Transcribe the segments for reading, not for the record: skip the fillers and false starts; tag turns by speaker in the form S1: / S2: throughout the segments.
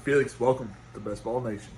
S1: Felix, welcome to Best Ball Nation.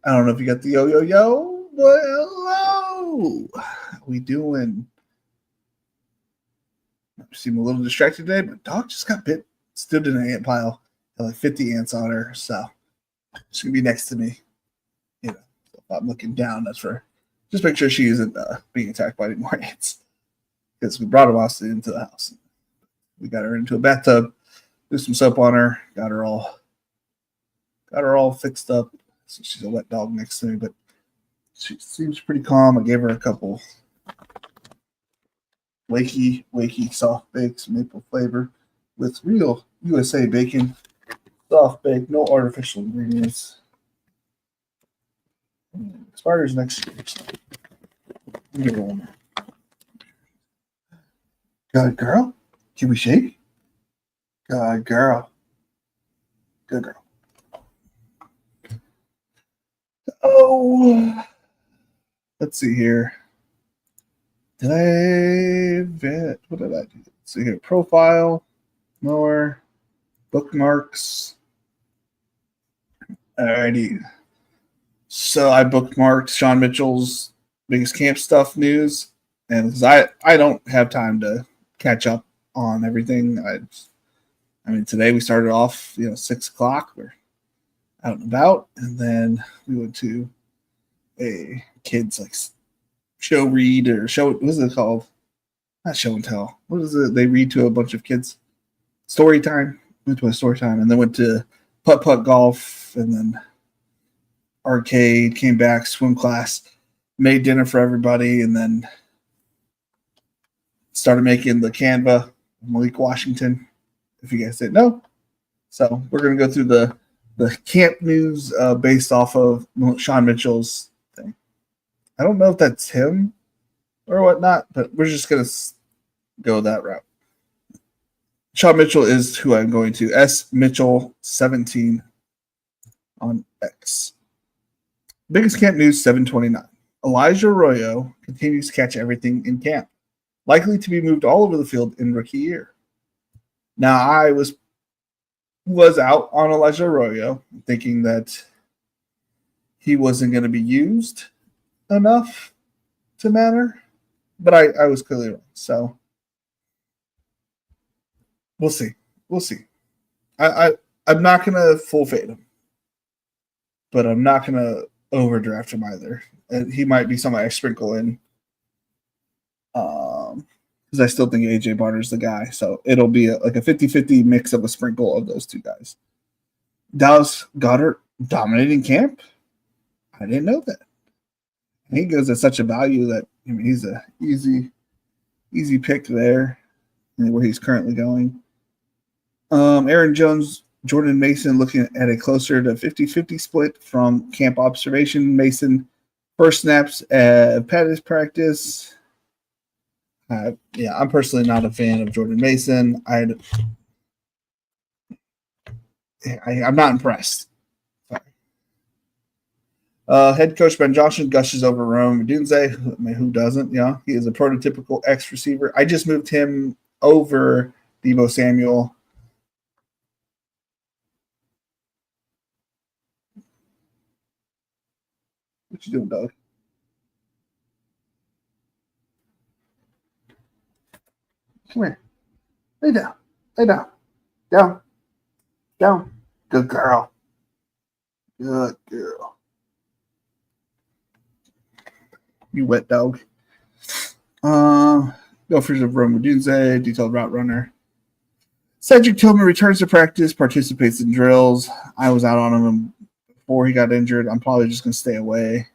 S2: I don't know if you got the yo, but hello. We doing? I seem a little distracted today, but dog just got bit. Stood in an ant pile. Had like 50 ants on her, so she's gonna be next to me. You know, so if I'm looking down, that's for just make sure she isn't being attacked by any more ants. Because we brought Austin into the house. We got her into a bathtub, threw some soap on her, got her all fixed up. So she's a wet dog next to me, but she seems pretty calm. I gave her a couple wakey soft bakes, maple flavor with real USA bacon, soft bake, no artificial ingredients. Expires next year. So give her one. Good girl. Can we shake? Good girl. Good girl. Oh, let's see here. What did I do? Let's see here. Profile, more, bookmarks. Alrighty. So I bookmarked Sean Mitchell's biggest camp stuff news, and because I don't have time to catch up on everything. I mean, today we started off 6 o'clock. We're out and about, and then we went to a kids show read or show. What is it called? Not show and tell. What is it? They read to a bunch of kids. Story time. Went to a story time, and then went to putt golf, and then arcade. Came back, swim class, made dinner for everybody, and then started making the Canva. Malik Washington, if you guys didn't know. So we're gonna go through the camp news based off of Sean Mitchell's thing. I don't know if that's him or whatnot, but we're just going to go that route. Sean Mitchell is who I'm going to. S. Mitchell 17 on X. Biggest camp news 729. Elijah Arroyo continues to catch everything in camp. Likely to be moved all over the field in rookie year. Now, I was out on Elijah Arroyo, thinking that he wasn't going to be used enough to matter, but I was clearly wrong. So we'll see. I'm not going to full fade him, but I'm not going to overdraft him either. And he might be somebody I sprinkle in, because I still think A.J. Barner's the guy. So it'll be like a 50-50 mix of a sprinkle of those two guys. Dallas Goedert dominating camp? I didn't know that. He goes at such a value that he's a easy pick there where he's currently going. Aaron Jones, Jordan Mason looking at a closer to 50-50 split from camp observation. Mason first snaps at Pettis practice. I'm personally not a fan of Jordan Mason. I'm not impressed. Head coach Ben Johnson gushes over Rome Odunze. I mean, who doesn't? He is a prototypical X receiver. I just moved him over Deebo Samuel. What you doing, dog? Come here. Lay down. Down. Good girl. You wet dog. Gophers of Rome Odunze, detailed route runner. Cedric Tillman returns to practice, participates in drills. I was out on him before he got injured. I'm probably just going to stay away.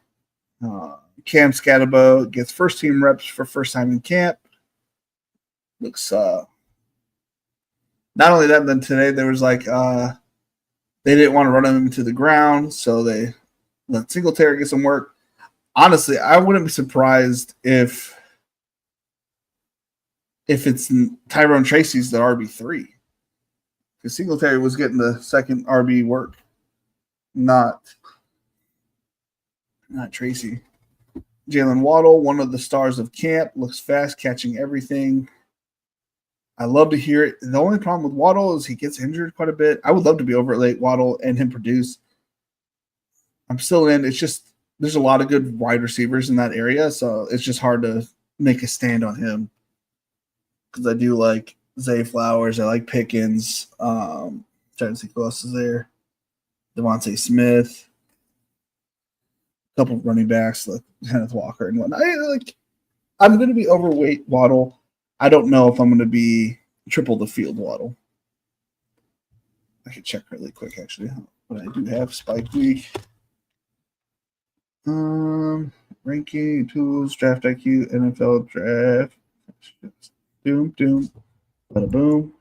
S2: Cam Scatabo gets first team reps for first time in camp. Looks not only that, then today there was like they didn't want to run him to the ground, so they let Singletary get some work. Honestly, I wouldn't be surprised if it's Tyrone Tracy's the RB3. Because Singletary was getting the second RB work, not Tracy. Jalen Waddle, one of the stars of camp, looks fast, catching everything. I love to hear it. The only problem with Waddle is he gets injured quite a bit. I would love to be over at late Waddle and him produce. I'm still in. It's just there's a lot of good wide receivers in that area, so it's just hard to make a stand on him. Because I do like Zay Flowers. I like Pickens. Trying to see who else is there. Devontae Smith. A couple of running backs like Kenneth Walker and whatnot. I'm going to be overweight Waddle. I don't know if I'm going to be triple the field Waddle. I can check really quick actually, but I do have Spike Week. Ranking, tools, draft IQ, NFL draft. Doom, bada boom.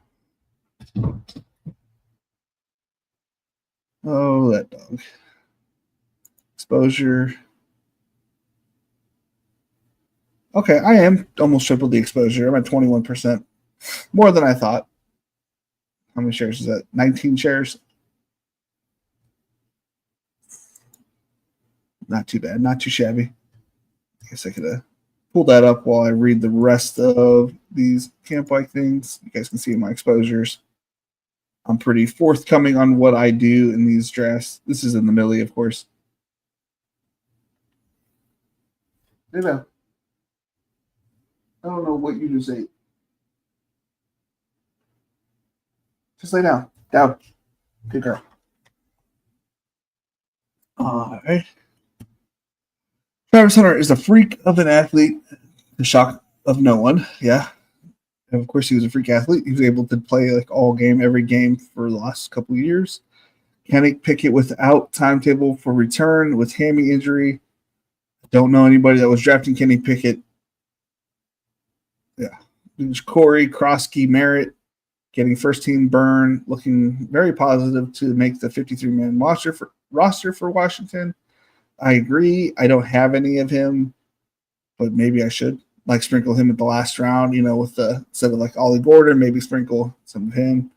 S2: Oh, that dog. Exposure. Okay, I am almost triple the exposure. I'm at 21%. More than I thought. How many shares is that? 19 shares. Not too bad. Not too shabby. I guess I could pull that up while I read the rest of these camp bike things. You guys can see my exposures. I'm pretty forthcoming on what I do in these drafts. This is in the Millie, of course. I don't know what you just ate. Just lay down. Down. Good girl. All right. Travis Hunter is a freak of an athlete. The shock of no one. Yeah. And of course, he was a freak athlete. He was able to play like every game for the last couple of years. Kenny Pickett without timetable for return with hammy injury. Don't know anybody that was drafting Kenny Pickett. Yeah. There's Corey, Krosky, Merritt getting first team burn, looking very positive to make the 53-man roster for Washington. I agree. I don't have any of him, but maybe I should sprinkle him at the last round, with instead of like Ollie Gordon, maybe sprinkle some of him.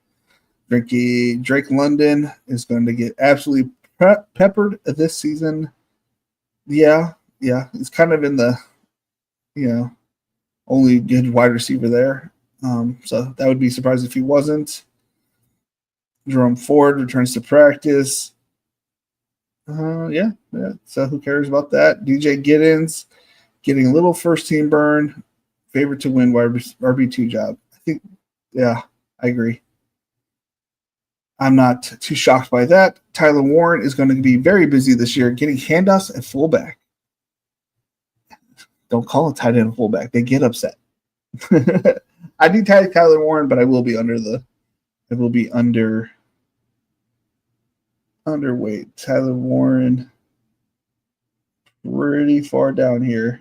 S2: Drake London is going to get absolutely peppered this season. Yeah. He's kind of in the, only good wide receiver there. So that would be surprised if he wasn't. Jerome Ford returns to practice. Yeah. So who cares about that? DJ Giddens getting a little first team burn. Favorite to win RB2 job. I think, yeah, I agree. I'm not too shocked by that. Tyler Warren is going to be very busy this year getting handoffs at fullback. Don't call a tight end a fullback. They get upset. I do tag Tyler Warren, but I will be underweight. Tyler Warren pretty far down here.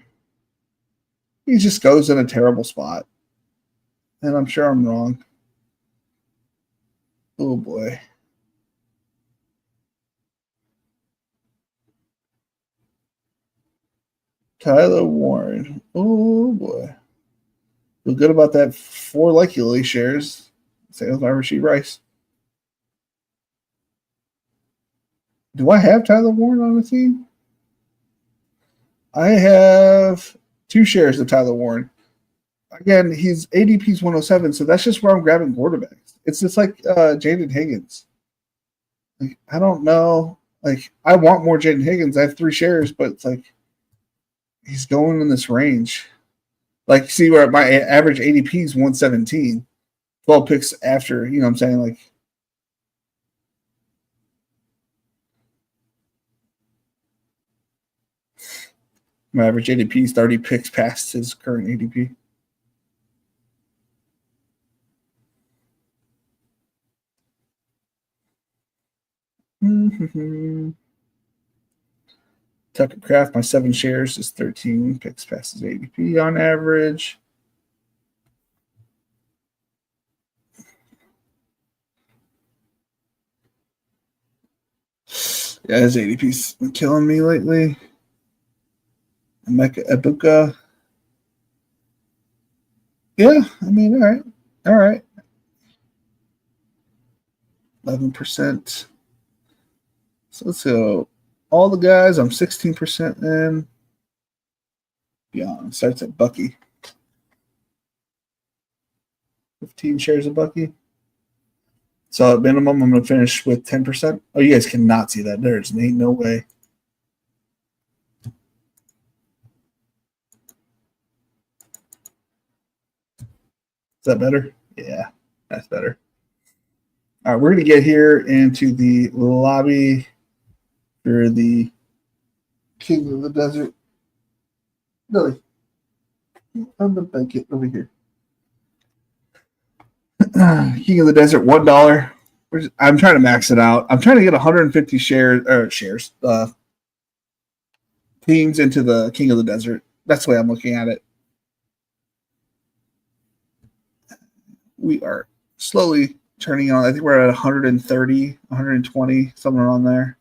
S2: He just goes in a terrible spot. And I'm sure I'm wrong. Oh boy. Tyler Warren. Oh boy. Feel good about that 4 likely shares. Same with my Rashee Rice. Do I have Tyler Warren on the team? I have 2 shares of Tyler Warren. Again, his ADP's 107, so that's just where I'm grabbing quarterbacks. It's just like Jaden Higgins. I don't know. I want more Jaden Higgins. I have 3 shares, but it's he's going in this range. See where my average ADP is 117. 12 picks after, you know what I'm saying? My average ADP is 30 picks past his current ADP. Tucker Craft, my 7 shares is 13 picks past his ADP on average. Yeah, his ADP's been killing me lately. Emeka Ebuka. Yeah, I mean, all right. 11%. So let's go. All the guys, I'm 16% in. Beyond starts at Bucky. 15 shares of Bucky. So at minimum, I'm going to finish with 10%. Oh, you guys cannot see that. There's ain't no way. Is that better? Yeah, that's better. All right, we're going to get here into the lobby for the King of the Desert. Billy, I'm going to get over here. King of the Desert, $1. I'm trying to max it out. I'm trying to get 150 shares, teams into the King of the Desert. That's the way I'm looking at it. We are slowly turning on. I think we're at 130, 120, somewhere around there.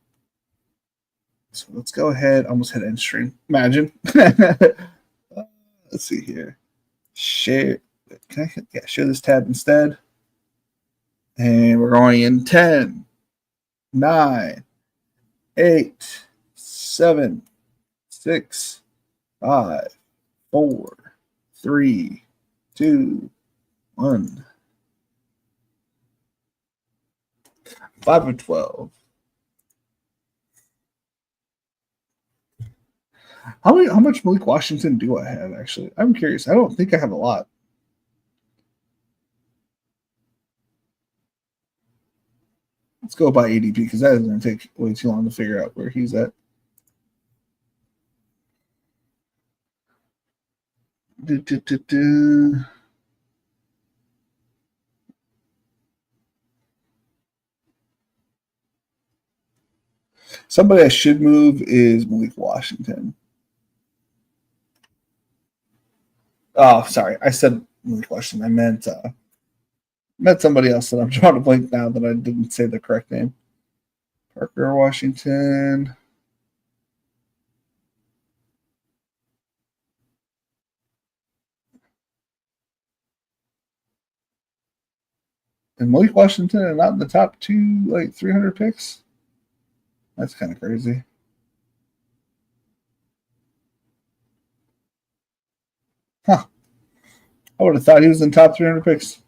S2: So let's go ahead. Almost hit end stream. Imagine. Let's see here. Share. Can I share this tab instead? And we're going in 10, 9, 8, 7, 6, 5, 4, 3, 2, 1. 5 of 12. How much Malik Washington do I have, actually? I'm curious. I don't think I have a lot. Let's go by ADP because that is going to take way too long to figure out where he's at. Somebody I should move is Malik Washington. Oh, sorry. I said Malik Washington. I meant somebody else that I'm drawing a blank now that I didn't say the correct name. Parker Washington. And Malik Washington are not in the top 300 picks? That's kind of crazy. Huh. I would have thought he was in top 300 picks.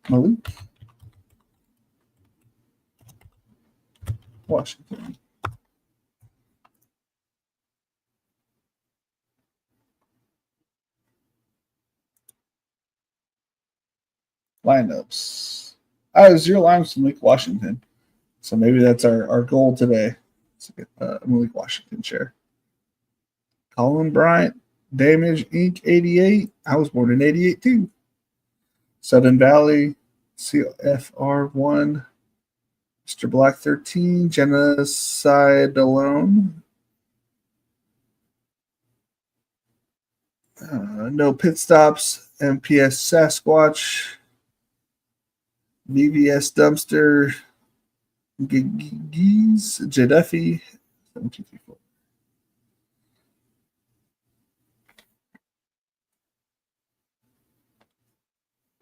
S2: Malik Washington. Lineups. I have 0 lines from Malik Washington. So maybe that's our goal today. To get Malik Washington share. Colin Bryant, Damage Inc. 88. I was born in 88 too. Sudden Valley, CFR1. Mr. Black 13. Genocide Alone. No Pit Stops. MPS Sasquatch. VVS Dumpster. Geese. Jadefi. 7234.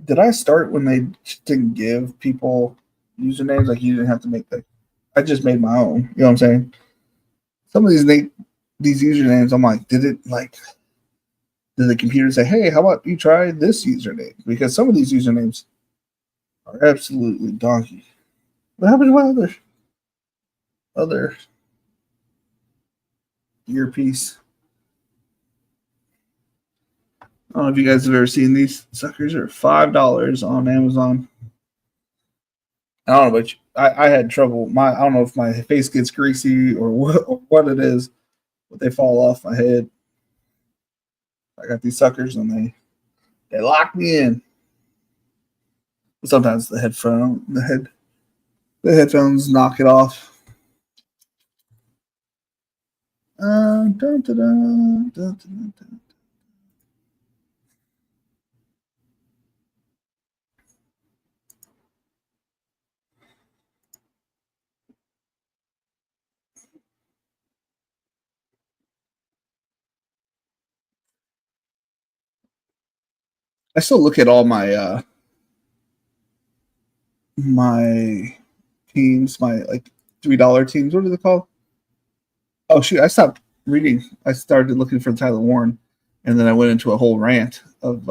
S2: Did I start when they didn't give people usernames? Like you didn't have to make I just made my own. You know what I'm saying? Some of these usernames, I'm like, did the computer say, hey, how about you try this username? Because some of these usernames are absolutely donkey. What happened to my other earpiece? I don't know if you guys have ever seen these suckers. Are $5 on Amazon. I don't know, but I had trouble. I don't know if my face gets greasy or what it is, but they fall off my head. I got these suckers and they lock me in. Sometimes the headphones knock it off. Dun, dun, dun, dun, dun, dun. I still look at all my teams, my like $3 teams. What are they called? Oh shoot! I stopped reading. I started looking for Tyler Warren, and then I went into a whole rant of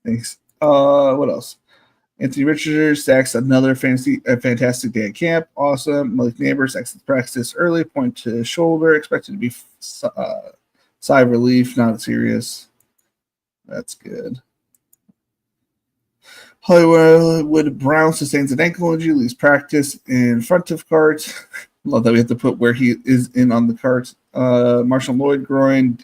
S2: things. What else? Anthony Richardson stacks another fantastic day at camp. Awesome. Malik Neighbors exits practice early. Point to shoulder. Expected to be sigh of relief. Not serious. That's good. Hollywood Brown sustains an ankle injury, leaves practice in front of cart. Love that we have to put where he is in on the cart. Marshall Lloyd groin,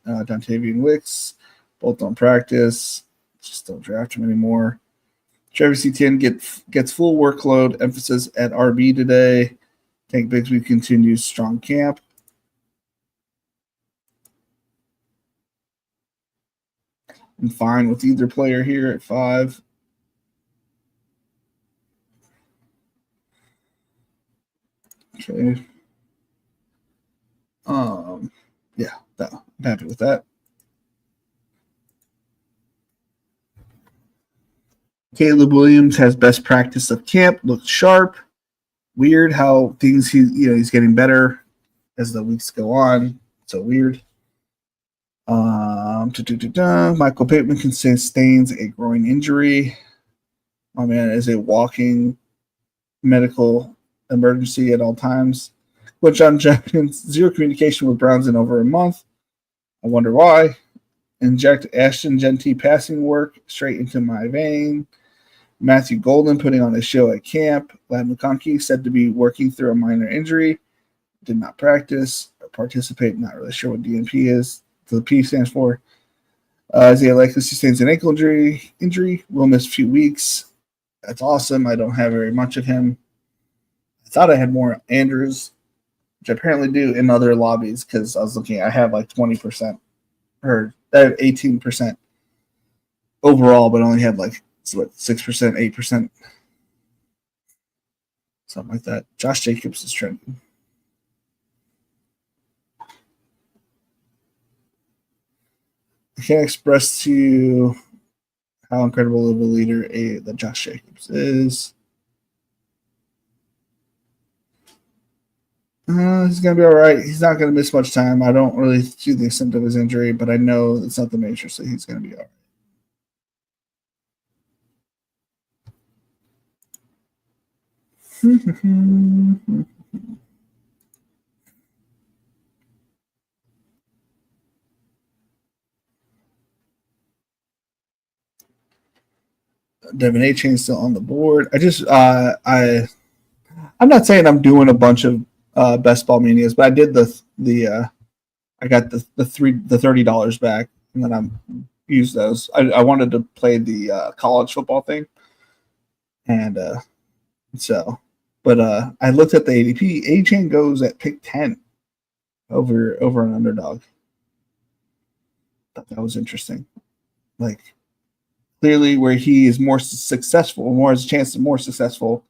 S2: Dontavian Wicks, both don't practice. Just don't draft him anymore. Travis Etienne gets full workload, emphasis at RB today. Tank Bigsby continues strong camp. I'm fine with either player here at 5. Okay. Yeah, I'm happy with that. Caleb Williams has best practice of camp. Looks sharp. Weird how things he's getting better as the weeks go on. So weird. Michael Pittman sustains a groin injury. My man is a walking medical emergency at all times. But John Jenkins, 0 communication with Browns in over a month. I wonder why. Inject Ashton Genty passing work straight into my vein. Matthew Golden putting on a show at camp. Lad McConkey said to be working through a minor injury. Did not practice or participate. Not really sure what DNP is. So the P stands for. Isaiah likely sustains an ankle injury. Will miss a few weeks. That's awesome. I don't have very much of him. I thought I had more Andrews, which I apparently do in other lobbies because I was looking. I have like 20% or I have 18% overall, but only have like 6%, 8%, something like that. Josh Jacobs is trending. I can't express to you how incredible of a leader that Josh Jacobs is. He's going to be all right. He's not going to miss much time. I don't really see the extent of his injury, but I know it's not the major, so he's going to be all right. Devin Achane still on the board. I'm not saying I'm doing a bunch of best ball manias, but I did I got the $30 back, and then I'm used those. I wanted to play the college football thing, and but I looked at the ADP. Achane goes at pick 10 over an underdog. Thought that was interesting. Like clearly, where he is more successful, more has a chance to more successful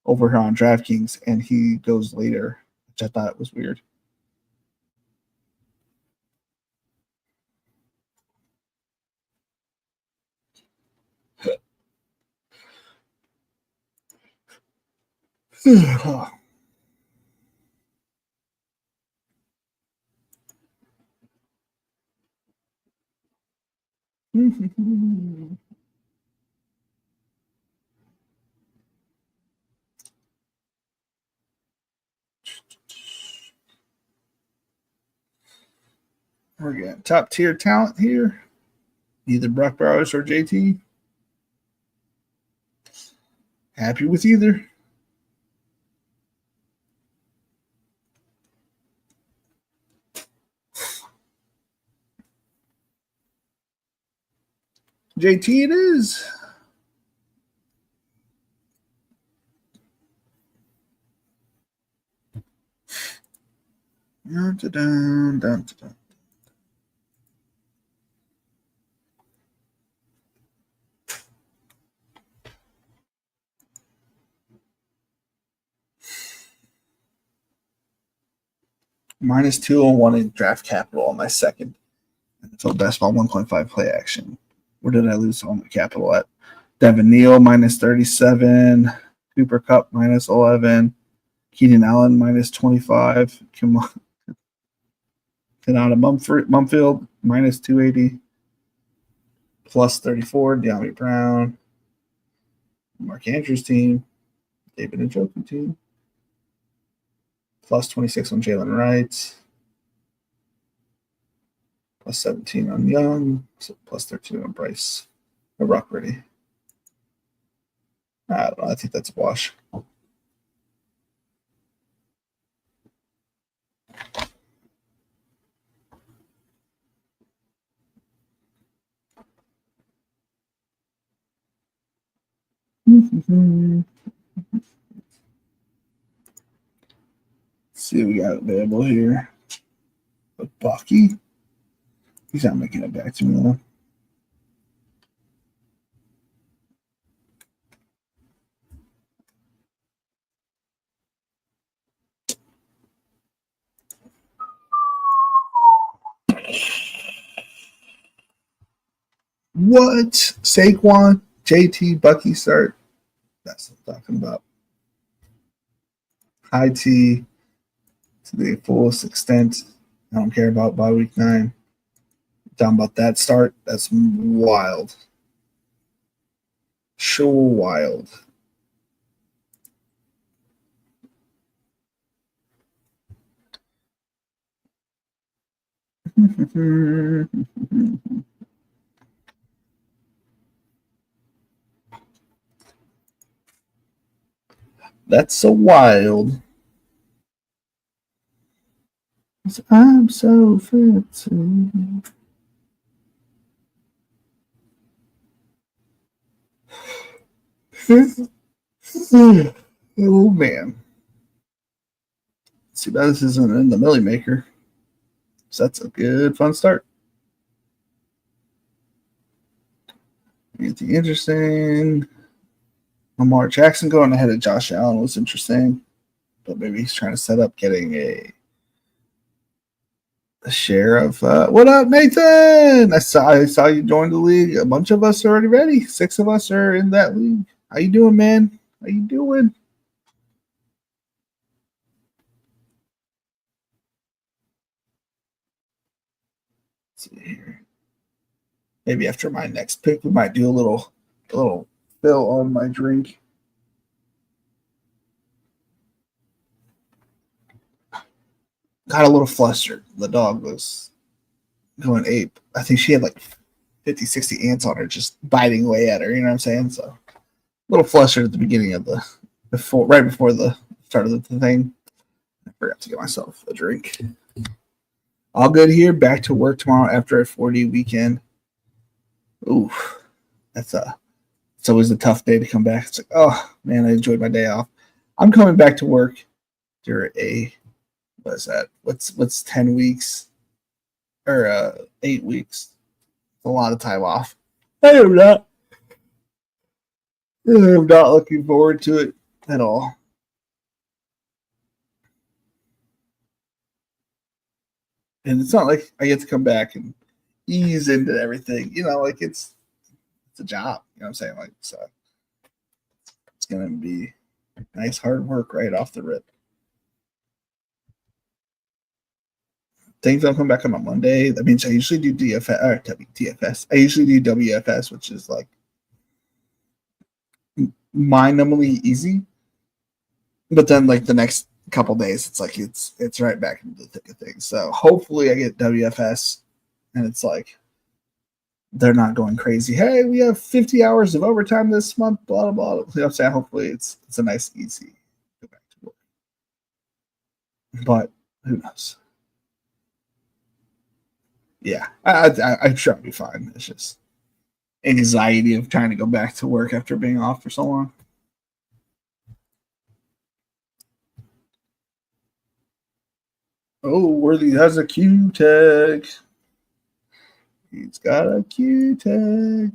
S2: over here on DraftKings, and he goes later, which I thought was weird. We're getting top tier talent here. Either Brock Bowers or JT. Happy with either. JT it is. Dun, dun, dun, dun, dun. Minus 201 in draft capital on my second NFL best ball 1.5 play action. Where did I lose all my capital at? Devin Neal minus 37. Cooper Cup minus 11. Keenan Allen minus 25. Kanata Mumfield minus 280. Plus 34. De'Ami Brown. Mark Andrews team. David Njoku team. Plus 26 on Jalen Wright. Plus 17 on Young. Plus 13 on Bryce. Rockready. I don't know. I think that's a wash. Let's see what we got available here. But Bucky. He's not making it back to me though. What? Saquon, JT, Bucky start. That's what I'm talking about. High T to the fullest extent. I don't care about by week 9. Talking about that start. That's wild. Sure wild. That's so wild. I'm so fancy. Oh man. Let's see, this isn't in the Millie Maker. So that's a good fun start. Anything interesting? Lamar Jackson going ahead of Josh Allen was interesting, but maybe he's trying to set up getting a share of what up, Nathan? I saw you join the league. A bunch of us are already ready. 6 of us are in that league. How you doing, man? How you doing? Let's see here. Maybe after my next pick, we might do a little fill on my drink. Got a little flustered. The dog was going ape. I think she had like 50, 60 ants on her just biting away at her. You know what I'm saying? So a little flustered at the beginning of right before the start of the thing. I forgot to get myself a drink. All good here. Back to work tomorrow after a 4-day weekend. Ooh, it's always a tough day to come back. It's like, oh man, I enjoyed my day off. I'm coming back to work after what is that? What's 10 weeks or 8 weeks? It's a lot of time off. I am not looking forward to it at all. And it's not like I get to come back and ease into everything. You know, like it's a job. You know what I'm saying? Like, so it's gonna be nice hard work right off the rip. Things don't come back on a Monday. That means I usually do DFS. I usually do WFS, which is like mind-numbingly easy. But then like the next couple days, it's like it's right back into the thick of things. So hopefully I get WFS and it's like they're not going crazy. Hey, we have 50 hours of overtime this month, blah, blah, blah. You know what I'm saying? Hopefully it's a nice, easy go back to work. But who knows? Yeah, I'm sure I'll be fine. It's just anxiety of trying to go back to work after being off for so long. Oh, Worthy has a Q tag. He's got a Q tag.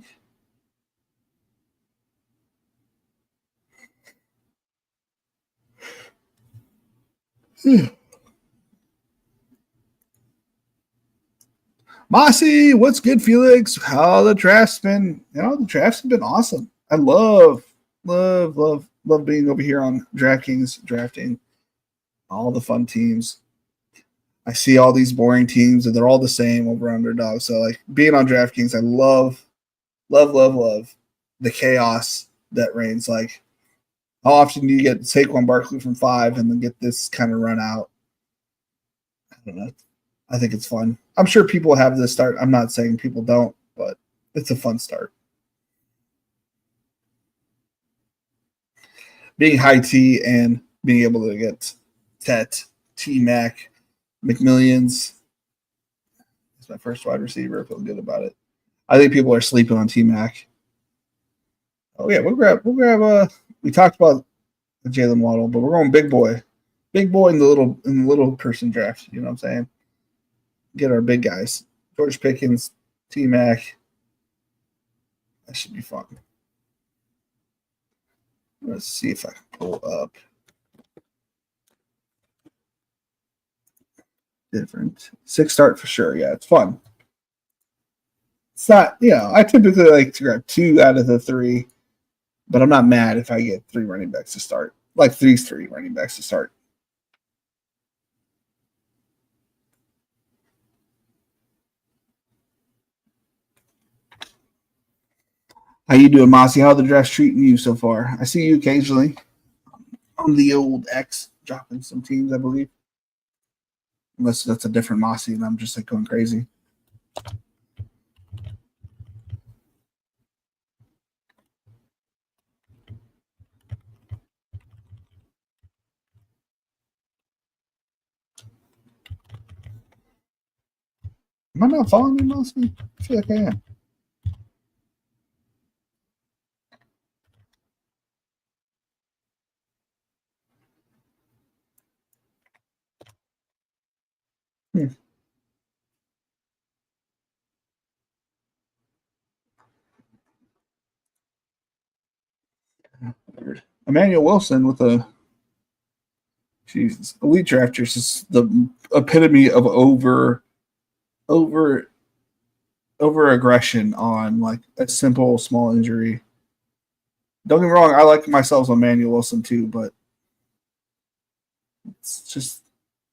S2: Mossy, what's good, Felix? How the draft's been? The draft's been awesome. I love being over here on DraftKings drafting all the fun teams. I see all these boring teams and they're all the same over Underdog. So like being on DraftKings, I love the chaos that reigns. Like how often do you get Saquon Barkley from 5 and then get this kind of run out? I don't know. I think it's fun. I'm sure people have this start. I'm not saying people don't, but it's a fun start. Being high T and being able to get Tet, T Mac, McMillions. It's my first wide receiver. I feel good about it. I think people are sleeping on T Mac. Oh yeah, we'll grab we talked about the Jalen Waddle, but we're going big boy. Big boy in the little person draft, you know what I'm saying? Get our big guys. George Pickens, T Mac. That should be fun. Let's see if I can pull up different 6 start for sure. Yeah, it's fun. It's not, I typically like to grab 2 out of the 3, but I'm not mad if I get 3 running backs to start. Like 3 running backs to start. How you doing, Mossy? How the draft's treating you so far? I see you occasionally on the old X dropping some teams, I believe. Unless that's a different Mossy and I'm just like going crazy. Am I not following you, Mossy? I feel like I am. Weird. Emmanuel Wilson with a Jesus elite drafters is the epitome of over aggression on like a simple small injury. Don't get me wrong, I like myself on Emmanuel Wilson too, but it's just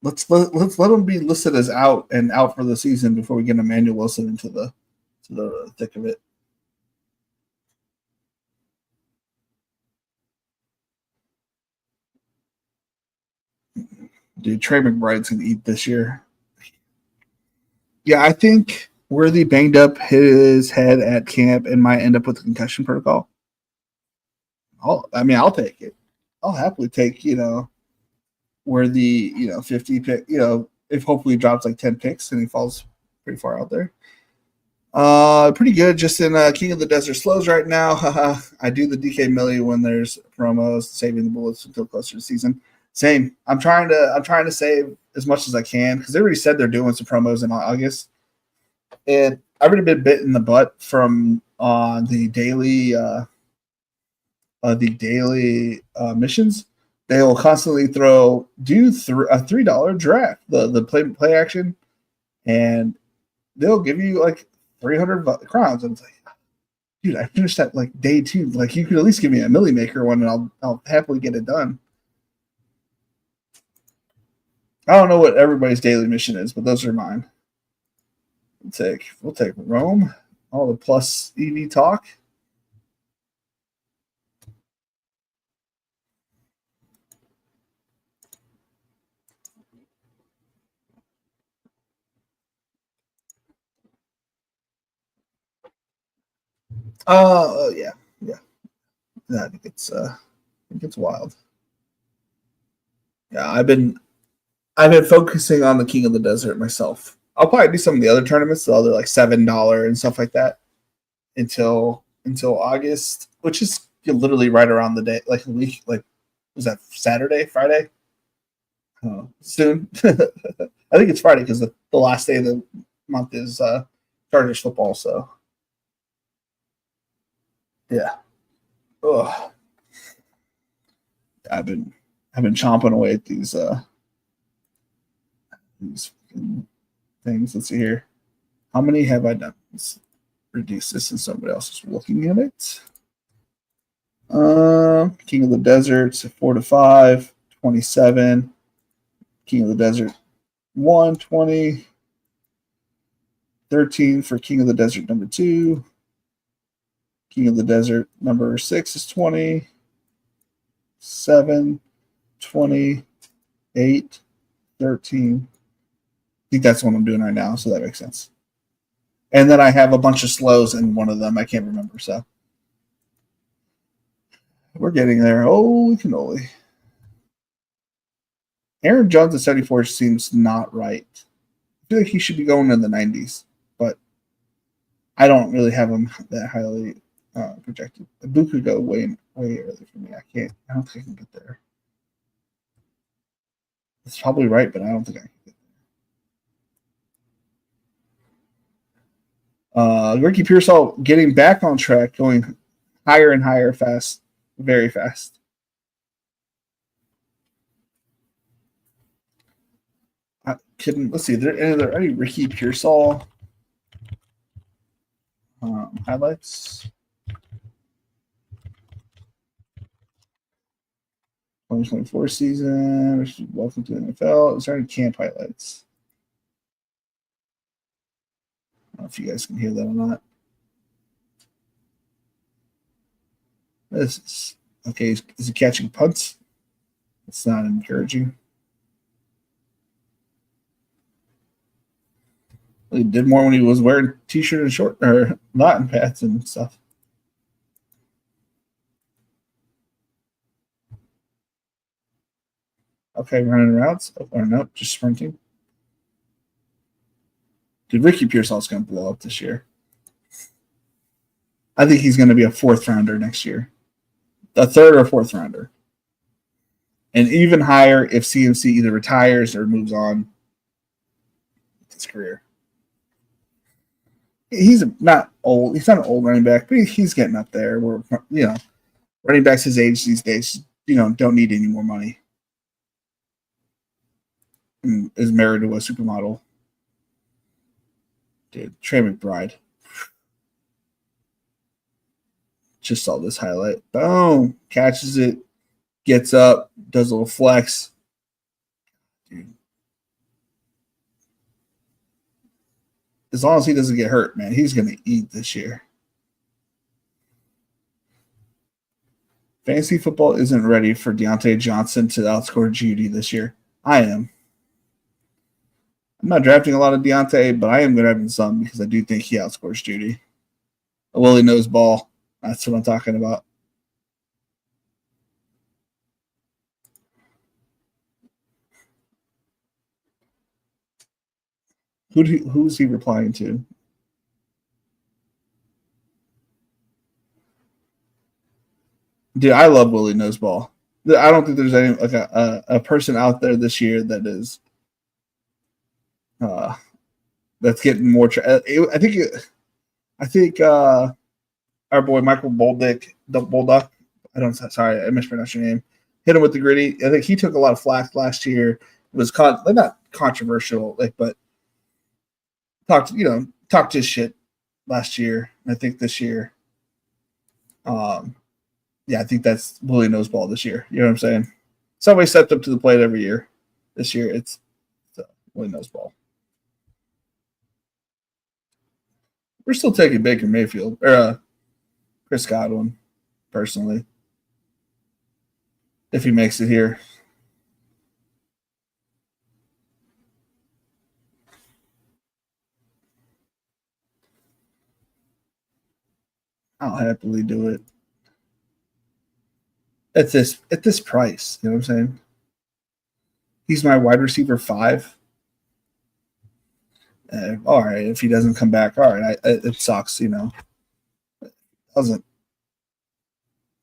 S2: let's let him be listed as out for the season before we get Emmanuel Wilson into the thick of it. Dude, Trey McBride's gonna eat this year. Yeah, I think Worthy banged up his head at camp and might end up with a concussion protocol. I'll take it. I'll happily take, Worthy, 50 pick, if hopefully he drops like 10 picks and he falls pretty far out there. Pretty good. Just in King of the Desert slows right now. I do the DK Millie when there's promos, saving the bullets until closer to the season. Same. I'm trying to save as much as I can because they already said they're doing some promos in August, and I've already been bit in the butt from the daily missions. They will constantly do a $3 draft, the play action, and they'll give you like 300 crowns. And it's like, dude, I finished that like day 2. Like you could at least give me a Millie Maker one, and I'll happily get it done. I don't know what everybody's daily mission is, but those are mine. We'll take Rome, all the plus EV talk. Yeah. I think it's wild. Yeah, I've been focusing on the King of the Desert myself. I'll probably do some of the other tournaments, the other like $7 and stuff like that, until August, which is literally right around the day, like a week. Like, was that Saturday, Friday? soon. I think it's Friday because the last day of the month is Chargers football. So yeah, ugh. I've been chomping away at these things. Let's see here. How many have I done? Let's reduce this and somebody else is looking at it. King of the Deserts, 4 to 5, 27. King of the Desert, 1, 20. 13 for King of the Desert number 2. King of the Desert number 6 is 20. 7, 20, 8, 13. I think that's what I'm doing right now, so that makes sense. And then I have a bunch of slows in one of them. I can't remember, so we're getting there. Holy cannoli. Aaron Jones at 74 seems not right. I feel like he should be going in the 90s, but I don't really have him that highly projected. The boot could go way early for me. I don't think I can get there. It's probably right, but I don't think I can get there. Ricky Pearsall getting back on track, going higher and higher fast, very fast. Let's see, are there any Ricky Pearsall highlights? 2024 season. Welcome to the NFL. Is there any camp highlights? I don't know if you guys can hear that or not. This is okay. Is he catching punts? It's not encouraging. He did more when he was wearing t-shirt and short or Latin pads and stuff. Okay, running routes. Or no, just sprinting. Dude, Ricky Pearsall's going to blow up this year. I think he's going to be a 4th rounder next year. A 3rd or 4th rounder. And even higher if CMC either retires or moves on with his career. He's not old. He's not an old running back, but he's getting up there. Where running backs his age these days, don't need any more money. And is married to a supermodel. Dude, Trey McBride. Just saw this highlight. Boom. Catches it. Gets up. Does a little flex. Dude. As long as he doesn't get hurt, man, he's going to eat this year. Fantasy football isn't ready for Deontay Johnson to outscore Judy this year. I am. I'm not drafting a lot of Deontay, but I am grabbing some because I do think he outscores Judy. Willie knows ball. That's what I'm talking about. Who's he replying to? Dude, I love Willie knows ball. I don't think there's any a person out there this year that is that's getting more. I think our boy Michael Bolduc. Sorry, I mispronounced your name. Hit him with the gritty. I think he took a lot of flack last year. It was not controversial, but talked his shit last year. I think this year, I think that's Willie knows ball this year. You know what I'm saying? Somebody stepped up to the plate every year. This year, it's Willie knows ball. We're still taking Baker Mayfield or Chris Godwin, personally, if he makes it here. I'll happily do it. At this price, you know what I'm saying? He's my wide receiver 5. All right, if he doesn't come back, all right, it sucks, Doesn't.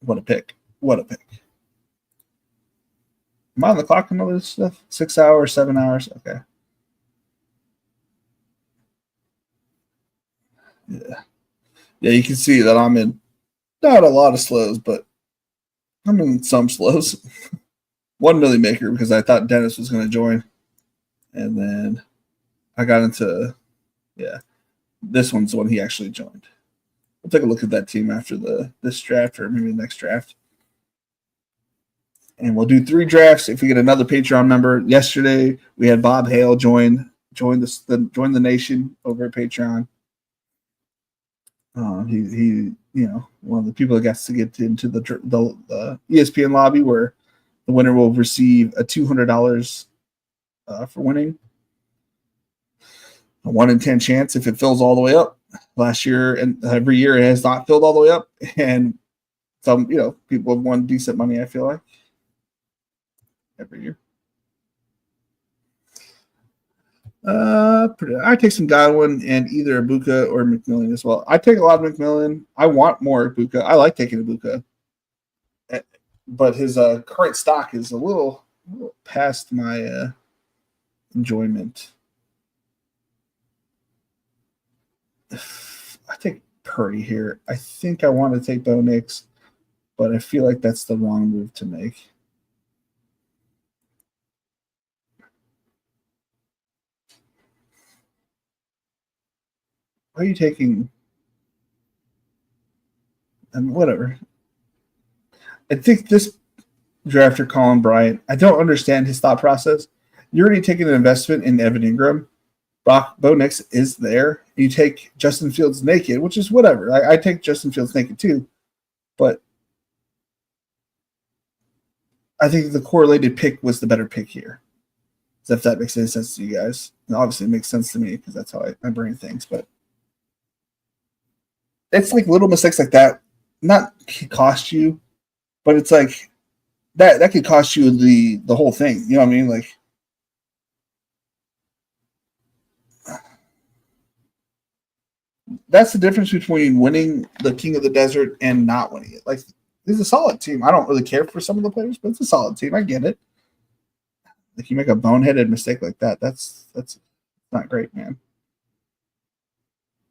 S2: What a pick! What a pick! Am I on the clock on all this stuff? 6 hours, 7 hours? Okay. Yeah. Yeah, you can see that I'm in not a lot of slows, but I'm in some slows. One Millie Maker because I thought Dennis was going to join. And then I got into, yeah, this one's the one he actually joined. We'll take a look at that team after this draft or maybe the next draft. And we'll do 3 drafts if we get another Patreon member. Yesterday we had Bob Hale join the nation over at Patreon. He one of the people that gets to get into the ESPN lobby where the winner will receive a $200 for winning. A 1 in 10 chance if it fills all the way up. Last year and every year it has not filled all the way up, and some people have won decent money. I feel like every year. I take some Godwin and either Ibuka or McMillan as well. I take a lot of McMillan. I want more Ibuka. I like taking Ibuka, but his current stock is a little past my enjoyment. I take Purdy here. I think I want to take Bo Nix, but I feel like that's the wrong move to make. Why are you taking? And whatever. I think this drafter, Colin Bryant, I don't understand his thought process. You're already taking an investment in Evan Ingram. Bo Nix is there. You take Justin Fields naked, which is whatever. I take Justin Fields naked too. But I think the correlated pick was the better pick here. So if that makes any sense to you guys. And obviously it makes sense to me because that's how my brain thinks. But it's like little mistakes like that not cost you, but it's like that could cost you the whole thing. You know what I mean? Like, that's the difference between winning the King of the Desert and not winning it. Like, it's a solid team. I don't really care for some of the players, but it's a solid team. I get it. Like, you make a boneheaded mistake like that, that's not great, man.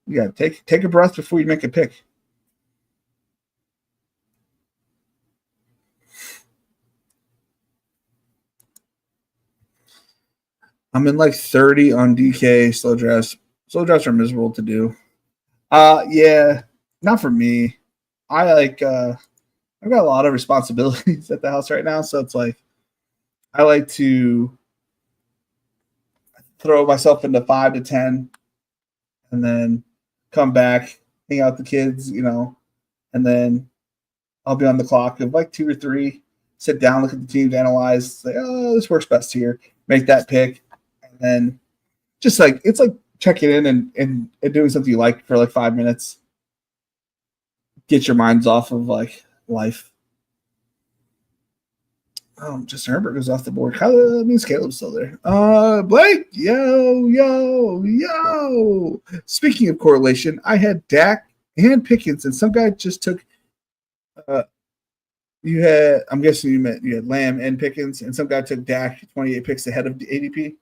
S2: You gotta take a breath before you make a pick. I'm in like 30 on DK slow drafts. Slow drafts are miserable to do. Yeah, not for me. I've got a lot of responsibilities at the house right now, so it's like I like to throw myself into 5 to 10 and then come back, hang out with the kids, and then I'll be on the clock of like 2 or 3, sit down, look at the teams, analyze, say, oh, this works best here, make that pick, and then just like it's like checking in and doing something you like for like 5 minutes. Get your minds off of like life. Justin Herbert goes off the board. That means Caleb's still there. Blake, yo. Speaking of correlation, I had Dak and Pickens, and some guy just took. I'm guessing you had Lamb and Pickens, and some guy took Dak 28 picks ahead of ADP.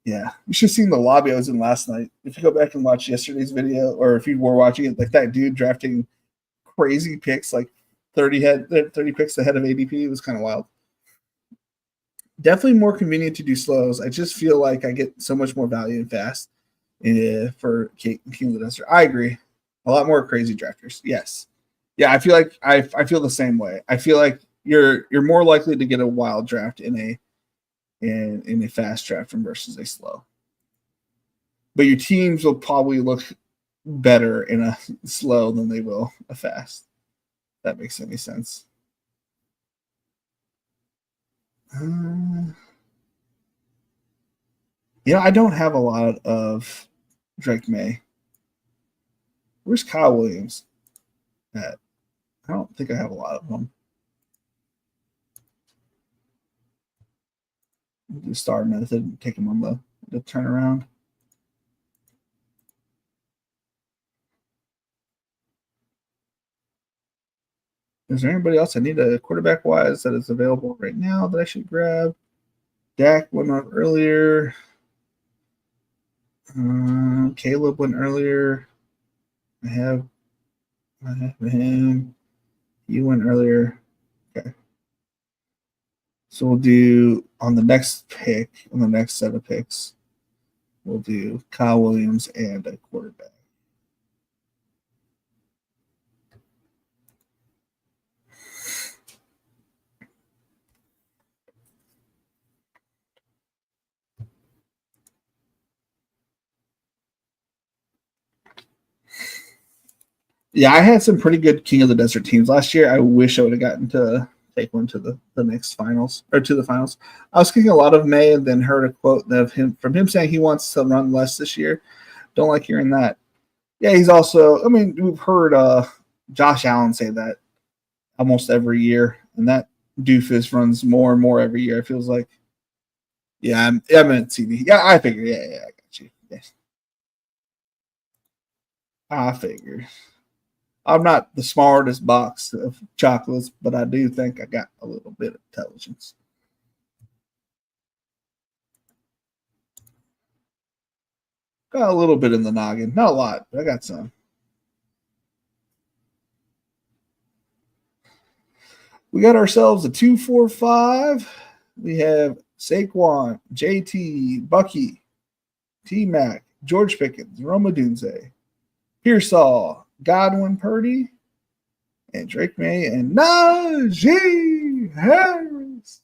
S2: Yeah, you should have seen the lobby I was in last night. If you go back and watch yesterday's video, or if you were watching it, like that dude drafting crazy picks, like 30 picks ahead of ADP, it was kind of wild. Definitely more convenient to do slows. I just feel like I get so much more value in fast for King of the Desert. I agree. A lot more crazy drafters. Yes. Yeah, I feel like I feel the same way. I feel like you're more likely to get a wild draft in a fast draft versus a slow. But your teams will probably look better in a slow than they will a fast. If that makes any sense. I don't have a lot of Drake May. Where's Kyle Williams at? I don't think I have a lot of them. Do star method, take him on the turnaround. Is there anybody else I need a quarterback wise that is available right now that I should grab? Dak went on earlier. Caleb went earlier. I have him. You went earlier. Okay. So we'll do on the next pick, on the next set of picks, we'll do Kyle Williams and a quarterback. Yeah, I had some pretty good King of the Desert teams last year. I wish I would have gotten to take one to the next finals or to the finals. I was kicking a lot of May and then heard a quote of him from him saying he wants to run less this year. Don't like hearing that. Yeah, he's also. I mean, we've heard Josh Allen say that almost every year, and that doofus runs more and more every year. It feels like. Yeah, I meant CD. Yeah, I figured. Yeah, I got you. Yes, I figured. I'm not the smartest box of chocolates, but I do think I got a little bit of intelligence. Got a little bit in the noggin. Not a lot, but I got some. We got ourselves a 2-4-5. We have Saquon, JT, Bucky, T Mac, George Pickens, Roma Dunze, Pearsall, Godwin Purdy, and Drake May and Najee Harris.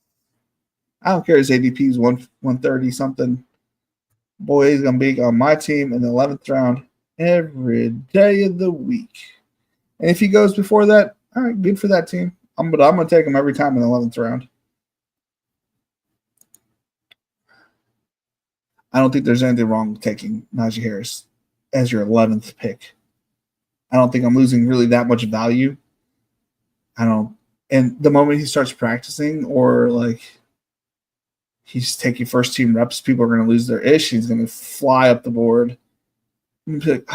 S2: I don't care his ADP is 130 something. Boy, he's gonna be on my team in the 11th round every day of the week. And if he goes before that, all right, good for that team. But I'm gonna take him every time in the 11th round. I don't think there's anything wrong with taking Najee Harris as your 11th pick. I don't think I'm losing really that much value. I don't. And the moment he starts practicing or like he's taking first team reps, people are going to lose their ish. He's going to fly up the board. Like,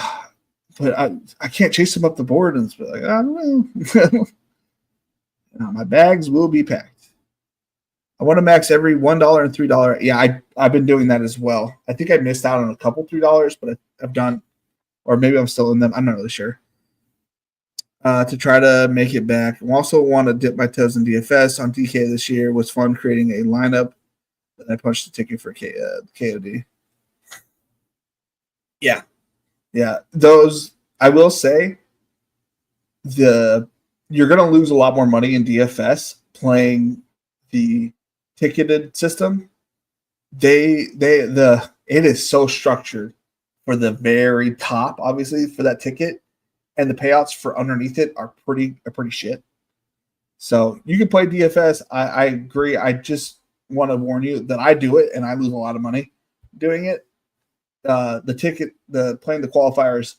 S2: but I can't chase him up the board. And it's like, I don't know. My bags will be packed. I want to max every $1 and $3. Yeah, I've been doing that as well. I think I missed out on a couple $3, but I've done, or maybe I'm still in them. I'm not really sure. To try to make it back. I also want to dip my toes in DFS on DK this year. It was fun creating a lineup. Then I punched the ticket for KOD. Yeah. Those, I will say, you're going to lose a lot more money in DFS playing the ticketed system. It is so structured for the very top, obviously, for that ticket. And the payouts for underneath it are pretty shit. So you can play DFS. I agree. I just want to warn you that I do it and I lose a lot of money doing it. The playing the qualifiers,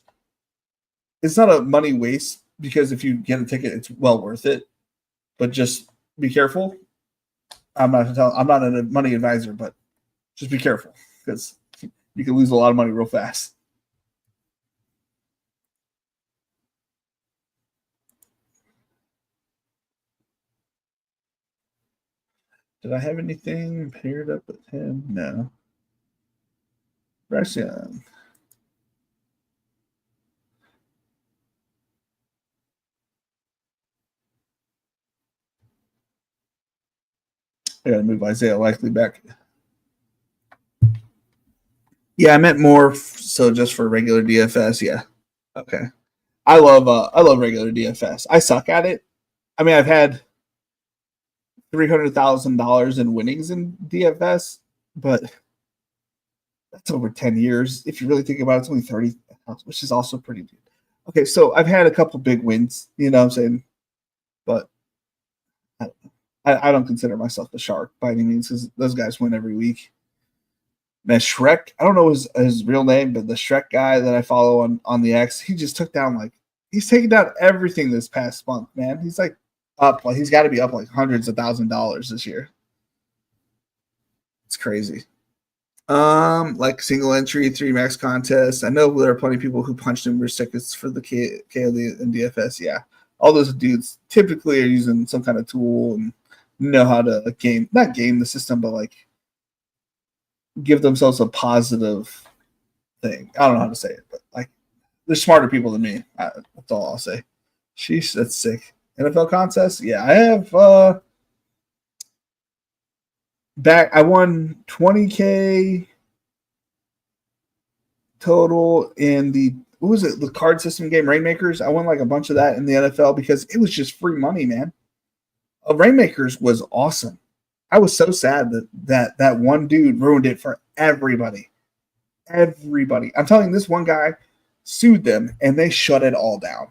S2: it's not a money waste because if you get a ticket, it's well worth it. But just be careful. I'm not a money advisor, but just be careful because you can lose a lot of money real fast. Did I have anything paired up with him? No. Bryce Young. I gotta move Isaiah Likely back. Yeah, I meant more so just for regular DFS. Yeah. Okay. I love regular DFS. I suck at it. I mean, I've had $300,000 in winnings in DFS, but that's over 10 years. If you really think about it, it's only 30, which is also pretty good. Okay, so I've had a couple big wins, you know what I'm saying? But I don't consider myself a shark by any means because those guys win every week. Man, Shrek, I don't know his real name, but the Shrek guy that I follow on the X, he just took down he's taken down everything this past month, man. He's he's got to be up like hundreds of $1,000s this year. It's crazy. Like single entry, 3 max contests. I know there are plenty of people who punched numerous tickets for the KOD and DFS. Yeah, all those dudes typically are using some kind of tool and know how to not game the system, but like give themselves a positive thing. I don't know how to say it, but like they're smarter people than me. That's all I'll say. Sheesh, that's sick. NFL contest? Yeah, I have I won 20K total in the what was it, the card system game Rainmakers. I won like a bunch of that in the NFL because it was just free money, man. Rainmakers was awesome. I was so sad that one dude ruined it for everybody. Everybody. I'm telling you, this one guy sued them and they shut it all down.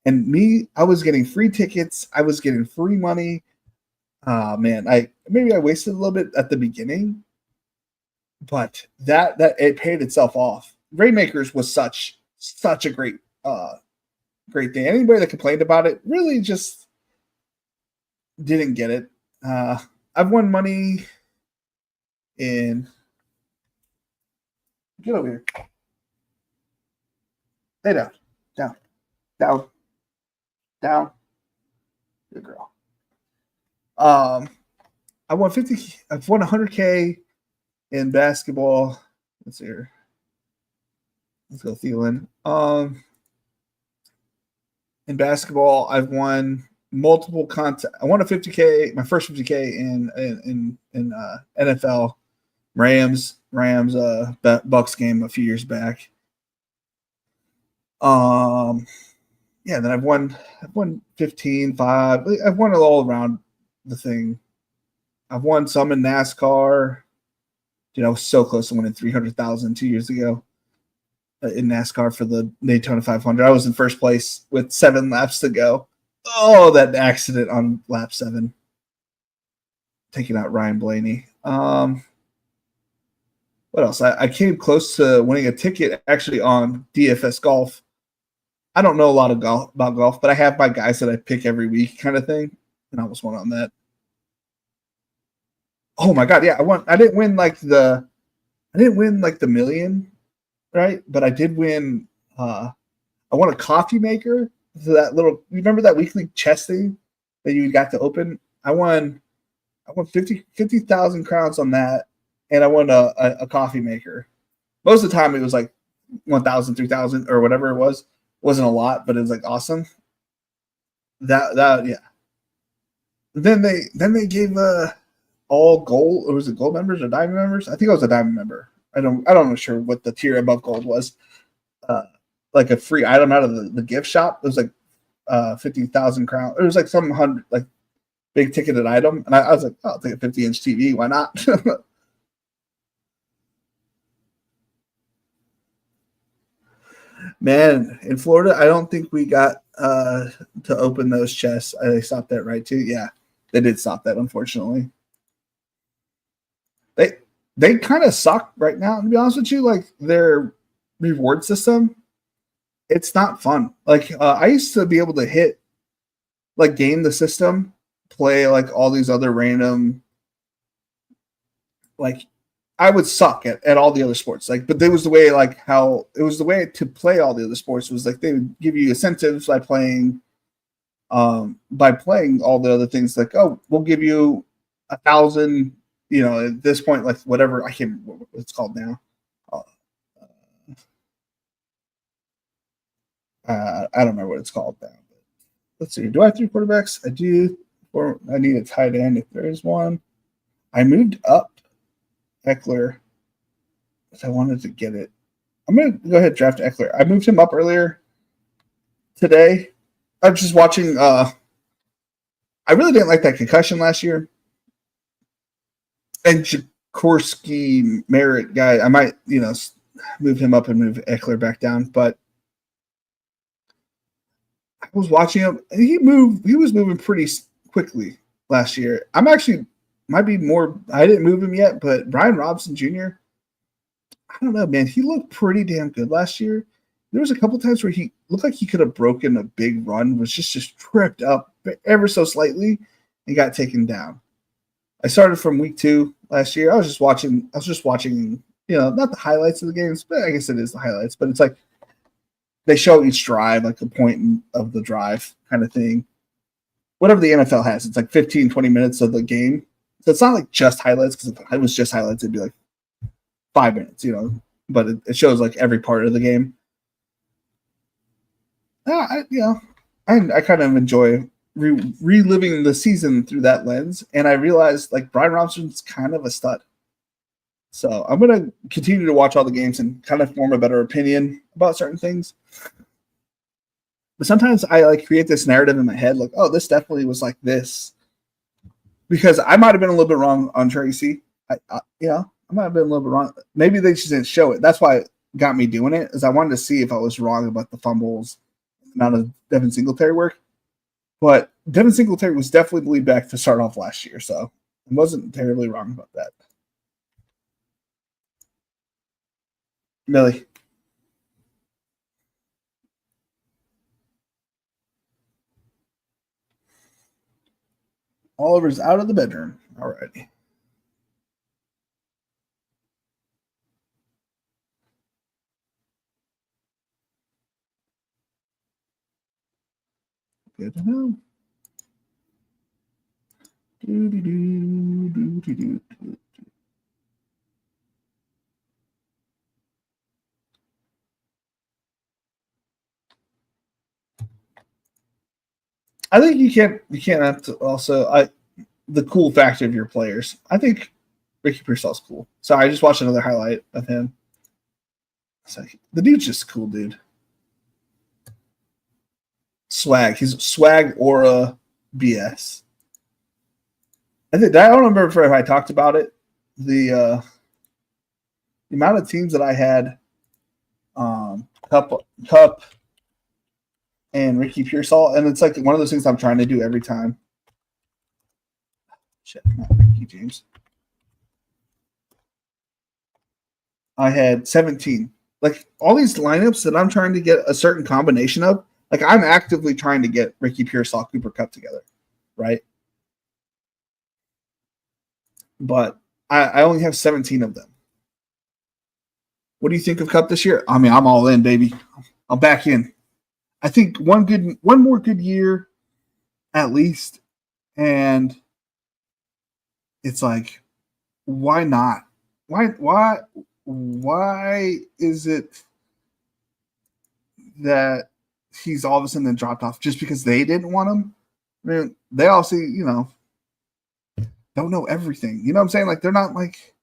S2: And me, I was getting free tickets. I was getting free money. Man, I wasted a little bit at the beginning, but that it paid itself off. Rainmakers was such a great thing. Anybody that complained about it really just didn't get it. I've won money in. Get over here. Lay down. Down. Good girl. I won 50. I've won 100K in basketball. Let's see here. Let's go Thielen. In basketball, I've won multiple contests. I won a 50K, my first 50K in NFL Rams Bucks game a few years back. Yeah, then I've won 15, 5. I've won it all around the thing. I've won some in NASCAR. I was so close to winning 300,000 2 years ago in NASCAR for the Daytona 500. I was in first place with 7 laps to go. Oh, that accident on lap 7, taking out Ryan Blaney. What else? I came close to winning a ticket actually on DFS Golf. I don't know a lot about golf, but I have my guys that I pick every week kind of thing, and I almost won on that. Oh my god, yeah, I won. I didn't win like the million, right? But I did win. I won a coffee maker. So that little, you remember that weekly chess thing that you got to open? I won 50,000 crowns on that, and I won a coffee maker. Most of the time, it was like 1,000, 3,000, or whatever it was. Wasn't a lot, but it was like awesome. That yeah. Then they gave all gold, or was it gold members or diamond members? I think I was a diamond member. I don't know sure what the tier above gold was. Like a free item out of the gift shop. It was like 50,000 crown. It was like some hundred, like big ticketed item, and I was like, oh, I'll take a 50-inch TV. Why not? Man, in Florida, I don't think we got to open those chests. They stopped that, right? Too. Yeah, they did stop that. Unfortunately, they kind of suck right now. To be honest with you, like their reward system, it's not fun. Like I used to be able to hit, like game the system, play like all these other random, like I would suck at all the other sports. Like, but there was the way, like how it was the way to play all the other sports was like they would give you incentives by playing all the other things. Like, oh, we'll give you 1,000. At this point, like whatever, I can't remember what it's called now. I don't remember what it's called now. But let's see. Do I have 3 quarterbacks? I do. Or I need a tight end if there is one. I moved up Eckler because I wanted to get it. I'm going to go ahead and draft Eckler. I moved him up earlier today. I'm just watching. I really didn't like that concussion last year. And Jaworski Merritt guy, I might, move him up and move Eckler back down. But I was watching him. And he was moving pretty quickly last year. I'm actually might be more. I didn't move him yet, but Brian Robinson Jr. I don't know, man. He looked pretty damn good last year. There was a couple times where he looked like he could have broken a big run, was just tripped up ever so slightly and got taken down. I started from week 2 last year. I was just watching, not the highlights of the games, but I guess it is the highlights. But it's like they show each drive, like the point of the drive kind of thing. Whatever the NFL has, it's like 15, 20 minutes of the game. So it's not like just highlights, because if it was just highlights, it'd be like 5 minutes, but it shows like every part of the game. I kind of enjoy reliving the season through that lens, and I realized like Brian Robinson's kind of a stud. So I'm going to continue to watch all the games and kind of form a better opinion about certain things. But sometimes I like create this narrative in my head, like, oh, this definitely was like this, because I might have been a little bit wrong on Tracy. I might have been a little bit wrong. Maybe they just didn't show it. That's why it got me doing it, is I wanted to see if I was wrong about the fumbles, the amount of Devin Singletary work. But Devin Singletary was definitely the lead back to start off last year, so I wasn't terribly wrong about that. Millie. Oliver's out of the bedroom. All righty. Good to know. I think you can't have to also the cool factor of your players. I think Ricky Pearsall's cool. So I just watched another highlight of him. It's like, the dude's just a cool dude. Swag. He's swag, aura, BS. I don't remember if I talked about it. The amount of teams that I had, Cup, and Ricky Pearsall, and it's like one of those things I'm trying to do every time. Shit, not Ricky James. I had 17. Like all these lineups that I'm trying to get a certain combination of, like I'm actively trying to get Ricky Pearsall, Cooper Kupp together, right? But I only have 17 of them. What do you think of Kupp this year? I mean, I'm all in, baby. I'm back in. I think one more good year at least, and it's like, why not? Why is it that he's all of a sudden then dropped off just because they didn't want him? I mean, they also, don't know everything. You know what I'm saying? Like they're not like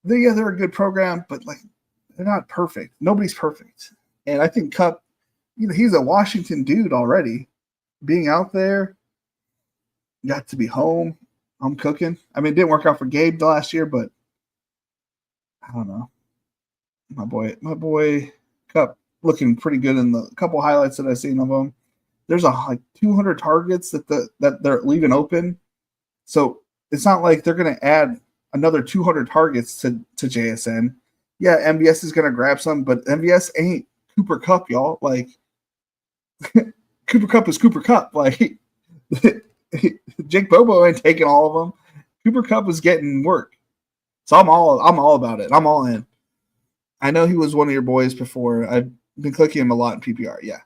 S2: they're a good program, but like they're not perfect. Nobody's perfect. And I think Kupp, he's a Washington dude already. Being out there, got to be home. I'm cooking. I mean, it didn't work out for Gabe the last year, but I don't know. My boy Kupp looking pretty good in the couple highlights that I've seen of him. There's like 200 targets that they're leaving open. So it's not like they're going to add another 200 targets to JSN. Yeah, MVS is going to grab some, but MVS ain't Cooper Kupp, y'all. Like, Cooper Kupp is Cooper Kupp. Like, Jake Bobo ain't taking all of them. Cooper Kupp is getting work. So I'm all about it. I'm all in. I know he was one of your boys before. I've been clicking him a lot in PPR. Yeah.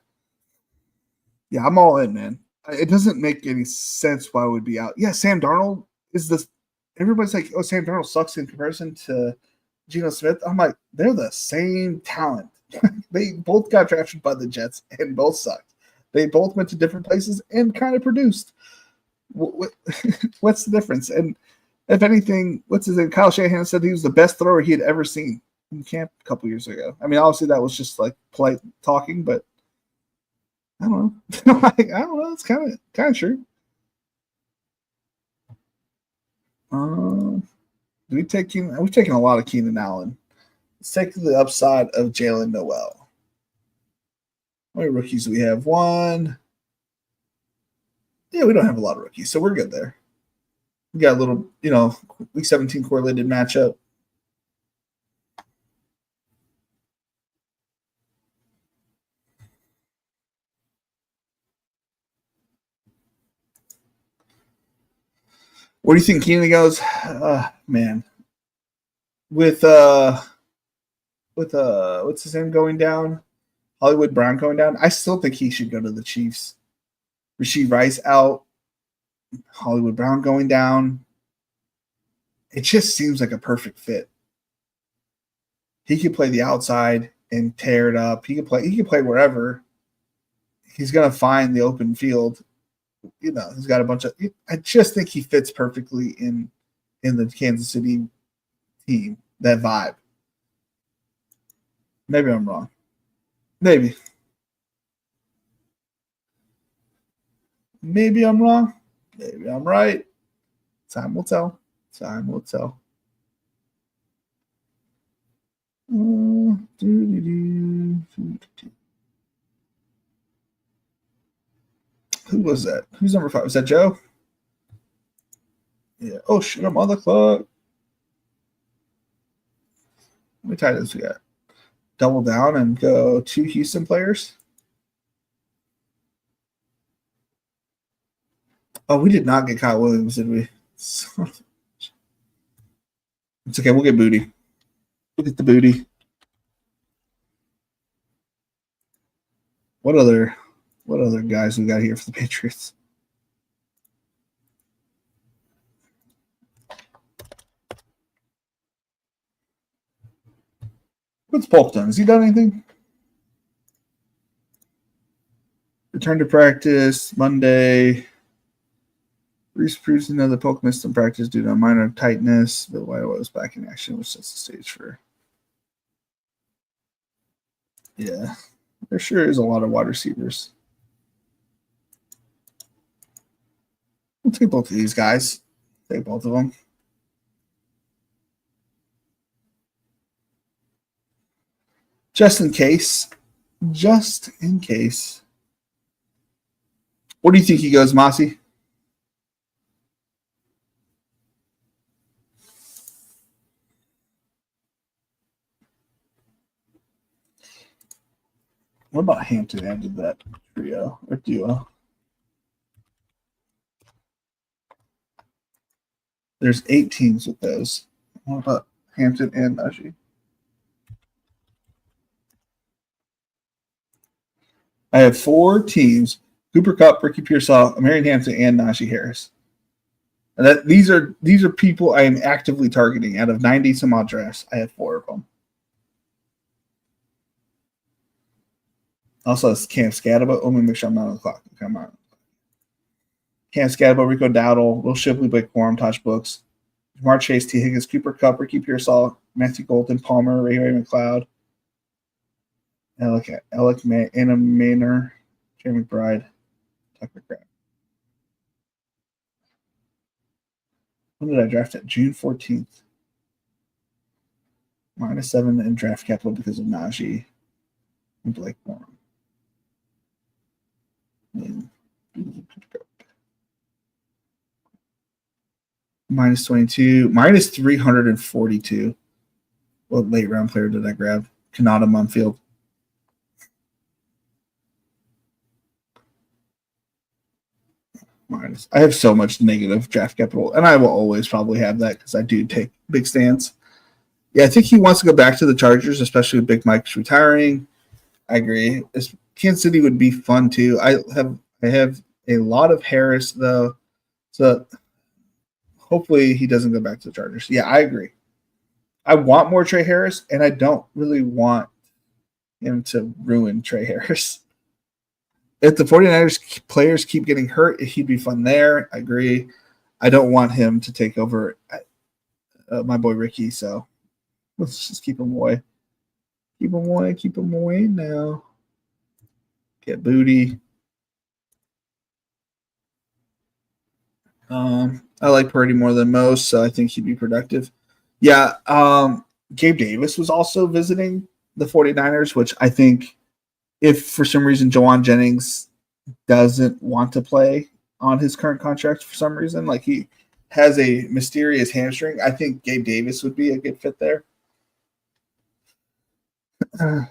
S2: Yeah, I'm all in, man. It doesn't make any sense why I would be out. Yeah, Sam Darnold is this. Everybody's like, oh, Sam Darnold sucks in comparison to Geno Smith. I'm like, they're the same talent. They both got drafted by the Jets and both sucked. They both went to different places and kind of produced. What's the difference? And if anything, what's his name? Kyle Shanahan said he was the best thrower he had ever seen in camp a couple years ago. I mean, obviously that was just like polite talking, but I don't know. I don't know. It's kind of true. We've taken a lot of Keenan Allen. Let's take the upside of Jalen Noel. How many rookies do we have? One. Yeah, we don't have a lot of rookies, so we're good there. We got a little, week 17 correlated matchup. Where do you think Keenan goes? Man. With what's his name going down? Hollywood Brown going down. I still think he should go to the Chiefs. Rashid Rice out. Hollywood Brown going down. It just seems like a perfect fit. He could play the outside and tear it up. He could play wherever. He's gonna find the open field. You know, he's got a bunch of. I just think he fits perfectly in the Kansas City team. That vibe. Maybe I'm wrong. Maybe I'm wrong. Maybe I'm right. Time will tell. Time will tell. Who was that? Who's number 5? Was that Joe? Yeah. Oh shit! I'm on the clock. How many tight ends we got? Double down and go 2 Houston players. Oh, we did not get Kyle Williams, did we? It's okay. We'll get Booty. We'll get the Booty. What other guys we got here for the Patriots? What's Polk done? Has he done anything? Return to practice Monday. Reese proves another Polk missed some practice due to a minor tightness, but White was back in action, which sets the stage for. Yeah, there sure is a lot of wide receivers. We'll take both of these guys. Take both of them. Just in case. Just in case. What do you think he goes, Mossy? What about Hampton added that trio or duo? There's 8 teams with those. What about Hampton and Najee? I have 4 teams: Cooper Kupp, Ricky Pearsall, Marion Hampton, and Najee Harris. And that these are people I am actively targeting. Out of 90 some odd drafts, I have 4 of them. Also, it's Cam Scatterbo. Let me make sure I'm not on the clock. Come on. Cam Scatterbo, Rico Dowdle, Will Shipley, Blake Corum, Tosh Books, Jamar Chase, T. Higgins, Cooper Kupp, Ricky Pearsall, Matthew Golden, Palmer, Ray McLeod, Anna Maynor, Jerry McBride, Tucker Crabb. When did I draft it? June 14th. -7 in draft capital because of Najee and Blake Corum. -22, -342. What late round player did I grab? Kanata Mumfield. I have so much negative draft capital, and I will always probably have that because I do take big stands. Yeah, I think he wants to go back to the Chargers, especially with Big Mike's retiring. I agree. Kansas City would be fun too. I have a lot of Harris though, so hopefully he doesn't go back to the Chargers. Yeah, I agree. I want more Trey Harris, and I don't really want him to ruin Trey Harris. If the 49ers players keep getting hurt, he'd be fun there. I agree. I don't want him to take over my boy Ricky, so let's just keep him away. Keep him away. Keep him away now. Get Booty. I like Purdy more than most, so I think he'd be productive. Yeah, Gabe Davis was also visiting the 49ers, which I think if for some reason Jawan Jennings doesn't want to play on his current contract for some reason, like he has a mysterious hamstring, I think Gabe Davis would be a good fit there. Yeah.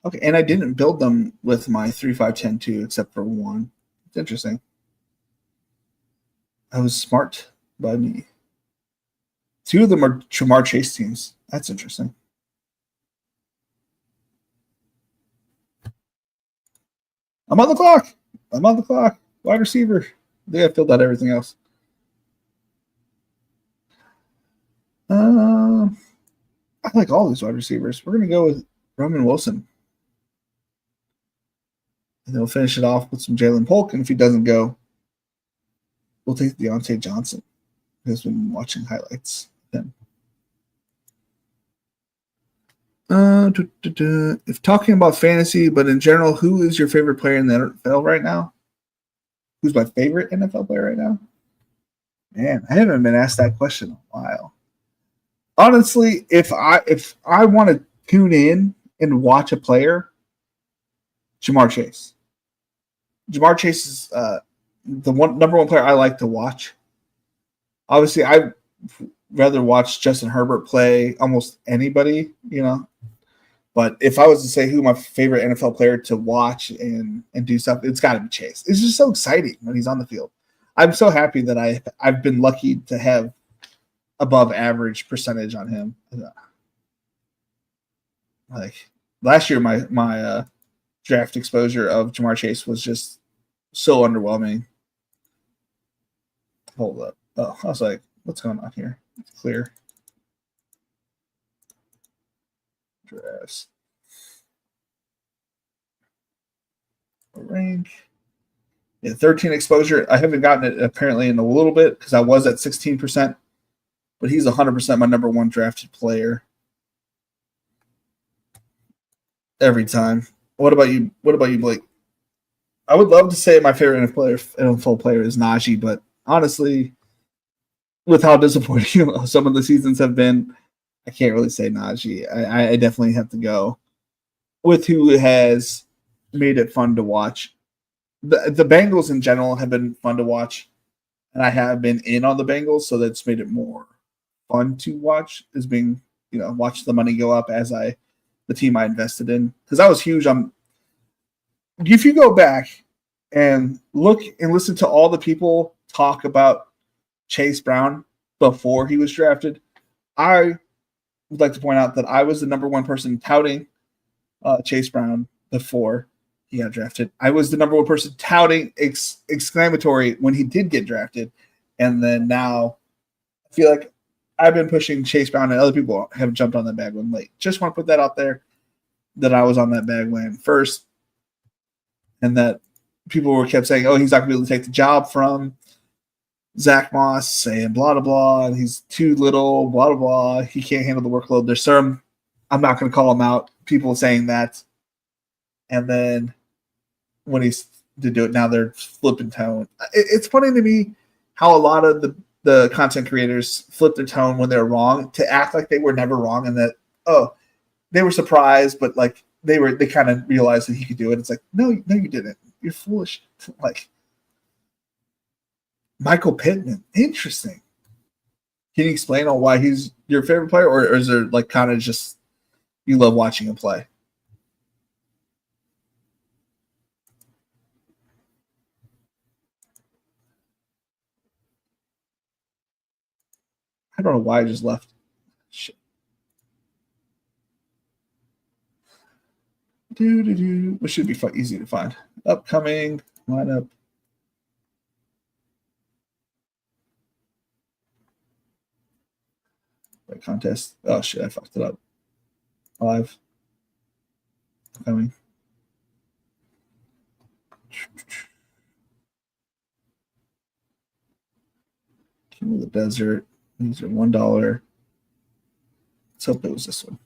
S2: Okay, and I didn't build them with my 3-5-10-2 except for one. It's interesting. I was smart by me. Two of them are Ja'Marr Chase teams. That's interesting. I'm on the clock. I'm on the clock. Wide receiver. I think I filled out everything else. I like all these wide receivers. We're going to go with Roman Wilson. And then we'll finish it off with some Jalen Polk. And if he doesn't go, we'll take Deontay Johnson, who's been watching highlights of him. If talking about fantasy, but in general, who is your favorite player in the NFL right now? Who's my favorite NFL player right now? Man, I haven't been asked that question in a while. Honestly, if I want to tune in and watch a player, Ja'Marr Chase. Ja'Marr Chase is the number one player I like to watch. Obviously, I'd rather watch Justin Herbert play almost anybody, But if I was to say who my favorite NFL player to watch and do stuff, it's got to be Chase. It's just so exciting when he's on the field. I'm so happy that I've been lucky to have above average percentage on him. Like last year, my draft exposure of Ja'Marr Chase was just so underwhelming. Hold up. Oh, I was like, what's going on here? It's clear. Drafts. Rank. Yeah, 13 exposure. I haven't gotten it apparently in a little bit because I was at 16%, but he's 100% my number one drafted player every time. What about you? What about you, Blake? I would love to say my favorite NFL player is Najee, but honestly, with how disappointing some of the seasons have been, I can't really say Najee. I definitely have to go with who has made it fun to watch. The Bengals in general have been fun to watch, and I have been in on the Bengals, so that's made it more fun to watch. Is being watch the money go up as the team I invested in, because I was huge on. If you go back and look and listen to all the people talk about Chase Brown before he was drafted, I would like to point out that I was the number one person touting Chase Brown before he got drafted. I was the number one person touting exclamatory when he did get drafted. And then now I feel like I've been pushing Chase Brown and other people have jumped on that bandwagon late. Just want to put that out there that I was on that bandwagon first. And that people kept saying, oh, he's not going to be able to take the job from Zach Moss, saying blah, blah, blah. And he's too little, blah, blah, blah. He can't handle the workload. There's some, I'm not going to call him out, people saying that. And then when he's to do it now, they're flipping tone. It's funny to me how a lot of the content creators flip their tone when they're wrong to act like they were never wrong and that, oh, they were surprised, but like they kind of realized that he could do it. It's like, no, you didn't. You're foolish. Like Michael Pittman, interesting. Can you explain on why he's your favorite player, or is there like kind of just you love watching him play? I don't know why I just left. Shit. Which should be easy to find. Upcoming lineup. Right, contest. Oh shit, I fucked it up. Live. Upcoming. King of the Desert. These are $1. Let's hope it was this one.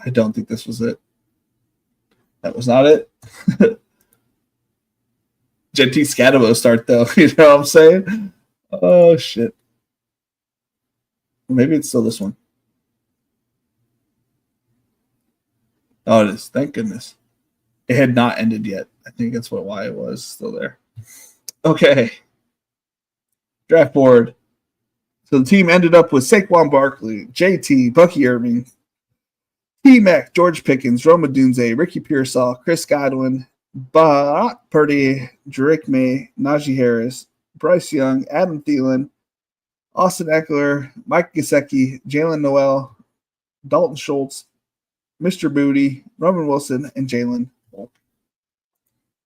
S2: I don't think this was it. That was not it. Genty Scatabo start though. You know what I'm saying? Oh shit. Maybe it's still this one. Oh, it is. Thank goodness. It had not ended yet. I think that's why it was still there. Okay. Draft board. So the team ended up with Saquon Barkley, JT, Bucky Irving, T-Mac, George Pickens, Rome Odunze, Ricky Pearsall, Chris Godwin, Brock Purdy, Drake May, Najee Harris, Bryce Young, Adam Thielen, Austin Eckler, Mike Gesicki, Jalen Noel, Dalton Schultz, Mr. Booty, Roman Wilson, and Jalen.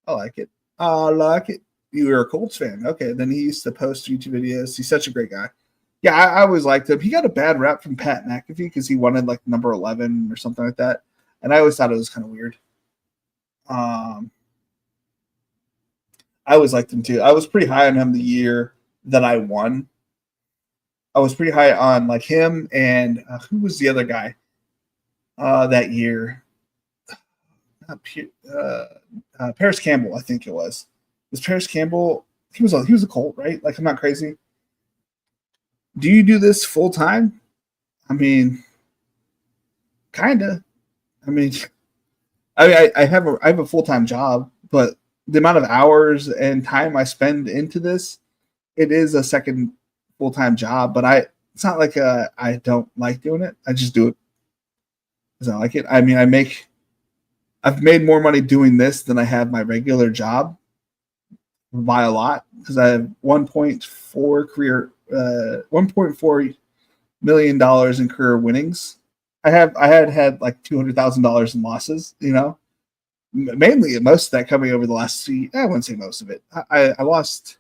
S2: I like it. I like it. You were a Colts fan. Okay, then he used to post YouTube videos. He's such a great guy. Yeah, I always liked him. He got a bad rap from Pat McAfee because he wanted like number 11 or something like that. And I always thought it was kind of weird. I always liked him too. I was pretty high on him the year that I won. I was pretty high on like him and who was the other guy that year? Paris Campbell, I think it was. Was Paris Campbell? He was a Colt, right? Like I'm not crazy. Do you do this full time? I mean, kinda. I mean, I have a full time job, but the amount of hours and time I spend into this, it is a second full time job. But it's not like I don't like doing it. I just do it because I like it. I mean, I've made more money doing this than I have my regular job by a lot because I have 1.4 million dollars in career winnings. I had like $200,000 in losses, you know, mainly most of that coming over the last 3. I wouldn't say most of it. I lost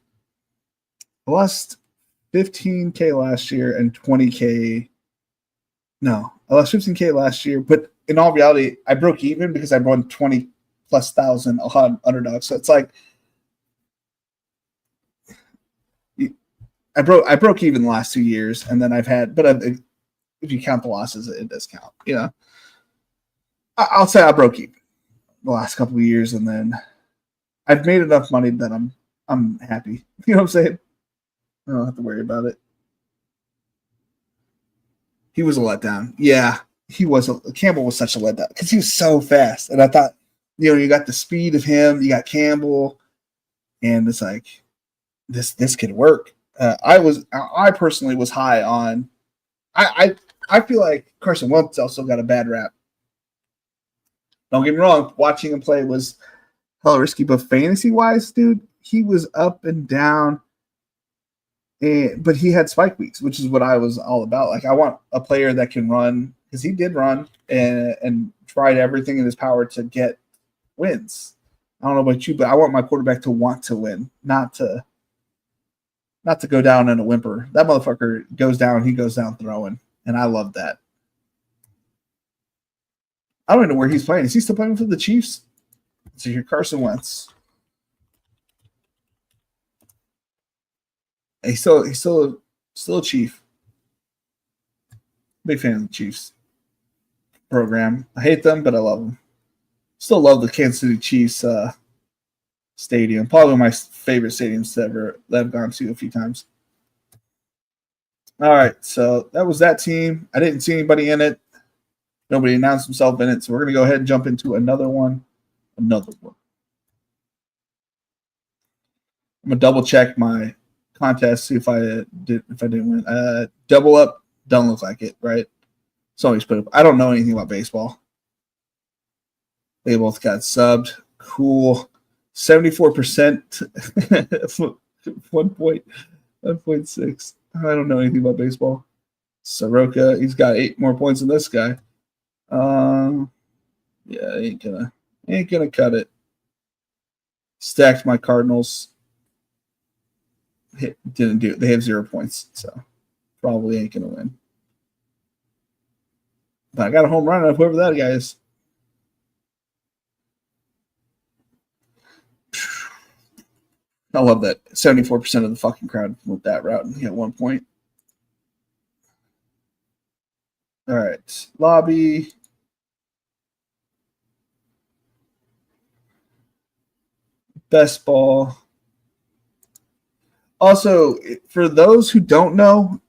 S2: 15K last year and 20K. No, I lost 15K last year, but in all reality, I broke even because I won 20 plus thousand on underdog. So it's like I broke even the last 2 years, and then I've had, but if you count the losses, it does count. You know, I'll say I broke even the last couple of years, and then I've made enough money that I'm happy. You know what I'm saying? I don't have to worry about it. He was a letdown. Yeah, Campbell was such a letdown because he was so fast, and I thought, you know, you got the speed of him, you got Campbell, and it's like this could work. I personally was high on. I feel like Carson Wentz also got a bad rap. Don't get me wrong, watching him play was hella risky, but fantasy wise, dude, he was up and down. But he had spike weeks, which is what I was all about. Like I want a player that can run because he did run and tried everything in his power to get wins. I don't know about you, but I want my quarterback to want to win, not to go down in a whimper. That motherfucker goes down, he goes down throwing, and I love that. I don't even know where he's playing. Is he still playing for the Chiefs? So here, Carson Wentz. He's still a Chief. Big fan of the Chiefs program. I hate them, but I love them. Still love the Kansas City Chiefs stadium. Probably one of my favorite stadiums that I've gone to a few times. All right, so that was that team. I didn't see anybody in it. Nobody announced himself in it, so we're going to go ahead and jump into another one. I'm going to double check my contest, see if I didn't win. Double up, don't look like it, right? So always put up. I don't know anything about baseball. They both got subbed. Cool. 74%. 1.6. I don't know anything about baseball. Soroka, he's got 8 more points than this guy. Yeah, ain't gonna cut it. Stacked my Cardinals. Didn't do it. They have 0 points, so probably ain't gonna win. But I got a home run of whoever that guy is. I love that 74% of the fucking crowd went that route and hit 1 point. All right, lobby. Best ball. Also, for those who don't know,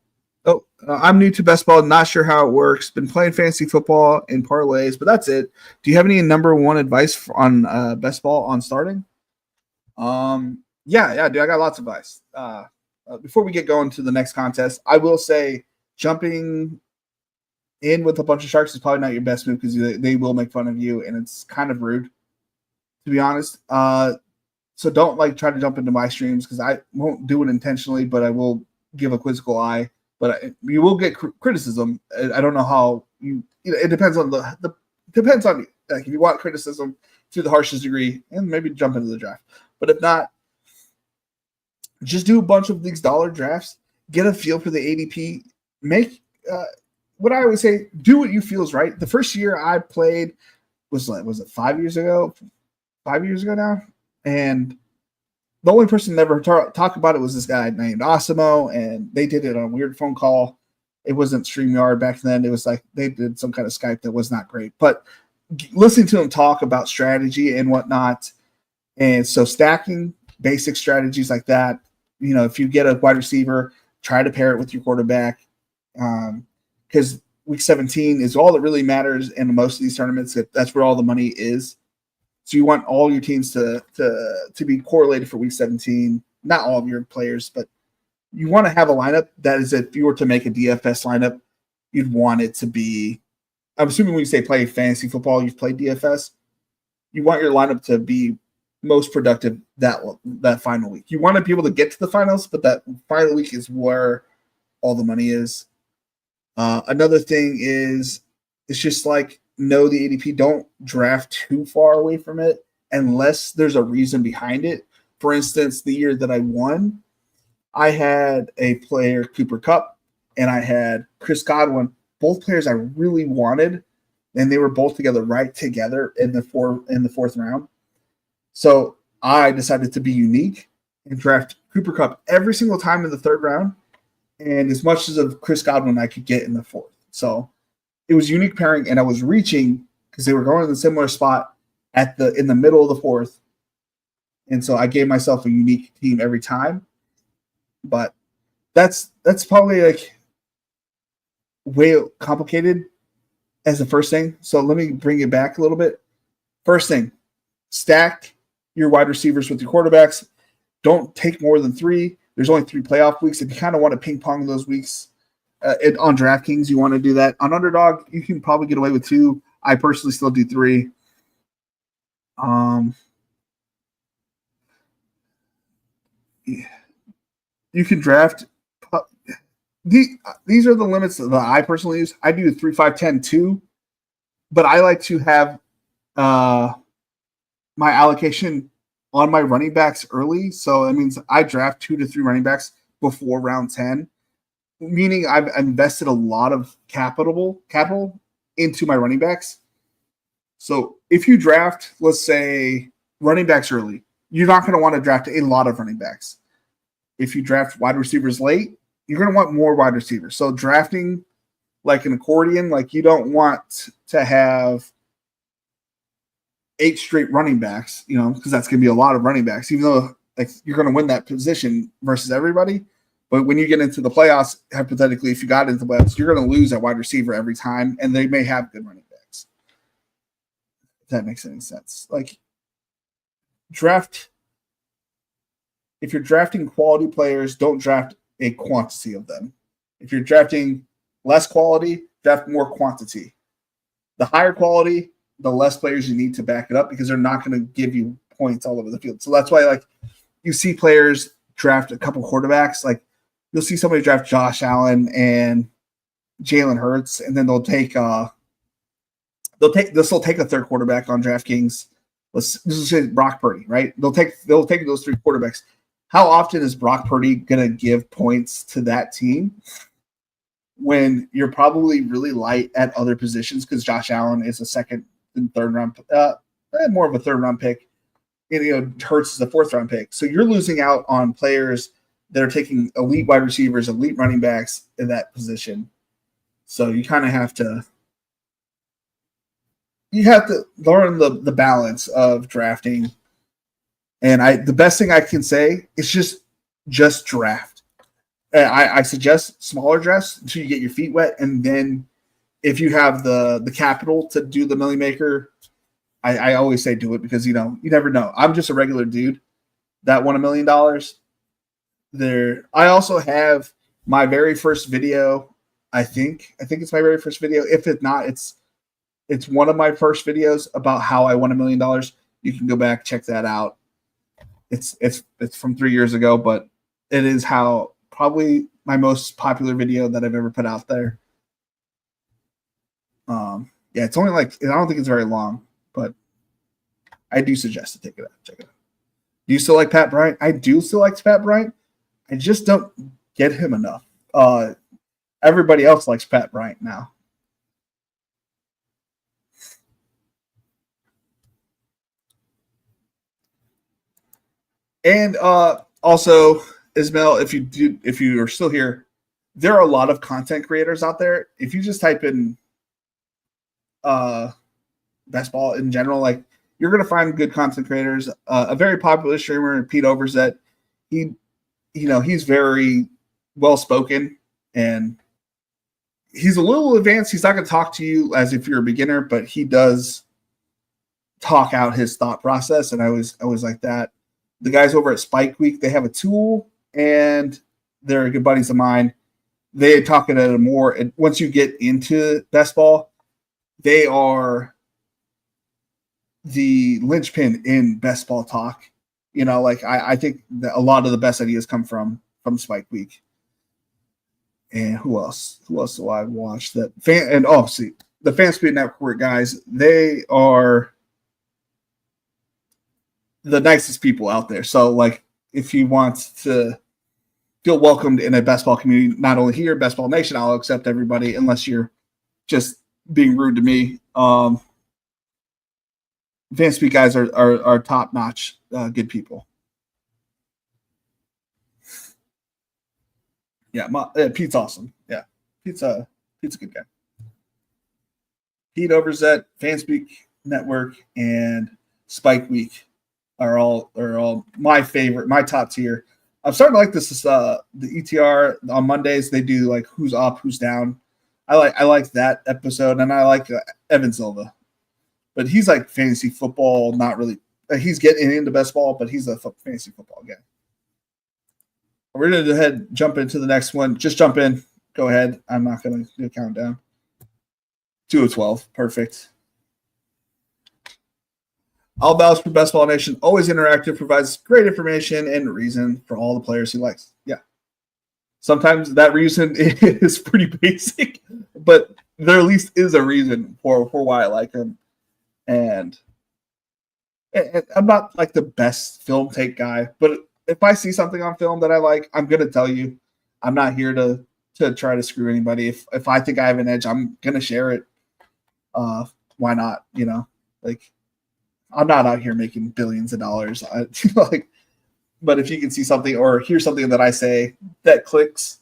S2: I'm new to best ball, not sure how it works. Been playing fantasy football in parlays, but that's it. Do you have any number one advice on best ball on starting? Yeah, dude, I got lots of advice. before we get going to the next contest, I will say jumping in with a bunch of sharks is probably not your best move because they will make fun of you, and it's kind of rude, to be honest. So don't try to jump into my streams because I won't do it intentionally, but I will give a quizzical eye. But you will get criticism. I don't know how you. It depends on depends on you. Like if you want criticism to the harshest degree, and maybe jump into the draft. But if not, just do a bunch of these dollar drafts. Get a feel for the ADP. Make what I always say: do what you feel is right. The first year I played was it 5 years ago? 5 years ago now, and the only person that never talked about it was this guy named Osimo, and they did it on a weird phone call. It wasn't StreamYard back then. It was like they did some kind of Skype that was not great. But listening to him talk about strategy and whatnot, and so stacking basic strategies like that. If you get a wide receiver, try to pair it with your quarterback, because week 17 is all that really matters in most of these tournaments. That's where all the money is. So you want all your teams to be correlated for week 17. Not all of your players, but you want to have a lineup that is, if you were to make a DFS lineup, you'd want it to be. I'm assuming when you say play fantasy football, you've played DFS. You want your lineup to be most productive that final week. You want to be able to get to the finals, but that final week is where all the money is. Another thing is it's just know the ADP. Don't draft too far away from it unless there's a reason behind it. For instance, the year that I won, I had a player, Cooper Kupp, and I had Chris Godwin, both players I really wanted, and they were both right together in the fourth round. So I decided to be unique and draft Cooper Kupp every single time in the third round, and as much as of Chris Godwin I could get in the fourth. So it was unique pairing, and I was reaching because they were going in the similar spot in the middle of the fourth, and so I gave myself a unique team every time. But that's probably way complicated as the first thing. So let me bring it back a little bit. First thing, stack your wide receivers with your quarterbacks. Don't take more than 3. There's only 3 playoff weeks. If you kind of want to ping pong those weeks on DraftKings, you want to do that. On Underdog, you can probably get away with 2. I personally still do 3. You can draft. These are the limits that I personally use. I do 3, 5, 10, 2, but I like to have my allocation on my running backs early. So that means I draft 2 to 3 running backs before round 10, meaning I've invested a lot of capital into my running backs. So if you draft, let's say, running backs early, you're not going to want to draft a lot of running backs. If you draft wide receivers late, you're going to want more wide receivers. So drafting like an accordion, you don't want to have 8 straight running backs, because that's going to be a lot of running backs, even though you're going to win that position versus everybody. But when you get into the playoffs, hypothetically, if you got into the playoffs, you're going to lose at wide receiver every time, and they may have good running backs. If that makes any sense. Draft. If you're drafting quality players, don't draft a quantity of them. If you're drafting less quality, draft more quantity. The higher quality, the less players you need to back it up because they're not going to give you points all over the field. So that's why you see players draft a couple quarterbacks. You'll see somebody draft Josh Allen and Jalen Hurts, and then they'll take a third quarterback on DraftKings. Let's say Brock Purdy, right? They'll take those 3 quarterbacks. How often is Brock Purdy going to give points to that team when you're probably really light at other positions because Josh Allen is a second and third round, more of a third round pick, and Hurts is a fourth round pick. So you're losing out on players that are taking elite wide receivers, elite running backs in that position. So you kind of have to learn the balance of drafting. And the best thing I can say is just draft. I suggest smaller drafts until you get your feet wet, and then if you have the capital to do the Millie Maker, I always say do it because you never know. I'm just a regular dude that won $1 million. I also have my very first video. I think it's my very first video. If it's not, it's one of my first videos about how I won $1 million. You can go back, check that out. It's from 3 years ago, but it is how probably my most popular video that I've ever put out there. Yeah, it's only like, I don't think it's very long, but I do suggest to check it out. Do you still like Pat Bryant? I do still like Pat Bryant. I just don't get him enough. Everybody else likes Pat Bryant now. And also, Ismail, if you are still here, there are a lot of content creators out there. If you just type in best ball in general, like, you're gonna find good content creators. A very popular streamer, Pete Overzet, he's very well spoken and he's a little advanced. He's not gonna talk to you as if you're a beginner, but he does talk out his thought process. And I was like that. The guys over at Spike Week, they have a tool, and they're good buddies of mine. They talk at it more, and once you get into best ball, they are the linchpin in best ball talk. Like, I think that a lot of the best ideas come from Spike Week. And who else? Who else do I watch? The FanSpeed Network guys, they are the nicest people out there. So, like, if you want to feel welcomed in a best ball community, not only here, Best Ball Nation, I'll accept everybody unless you're just being rude to me. FanSpeed guys are top notch, good people. Yeah, Pete's awesome. Yeah, Pete's a good guy. Pete Overzet, FanSpeed Network, and Spike Week are all my favorite, my top tier. I'm starting to like this. The ETR on Mondays, they do like who's up, who's down. I like that episode, and I like Evan Silva, but he's like fantasy football, not really. He's getting into best ball, but he's a fantasy football guy. We're going to go ahead and jump into the next one. Just jump in. Go ahead. I'm not going to do a countdown. 2 of 12. Perfect. All Ballots for Best Ball Nation. Always interactive. Provides great information and reason for all the players he likes. Yeah. Sometimes that reason is pretty basic, but there at least is a reason for why I like him. And I'm not like the best film take guy, but if I see something on film that I like, I'm going to tell you. I'm not here to try to screw anybody. If I think I have an edge, I'm going to share it. Why not? Like, I'm not out here making billions of dollars. But if you can see something or hear something that I say that clicks,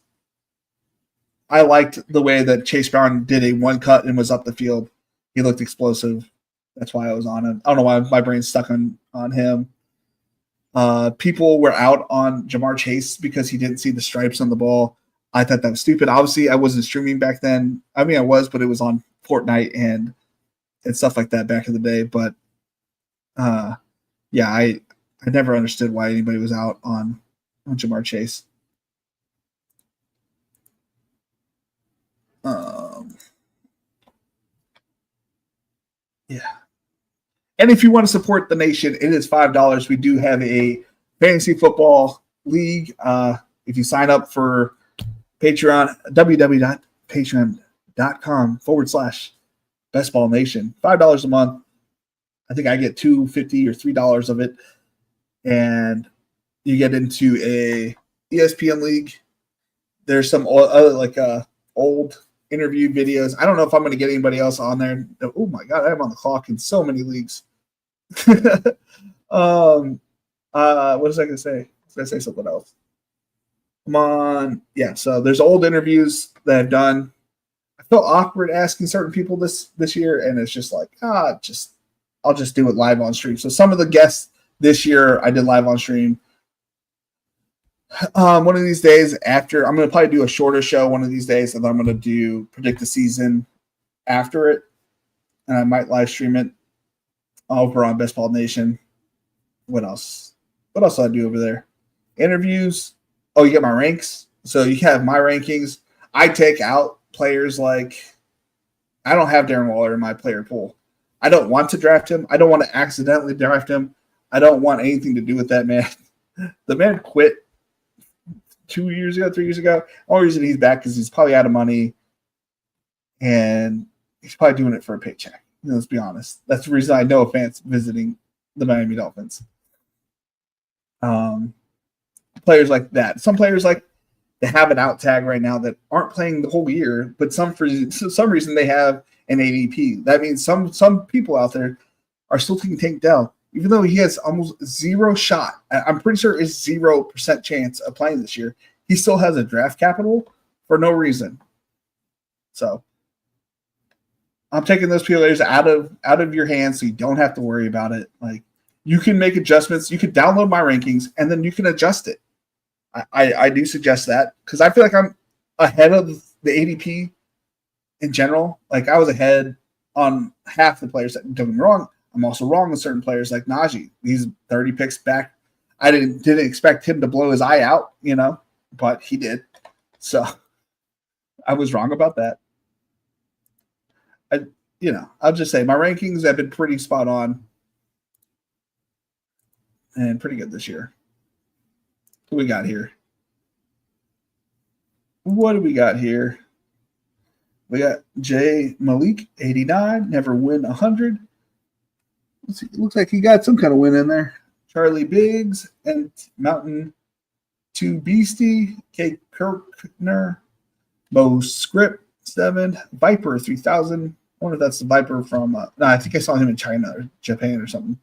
S2: I liked the way that Chase Brown did a one cut and was up the field. He looked explosive. That's why I was on him. I don't know why my brain's stuck on him. People were out on Jamar Chase because he didn't see the stripes on the ball. I thought that was stupid. Obviously, I wasn't streaming back then. I mean, I was, but it was on Fortnite and stuff like that back in the day. But yeah, I never understood why anybody was out on Jamar Chase. Yeah. And if you want to support the nation, it is $5. We do have a fantasy football league. If you sign up for Patreon, www.patreon.com/bestballnation, $5 a month. I think I get $2.50 or $3 of it. And you get into a ESPN league. There's some other old interview videos. I don't know if I'm going to get anybody else on there. Oh my God, I'm on the clock in so many leagues. What was I going to say? I was going to say something else. Come on. Yeah, so there's old interviews that I've done. I felt awkward asking certain people this year, and it's just like, I'll just do it live on stream. So some of the guests this year I did live on stream. One of these days I'm going to probably do a shorter show one of these days, and then I'm going to predict the season after it, and I might live stream it over on Best Ball Nation. What else? What else do I do over there? Interviews. Oh, you get my ranks. So you have my rankings. I take out players like I don't have Darren Waller in my player pool. I don't want to draft him. I don't want to accidentally draft him. I don't want anything to do with that man. The man quit 2 years ago, 3 years ago. The only reason he's back is he's probably out of money, and he's probably doing it for a paycheck. Let's be honest. That's the reason I know a fan's visiting the Miami Dolphins. Players like that. Some players like they have an out tag right now that aren't playing the whole year, but for some reason they have an ADP. That means some people out there are still taking Tank Dell, even though he has almost zero shot. I'm pretty sure it's 0% chance of playing this year. He still has a draft capital for no reason. So I'm taking those players out of your hands so you don't have to worry about it. Like you can make adjustments. You can download my rankings and then you can adjust it. I do suggest that because I feel like I'm ahead of the ADP in general. Like I was ahead on half the players. Don't get me wrong. I'm also wrong on certain players like Najee. He's 30 picks back. I didn't expect him to blow his eye out, but he did. So I was wrong about that. I'll just say my rankings have been pretty spot on and pretty good this year. What do we got here? What do we got here? We got Jay Malik, 89, never win 100. Let's see, it looks like he got some kind of win in there. Charlie Biggs and Mountain 2 Beastie, Kate Kirkner, Bo Script 7, Viper 3000. I wonder if that's the Viper from I think I saw him in China or Japan or something.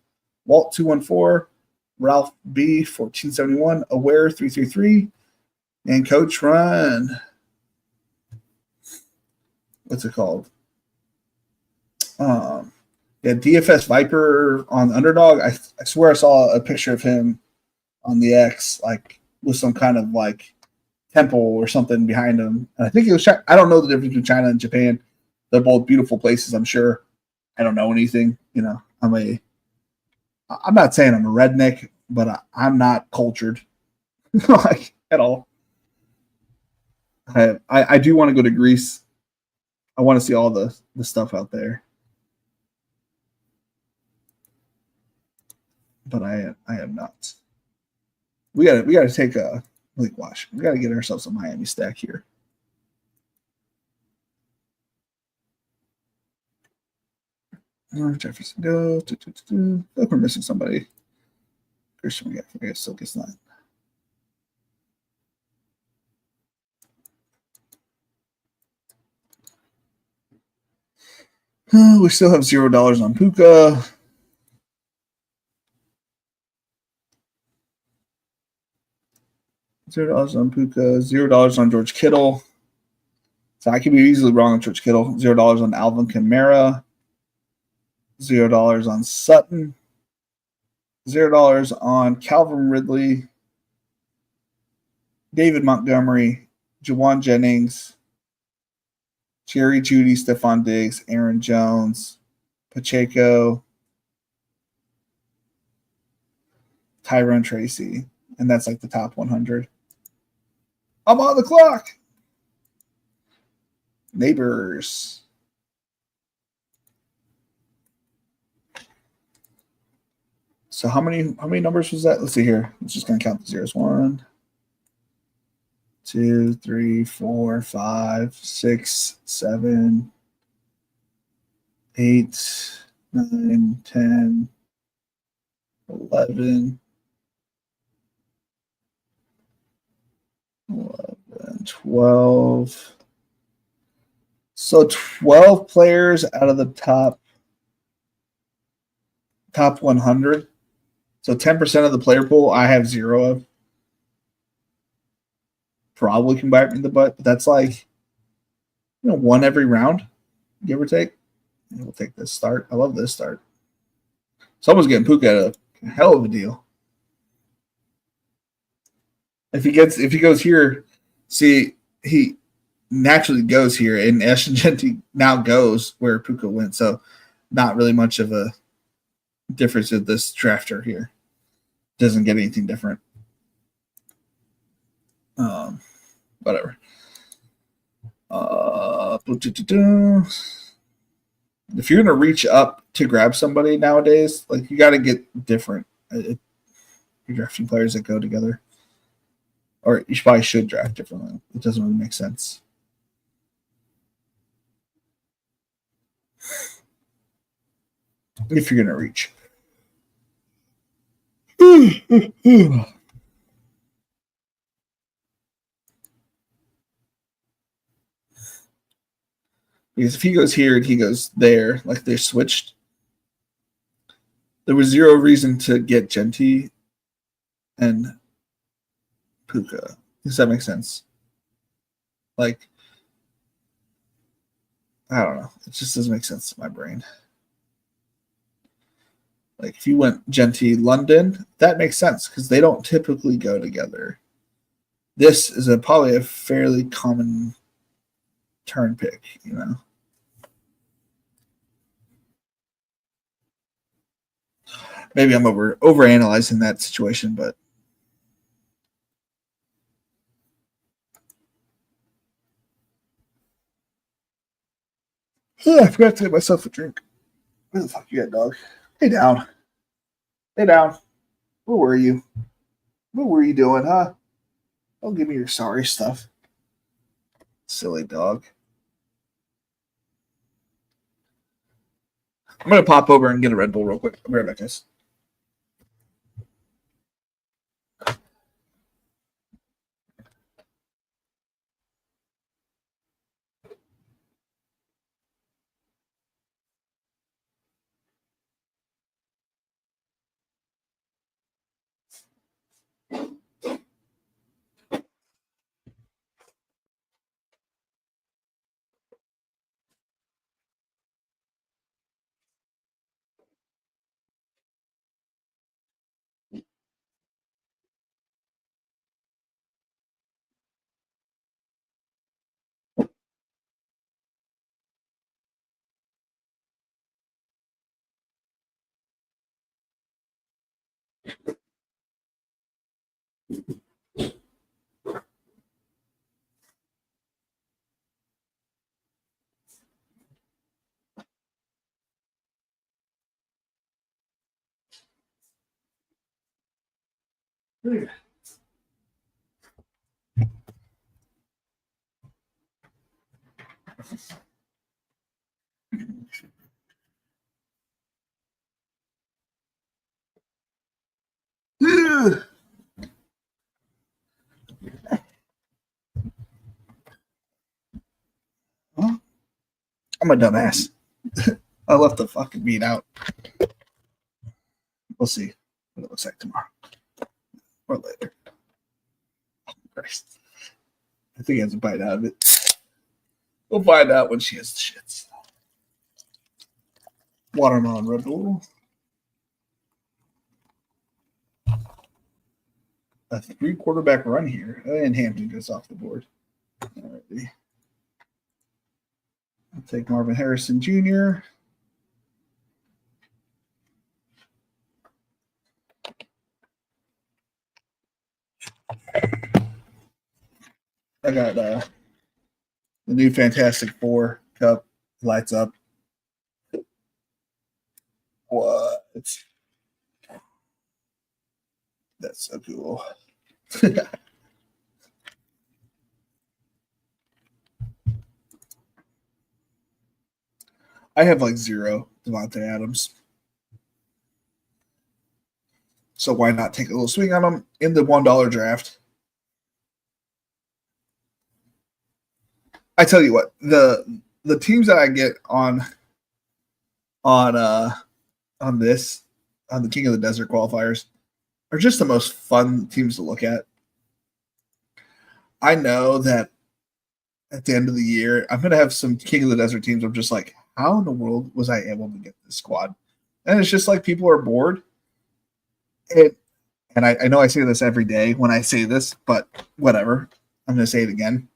S2: Walt 214, Ralph B 1471, Aware 333, and Coach Run. What's it called? DFS Viper on Underdog. I swear I saw a picture of him on the X, like with some kind of like temple or something behind him. And I think it was. I don't know the difference between China and Japan. They're both beautiful places, I'm sure. I don't know anything. I'm not saying I'm a redneck, but I'm not cultured like at all. I do want to go to Greece. I want to see all the stuff out there. But I am not. We gotta take a Malik Wash. We gotta get ourselves a Miami stack here. Jefferson go. Look, we're missing somebody. Christian, we got still gets 9. We still have $0 on Puka. $0 on Puka. $0 on George Kittle. So I could be easily wrong on George Kittle. $0 on Alvin Kamara. $0 on Sutton. $0 on Calvin Ridley. David Montgomery. Jawan Jennings. Jerry Jeudy, Stephon Diggs, Aaron Jones, Pacheco, Tyrone Tracy. And that's like the top 100. I'm on the clock. Neighbors. So how many numbers was that? Let's see here. Let's just gonna count the zeros. 1, 2, 3, 4, 5, 6, 7, 8, 9, 10, 11, 12. So 12 players out of the top 100. So 10% of the player pool I have 0 of. Probably can bite me in the butt, but that's like, 1 every round, give or take. And we'll take this start. I love this start. Someone's getting Puka at a hell of a deal. If he goes here, see, he naturally goes here, and Eshingenti now goes where Puka went. So not really much of a difference with this drafter here. Doesn't get anything different. Whatever. If you're gonna reach up to grab somebody nowadays, like you got to get different. You're drafting players that go together, or you probably should draft differently. It doesn't really make sense. If you're gonna reach. Because if he goes here and he goes there, like they switched, there was zero reason to get Genty and Puka. Does that make sense? Like, I don't know. It just doesn't make sense to my brain. Like, if you went Genty London, that makes sense because they don't typically go together. This is probably a fairly common turn pick, you know. Maybe I'm overanalyzing that situation, but I forgot to get myself a drink. Where the fuck you at, dog? Hey down. Hey down. Where were you? What were you doing, huh? Don't give me your sorry stuff. Silly dog. I'm going to pop over and get a Red Bull real quick. I'll be right back, guys. Yeah. Huh? I'm a dumbass. I left the fucking meat out. We'll see what it looks like tomorrow or later. Oh, Christ. I think he has a bite out of it. We'll find out when she has the shits. Watermelon Red Bull. A 3-quarterback run here. And Hampton goes off the board. Alrighty. I'll take Marvin Harrison Jr. I got the new Fantastic Four cup. Lights up. What? That's so cool. I have like 0 Devontae Adams. So why not take a little swing on them in the $1 draft? I tell you what, the teams that I get on the King of the Desert qualifiers are just the most fun teams to look at. I know that at the end of the year, I'm going to have some King of the Desert teams. I'm just like, how in the world was I able to get this squad? And it's just like people are bored. And I know I say this every day when I say this, but whatever. I'm going to say it again.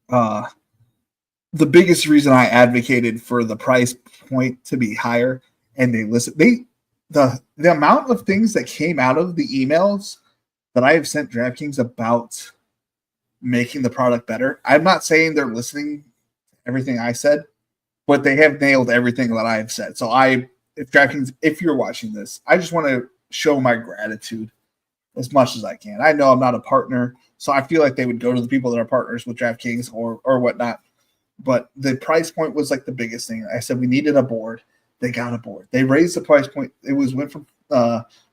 S2: The biggest reason I advocated for the price point to be higher, and the amount of things that came out of the emails that I have sent DraftKings about making the product better. I'm not saying they're listening to everything I said, but they have nailed everything that I have said. So if DraftKings, if you're watching this, I just want to show my gratitude as much as I can. I know I'm not a partner, so I feel like they would go to the people that are partners with DraftKings or whatnot. But the price point was like the biggest thing. I said we needed a board. They got a board. They raised the price point. It went from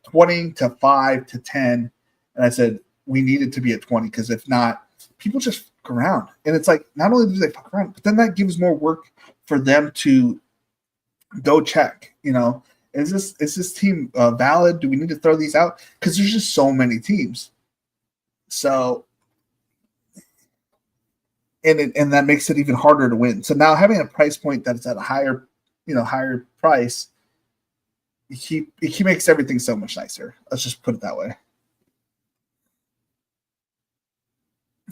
S2: 20 to 5 to 10. And I said we needed to be at 20 because if not, people just fuck around. And it's like not only do they fuck around, but then that gives more work for them to go check. Is this team valid? Do we need to throw these out? Because there's just so many teams. So, and that makes it even harder to win. So now having a price point that's at a higher price, he makes everything so much nicer. Let's just put it that way.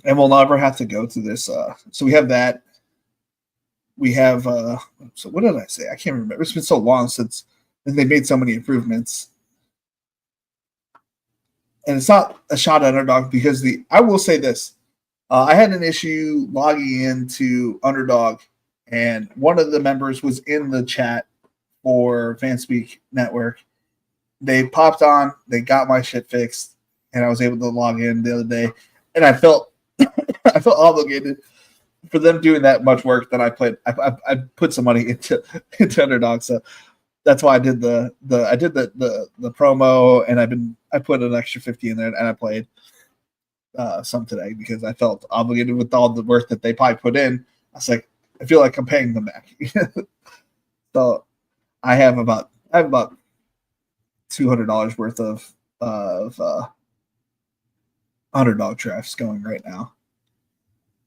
S2: And we'll never have to go through this. So we have that. We have so what did I say? I can't remember. It's been so long since they made so many improvements. And it's not a shot at Underdog because I will say this. I had an issue logging into Underdog, and one of the members was in the chat for Fanspeak Network. They popped on, they got my shit fixed, and I was able to log in the other day. And I felt obligated for them doing that much work that I put some money into Underdog. So that's why I did the promo, and I put an extra 50 in there, and I played some today because I felt obligated with all the work that they probably put in. I was like, I feel like I'm paying them back. So I have about $200 worth of Underdog drafts going right now.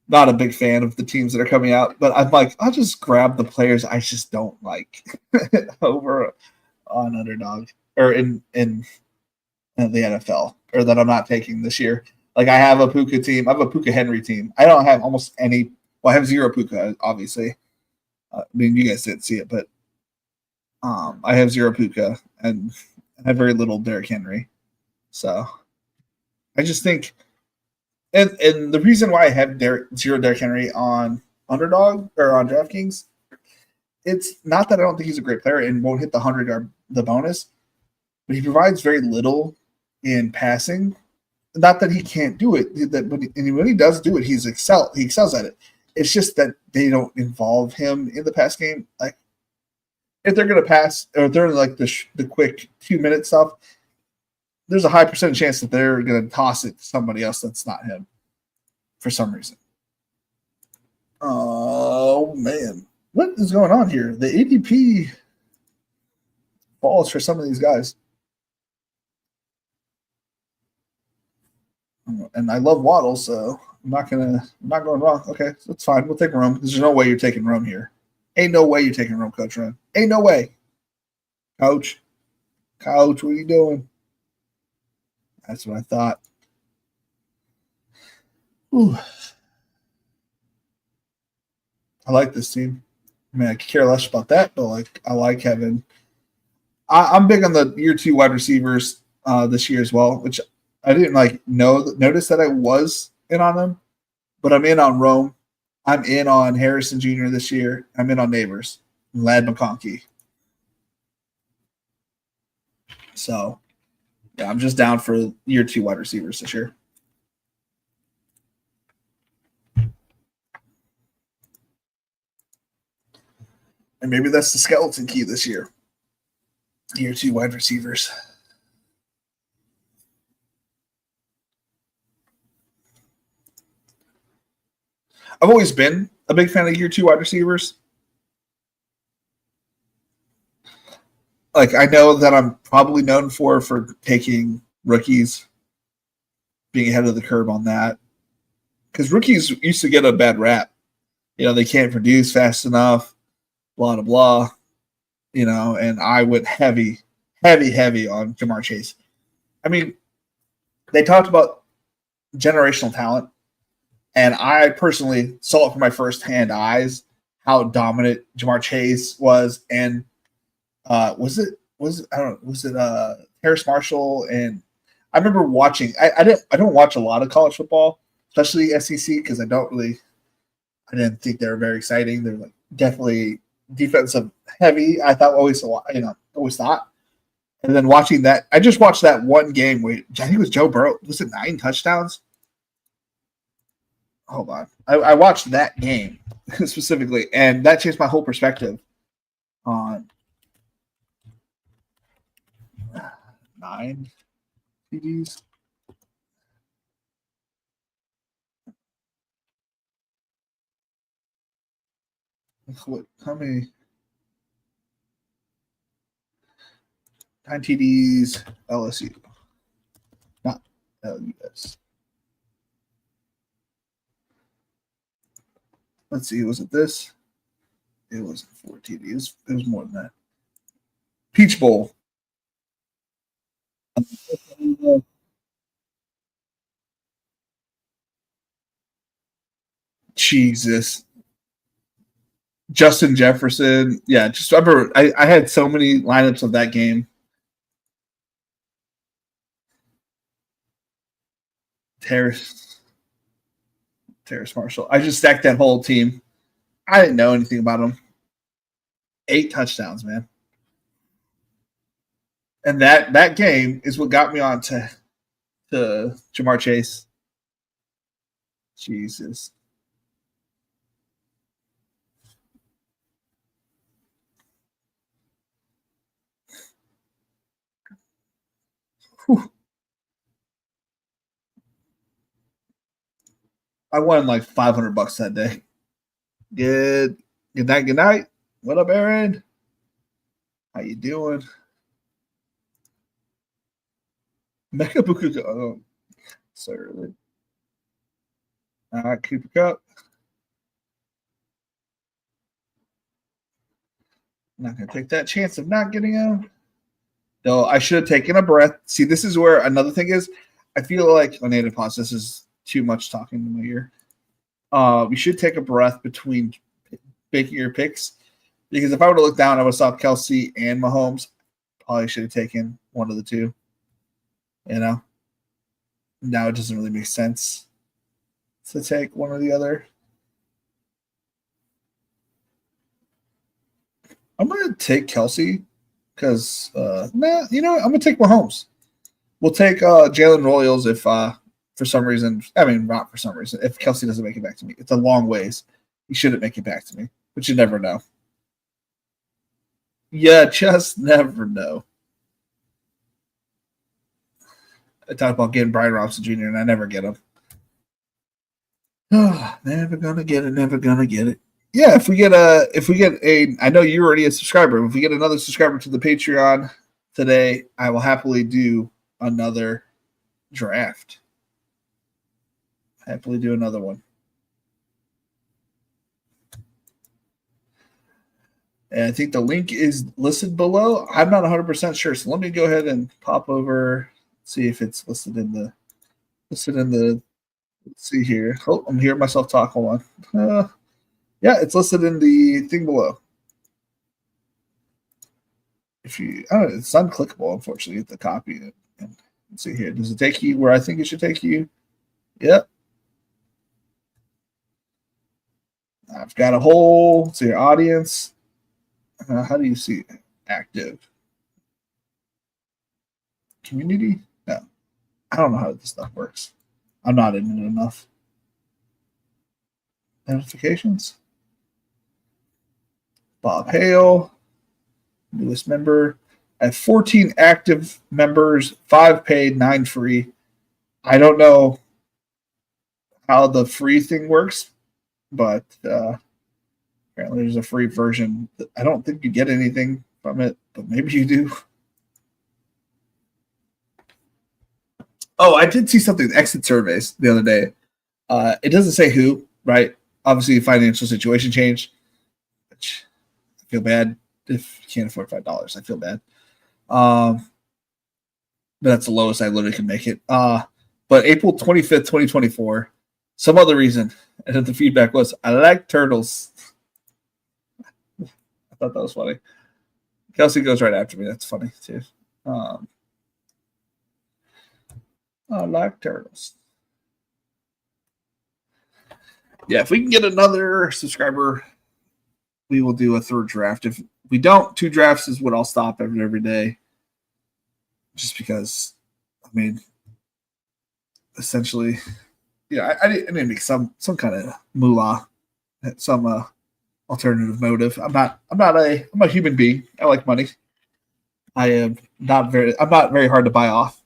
S2: Not a big fan of the teams that are coming out, but I'm like, I'll just grab the players I just don't like over on Underdog or in the NFL, or that I'm not taking this year. Like I have a Puka team. I have a Puka Henry team. I don't have almost any. Well, I have zero Puka, obviously. I mean, you guys didn't see it, but I have zero Puka and I have very little Derrick Henry. So I just think, and the reason why I have zero Derrick Henry on Underdog or on DraftKings, it's not that I don't think he's a great player and won't hit the 100-yard the bonus, but he provides very little in passing. Not that he can't do it, and when he does do it, he excels at it. It's just that they don't involve him in the pass game. Like if they're going to pass, or if they're in like the quick 2-minute stuff, there's a high percentage chance that they're going to toss it to somebody else that's not him for some reason. Oh man, what is going on here? The ADP falls for some of these guys. And I love Waddle, so I'm not going wrong. Okay, so that's fine. We'll take Rome. There's no way you're taking Rome here. Ain't no way you're taking Rome, Coach Rome. Ain't no way. Coach, what are you doing? That's what I thought. Ooh. I like this team. I mean, I could care less about that, but I like having. I'm big on the year 2 wide receivers this year as well, which I didn't notice that I was in on them, but I'm in on Rome. I'm in on Harrison Jr. this year. I'm in on Neighbors, Lad McConkey. So, yeah, I'm just down for year 2 wide receivers this year. And maybe that's the skeleton key this year. Year 2 wide receivers. I've always been a big fan of year 2 wide receivers. Like I know that I'm probably known for taking rookies, being ahead of the curve on that. Because rookies used to get a bad rap. They can't produce fast enough, blah, blah, blah. And I went heavy on Ja'Marr Chase. I mean, they talked about generational talent. And I personally saw it from my firsthand eyes how dominant Ja'Marr Chase was, and was it Harris Marshall, and I remember watching. I don't watch a lot of college football, especially SEC, because I didn't think they were very exciting. They're like definitely defensive heavy. I thought always thought. And then watching that, I just watched that one game where I think it was Joe Burrow. Was it 9 touchdowns? Hold on. I watched that game specifically, and that changed my whole perspective on 9 TDs. How many? 9 TDs, LSU. Not LUS. Let's see, was it this? It wasn't 4 TDs. It was more than that. Peach Bowl. Jesus. Justin Jefferson. Yeah, just remember, I had so many lineups of that game. Terrace Marshall. I just stacked that whole team. I didn't know anything about him. 8 touchdowns, man. And that game is what got me on to Ja'Marr Chase. Jesus. Whew. I won like $500 that day. Good night. What up, Aaron? How you doing? Mega Buku. Oh, certainly. All right, Cooper Cup. I'm not going to take that chance of not getting him. Though I should have taken a breath. See, this is where another thing is. I feel like native pause. This is too much talking in my ear. We should take a breath between making your picks, because if I were to look down, I would have saw Kelsey and Mahomes. Probably should have taken one of the two. Now it doesn't really make sense to take one or the other. I'm gonna take Kelsey because I'm gonna take Mahomes. We'll take Jalen Royals if for some reason, not for some reason, if Kelsey doesn't make it back to me. It's a long ways. He shouldn't make it back to me, but you never know. Yeah, just never know. I talk about getting Brian Robinson Jr. and I never get him. Never gonna get it. Yeah, if we get a, I know you're already a subscriber. If we get another subscriber to the Patreon today, I will happily do another draft. Happily do another one. And I think the link is listed below. I'm not 100% sure, so let me go ahead and pop over, see if it's listed in the. Let's see here. Oh, I'm hearing myself talk. Hold on. Yeah, it's listed in the thing below. If you, it's unclickable, unfortunately. You have to copy it. And let's see here. Does it take you where I think it should take you? Yep. I've got a whole. So your audience. How do you see it? Active? Community? No. I don't know how this stuff works. I'm not in it enough. Notifications? Bob Hale, newest member. I have 14 active members, 5 paid, 9 free. I don't know how the free thing works, but apparently there's a free version. I don't think you get anything from it, but maybe you do. Oh, I did see something with exit surveys the other day. It doesn't say who, right? Obviously, financial situation changed, which I feel bad if you can't afford $5. I feel bad. But that's the lowest I literally can make it. But April 25th, 2024, some other reason, and the feedback was, I like turtles. I thought that was funny. Kelsey goes right after me. That's funny, too. I like turtles. Yeah, if we can get another subscriber, we will do a third draft. If we don't, 2 drafts is what I'll stop every day. Just because, I mean, essentially, yeah, I need to make some kind of moolah, some alternative motive. I'm a human being. I like money. I'm not very hard to buy off.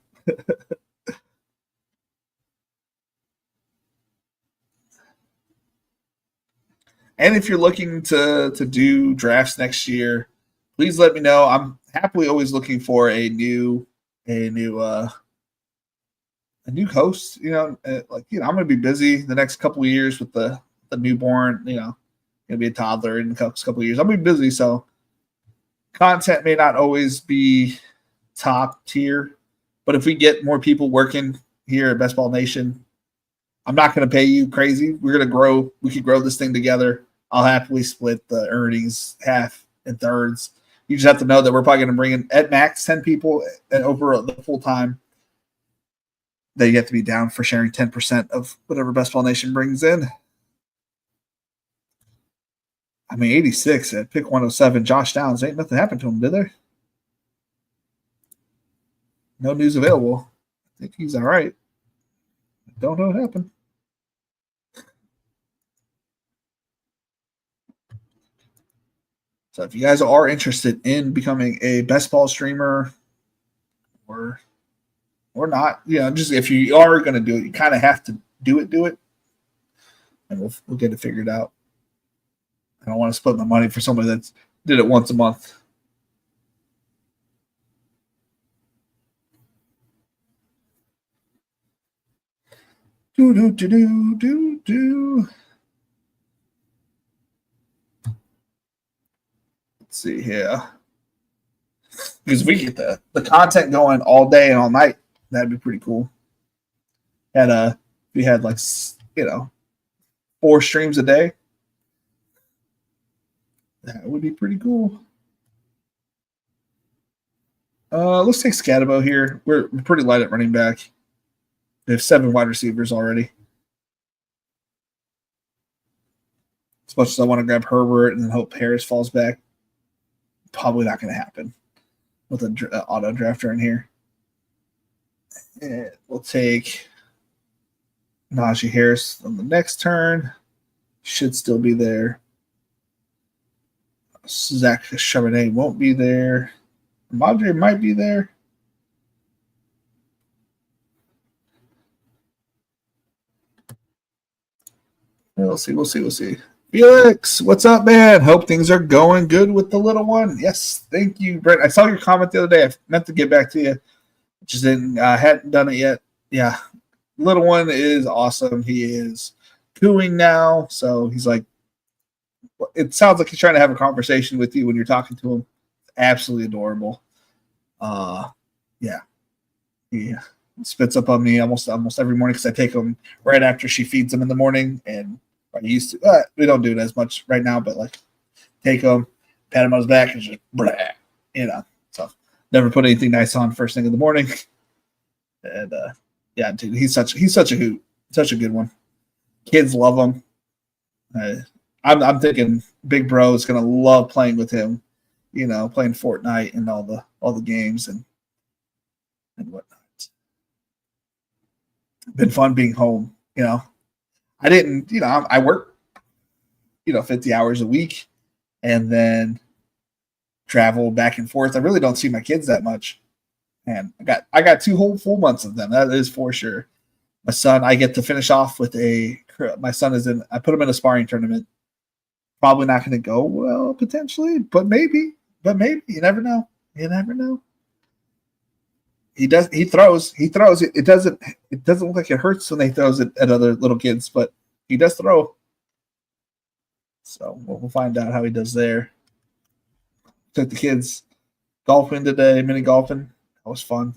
S2: And if you're looking to do drafts next year, please let me know. I'm happily always looking for a new host. I'm going to be busy the next couple of years with the newborn. Going to be a toddler in a couple of years. I'll be busy, so content may not always be top tier. But if we get more people working here at Best Ball Nation, I'm not going to pay you crazy. We're going to grow. We could grow this thing together. I'll happily split the earnings half and thirds. You just have to know that we're probably going to bring in at max 10 people and over the full time. That you have to be down for sharing 10% of whatever Best Ball Nation brings in. I mean, 86 at pick 107. Josh Downs, ain't nothing happened to him, did there? No news available. I think he's all right. I don't know what happened. So if you guys are interested in becoming a best ball streamer or not, just if you are going to do it, you kind of have to do it. And we'll get it figured out. I don't want to split my money for somebody that did it once a month. Do. Let's see here. Because we get the content going all day and all night, that'd be pretty cool. We had 4 streams a day. That would be pretty cool. Let's take Scatabo here. We're pretty light at running back. We have 7 wide receivers already. As much as I want to grab Herbert and then hope Harris falls back, probably not going to happen with an auto drafter in here. And we'll take Najee Harris on the next turn. Should still be there. Zach Charbonnet won't be there. Madre might be there. We'll see. Felix, what's up, man? Hope things are going good with the little one. Yes, thank you, Brent. I saw your comment the other day. I meant to get back to you. Just hadn't done it yet. Yeah, little one is awesome. He is cooing now, so he's like, it sounds like he's trying to have a conversation with you when you're talking to him. Absolutely adorable. Yeah. He spits up on me almost every morning because I take him right after she feeds him in the morning, and I used to. We don't do it as much right now, but take him, pat him on his back, and just blah, So never put anything nice on first thing in the morning. And yeah, dude, he's such a hoot, such a good one. Kids love him. I'm thinking Big Bro is gonna love playing with him. Playing Fortnite and all the games and whatnot. Been fun being home. I didn't. I work. 50 hours a week, and then travel back and forth. I really don't see my kids that much, and I got 2 whole full months of them. That is for sure. My son, I get to finish off with my son is in. I put him in a sparring tournament. Probably not going to go well, potentially, but maybe. You never know. He throws. It doesn't look like it hurts when he throws it at other little kids, but he does throw. So we'll find out how he does there. Took the kids golfing today, mini golfing. That was fun.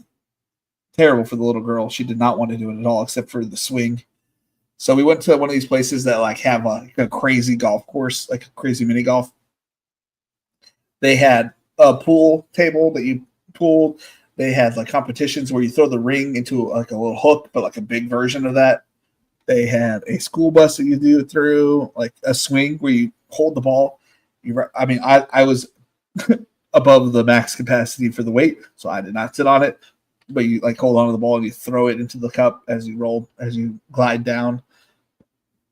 S2: Terrible for the little girl. She did not want to do it at all, except for the swing. So we went to one of these places that have a crazy golf course, like a crazy mini golf. They had a pool table that you pooled. They had like competitions where you throw the ring into like a little hook, but like a big version of that. They had a school bus that you do it through, like a swing where you hold the ball. I was above the max capacity for the weight, so I did not sit on it. But you like hold on to the ball and you throw it into the cup as you roll, as you glide down.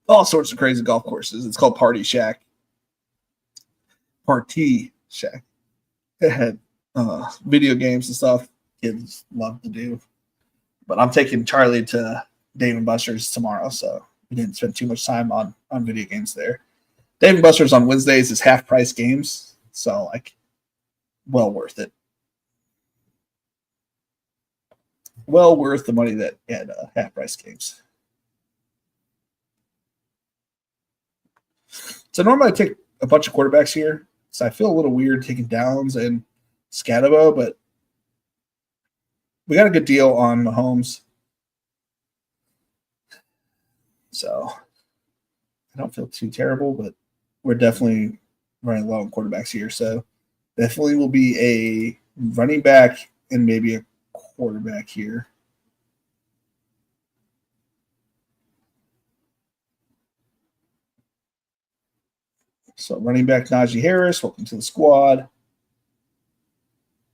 S2: All sorts of crazy golf courses. It's called Party Shack. Party Shack. It had video games and stuff kids love to do. But I'm taking Charlie to Dave and Buster's tomorrow, so we didn't spend too much time on video games there. Dave and Buster's on Wednesdays is half price games, so like well worth it. Well worth the money that at half price games. So normally I take a bunch of quarterbacks here, so I feel a little weird taking Downs and Scadabo, but we got a good deal on Mahomes. So I don't feel too terrible, but we're definitely running low on quarterbacks here. So definitely will be a running back and maybe a quarterback here. So running back Najee Harris, welcome to the squad.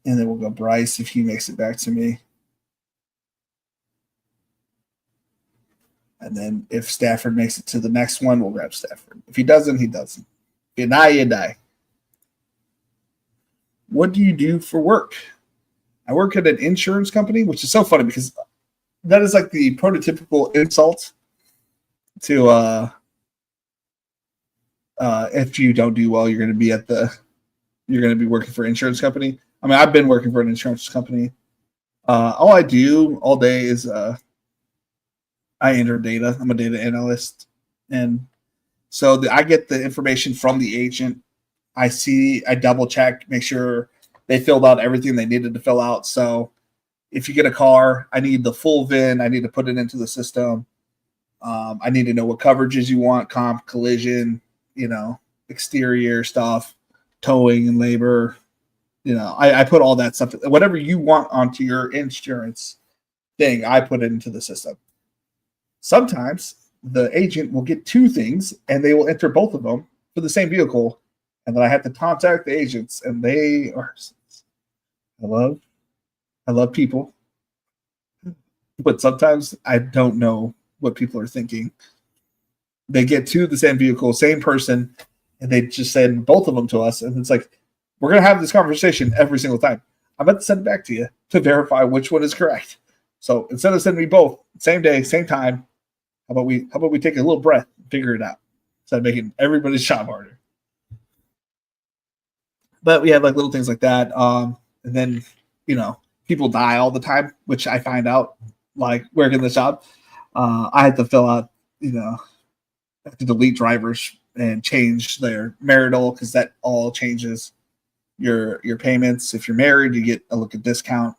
S2: And then we'll go Bryce if he makes it back to me. And then if Stafford makes it to the next one, we'll grab Stafford. If he doesn't, he doesn't. If you die, you die. What do you do for work? I work at an insurance company, which is so funny because that is like the prototypical insult to if you don't do well, you're going to be working for an insurance company. I mean, I've been working for an insurance company. All I do all day is I enter data. I'm a data analyst, and so I get the information from the agent. I double check, make sure they filled out everything they needed to fill out. So if you get a car, I need the full VIN. I need to put it into the system. I need to know what coverages you want, comp, collision, exterior stuff, towing and labor. I put all that stuff, whatever you want onto your insurance thing, I put it into the system. Sometimes the agent will get two things and they will enter both of them for the same vehicle. And then I have to contact the agents, and they are, I love people, but sometimes I don't know what people are thinking. They get two of the same vehicle, same person, and they just send both of them to us. And it's like, we're going to have this conversation every single time. I'm about to send it back to you to verify which one is correct. So instead of sending me both same day, same time, how about we take a little breath and figure it out instead of making everybody's job harder. But we have like little things like that. And then, people die all the time, which I find out like working the job. I had to fill out, I have to delete drivers and change their marital because that all changes your payments. If you're married, you get a discount,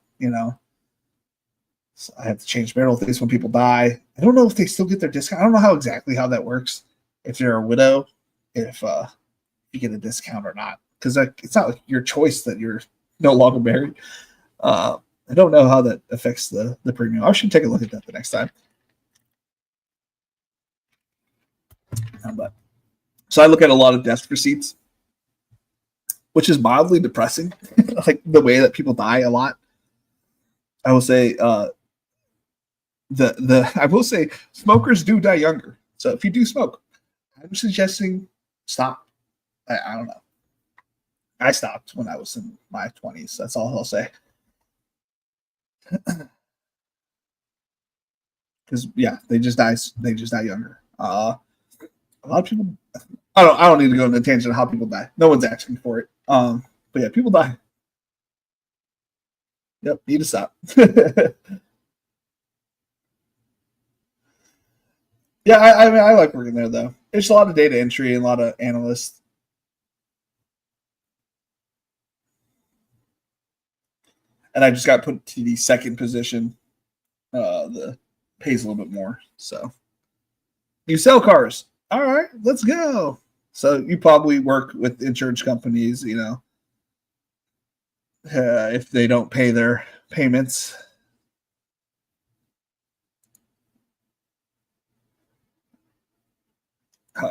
S2: So I have to change marital things when people die. I don't know if they still get their discount. I don't know exactly how that works. If you're a widow, if you get a discount or not. Because it's not like your choice that you're no longer married. I don't know how that affects the premium. I should take a look at that the next time. So I look at a lot of death receipts, which is mildly depressing. Like the way that people die a lot. I will say I will say smokers do die younger. So if you do smoke, I'm suggesting stop. I don't know. I stopped when I was in my 20s. That's all I'll say. Because they just die. They just die younger. A lot of people. I don't need to go into a tangent of how people die. No one's asking for it. But yeah, people die. Yep, need to stop. Yeah, I mean, I like working there though. There's a lot of data entry and a lot of analysts. And I just got put to the second position. The pays a little bit more. So you sell cars. All right, let's go. So you probably work with insurance companies, if they don't pay their payments. Did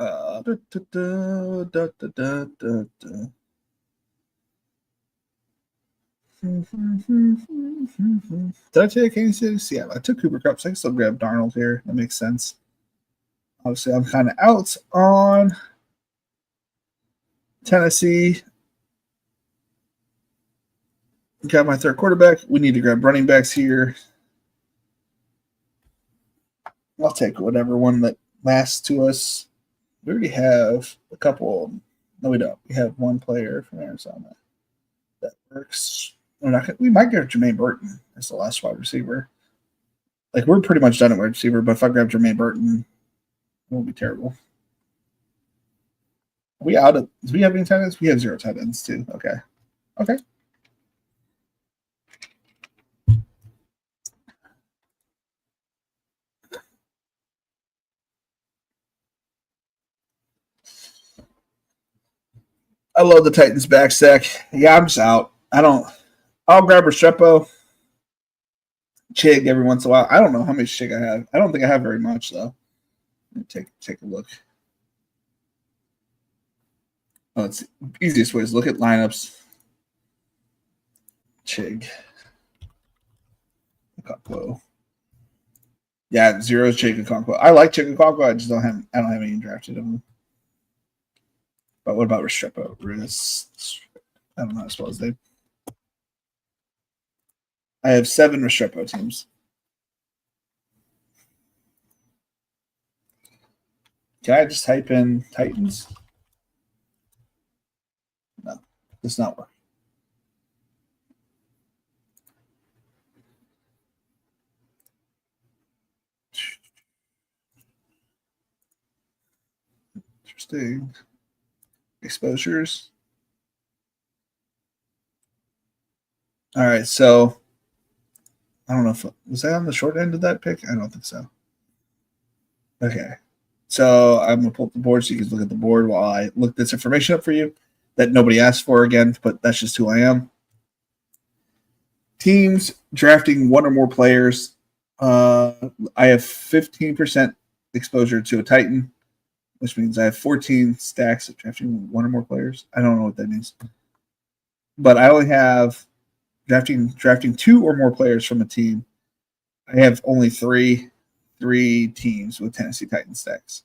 S2: I take Kansas City? Yeah, I took Cooper Kupp, so I can still grab Darnold here. That makes sense. Obviously, I'm kind of out on Tennessee. Got my third quarterback. We need to grab running backs here. I'll take whatever one that lasts to us. We already have a couple. No, we don't. We have one player from Arizona that works. We might get Jermaine Burton as the last wide receiver. Like, we're pretty much done at wide receiver, but if I grab Jermaine Burton, it won't be terrible. Are we out of? Do we have any tight ends? We have 0 tight ends too. Okay. Okay. I love the Titans back stack. Yeah, I'm just out. I'll grab Restrepo, Chig every once in a while. I don't know how much Chig I have. I don't think I have very much though. Let me take a look. Oh, it's the easiest way is look at lineups. Chig. Okonkwo. Yeah, 0 Chig Okonkwo. I like Chig Okonkwo. I don't have any drafted of them. But what about Restrepo? I don't know how to spell his name. I have 7 Restrepo teams. Can I just type in Titans? No, does not work. Interesting. Exposures. All right, so I don't know if was that on the short end of that pick? I don't think so. Okay. So I'm gonna pull up the board so you can look at the board while I look this information up for you that nobody asked for again, but that's just who I am. Teams drafting 1 or more players. I have 15% exposure to a Titan, which means I have 14 stacks of drafting 1 or more players. I don't know what that means. But I only have drafting 2 or more players from a team. I have only three teams with Tennessee Titans stacks.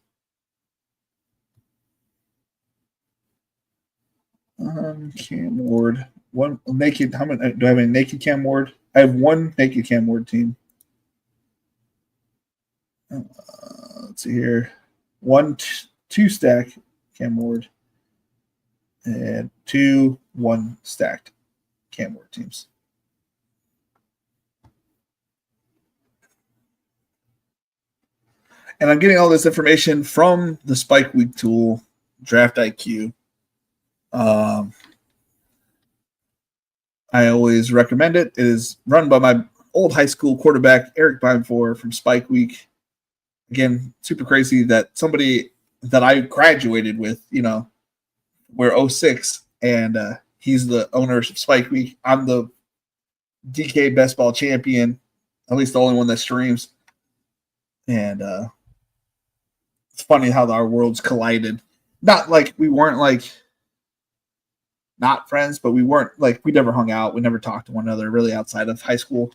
S2: Cam Ward. One naked. How many do I have? A naked Cam Ward? I have 1 naked Cam Ward team. Let's see here. 1, 2 stack Cam Ward, and 2 1 stacked Cam Ward teams. And I'm getting all this information from the Spike Week tool, Draft IQ. I always recommend it. It is run by my old high school quarterback, Eric Beinfor from Spike Week. Again, super crazy that somebody that I graduated with, we're 06, and he's the owner of Spike Week. I'm the DK Best Ball champion, at least the only one that streams. And it's funny how our worlds collided. Not like we weren't not friends, but we weren't we never hung out. We never talked to one another really outside of high school.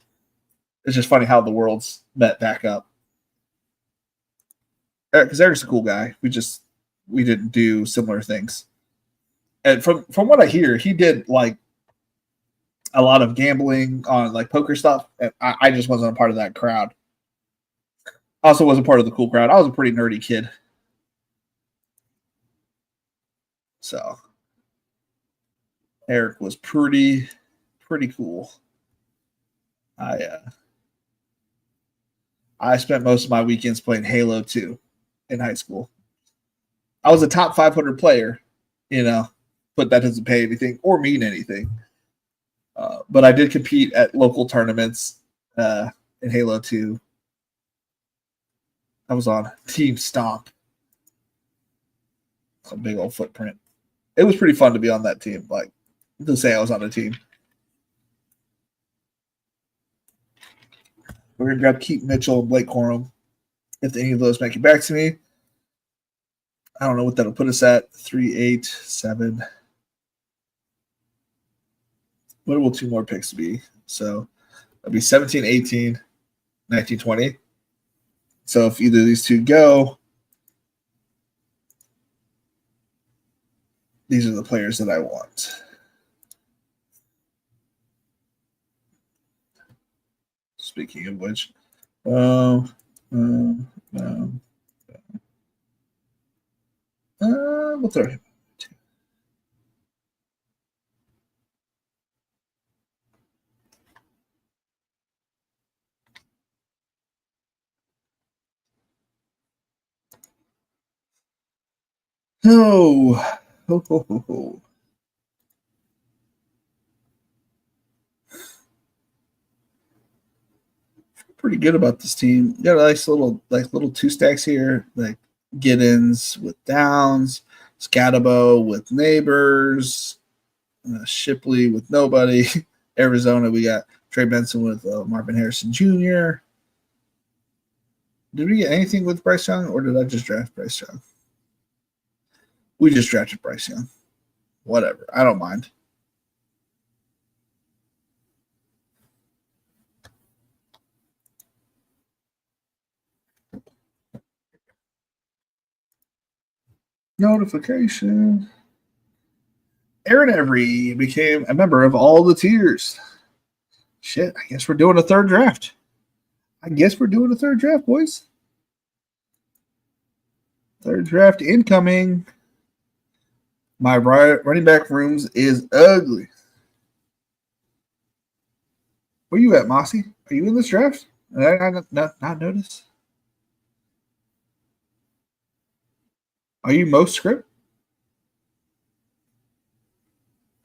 S2: It's just funny how the worlds met back up. Because Eric's a cool guy. We didn't do similar things. And from what I hear, he did a lot of gambling on poker stuff. And I just wasn't a part of that crowd. Also wasn't part of the cool crowd. I was a pretty nerdy kid. So Eric was pretty cool. I spent most of my weekends playing Halo 2 in high school. I was a top 500 player, but that doesn't pay anything or mean anything. But I did compete at local tournaments in Halo 2. I was on Team Stomp. Some big old footprint. It was pretty fun to be on that team. To say I was on a team. We're going to grab Keith Mitchell and Blake Corum. If any of those make it back to me, I don't know what that'll put us at. 3, 8, 7. What will 2 more picks be? So it'll be 17, 18, 19, 20. So if either of these two go, these are the players that I want. Speaking of which, we'll throw him. Oh. Pretty good about this team. You got a nice little 2 stacks here, like Giddens with Downs, Scatabo with Neighbors, Shipley with nobody. Arizona, we got Trey Benson with Marvin Harrison Jr. Did we get anything with Bryce Young, or did I just draft Bryce Young? We just drafted Bryce Young. Whatever. I don't mind. Notification. Aaron Every became a member of all the tiers. Shit, I guess we're doing a third draft. Boys. Third draft incoming. My running back rooms is ugly. Where you at, Mossy? Are you in this draft? Did I not notice? Are you most script?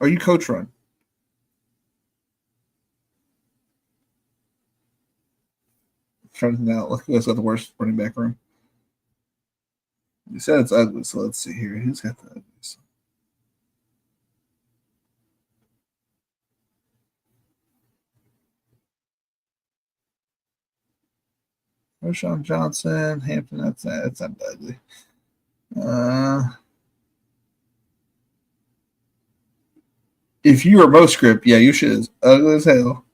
S2: Are you coach run? I'm trying to think out. Look who's got the worst running back room. You said it's ugly, so let's see here. Who's got the ugliest? Roschon Johnson, Hampton. That's not ugly. If you are most script, yeah, you should. Is ugly as hell.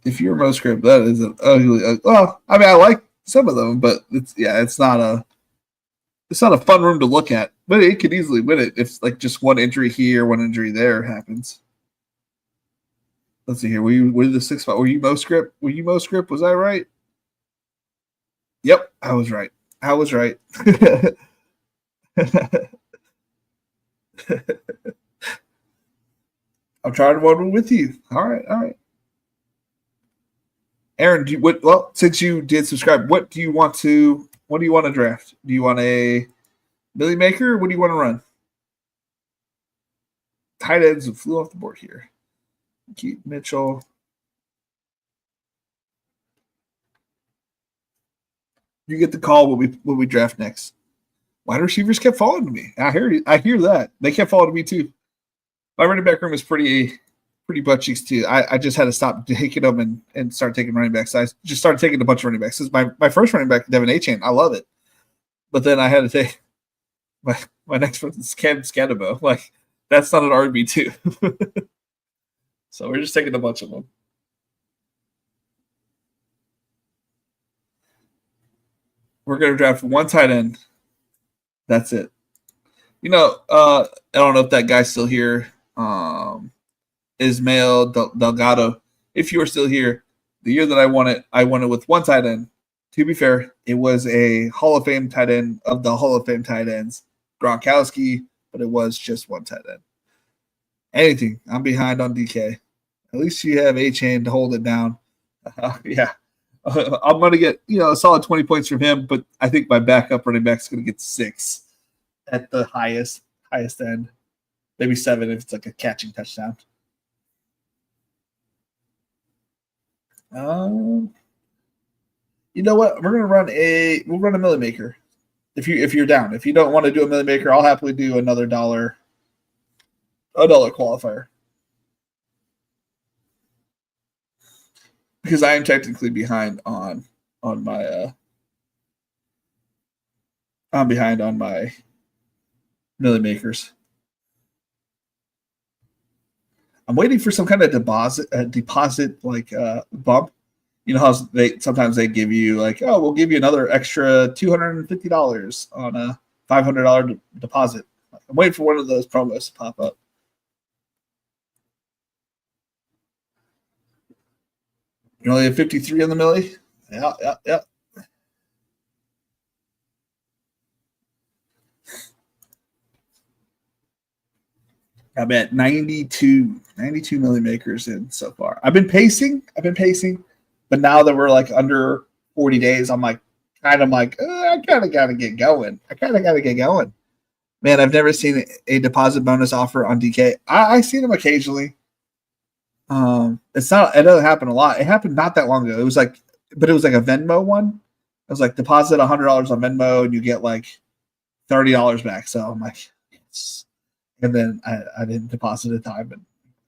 S2: If you're most script, that is an ugly. Well, I mean, I like some of them, but it's not a fun room to look at. But it could easily win it if like just one injury here, one injury there happens. Let's see here. Were you the 6-5? Were you most script? Was I right? Yep, I was right. I'm trying to one with you. All right. Aaron, since you did subscribe, what do you want to draft? Do you want a Millie Maker? Or what do you want to run? Tight ends flew off the board here. Keith Mitchell. You get the call when we draft next. Wide receivers kept falling to me. I hear that. They kept falling to me too. My running back room is pretty butt cheeks too. I just had to stop taking them and start taking running backs. I just started taking a bunch of running backs. This is my first running back, Devin Achane. I love it. But then I had to take my next one is Cam Scatabo. Like, that's not an RB2. So we're just taking a bunch of them. We're going to draft one tight end. That's it. I don't know if that guy's still here. Ismael Delgado. If you are still here, the year that I won it with one tight end. To be fair, it was a Hall of Fame tight end of the Hall of Fame tight ends, Gronkowski, but it was just one tight end. Anything. I'm behind on DK. At least you have Achane to hold it down. Yeah. I'm going to get a solid 20 points from him, but I think my backup running back is going to get 6 at the highest end. Maybe 7 if it's like a catching touchdown. You know what? We'll run a Millie Maker. If you're down. If you don't want to do a Millie Maker, I'll happily do another $1 qualifier. because I am technically behind on my I'm behind on my Millie Makers. I'm waiting for some kind of deposit like bump. You know how sometimes they give you like, oh, we'll give you another extra $250 on a $500 deposit. I'm waiting for one of those promos to pop up. You only have 53 on the Millie? Yeah. I'm at 92 Millie Makers in so far. I've been pacing, but now that we're like under 40 days, I'm like, I kind of got to get going. Man, I've never seen a deposit bonus offer on DK. I see them occasionally. It doesn't happen a lot. It happened not that long ago. It was like a Venmo one. It was like deposit $100 on Venmo and you get like $30 back. So I'm like, yes. And then I didn't deposit a time and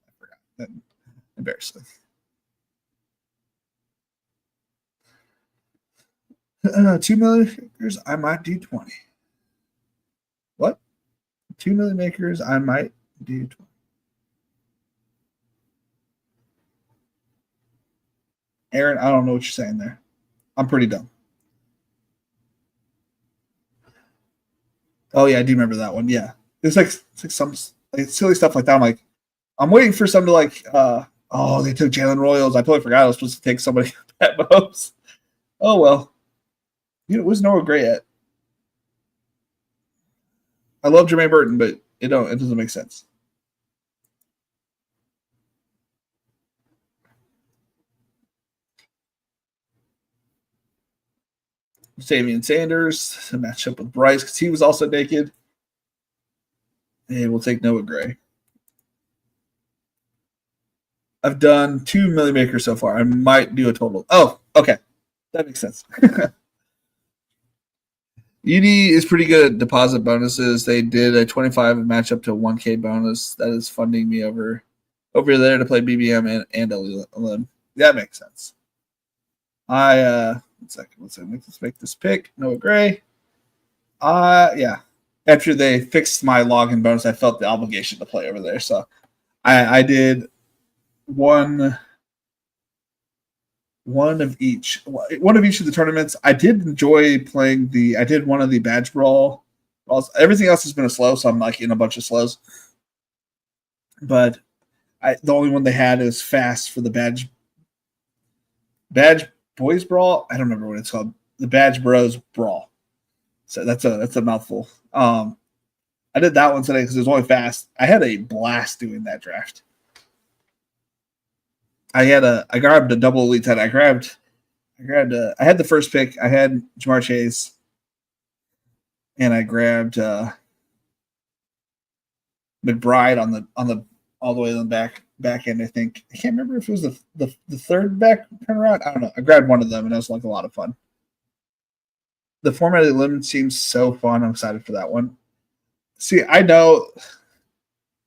S2: I forgot. And embarrassing. 2 million makers, I might do 20. What? 2 million makers, I might do 20. Aaron, I don't know what you're saying there. I'm pretty dumb. Oh yeah, I do remember that one. Yeah, it's like some like silly stuff like that. I'm like, I'm waiting for some to like. Oh, they took Jalen Royals. I totally forgot I was supposed to take somebody at Mahomes. Oh well, it was Noah Gray yet. I love Jermaine Burton, but it doesn't make sense. Damian Sanders to match up with Bryce because he was also naked. And we'll take Noah Gray. I've done 2 Millie Makers so far. I might do a total. Oh, okay. That makes sense. UD is pretty good at deposit bonuses. They did a 25 match up to a 1K bonus. That is funding me over there to play BBM and LM. That makes sense. Let's make this pick. Noah Gray. Yeah. After they fixed my login bonus, I felt the obligation to play over there. So I did one of each of the tournaments. I did enjoy playing I did one of the badge brawl. Everything else has been a slow, so I'm like in a bunch of slows. But the only one they had is fast for the badge boys brawl. I don't remember what it's called. The badge bros brawl. So that's a mouthful. I did that one today because it was only fast. I had a blast doing that draft. I grabbed a double elite tight. I had the first pick. I had Ja'Marr Chase, and I grabbed McBride on the all the way on the back end. I think I can't remember if it was the third back turnaround. I don't know. I grabbed one of them, and it was like a lot of fun. The formatted limit seems so fun. I'm excited for that one. See, I know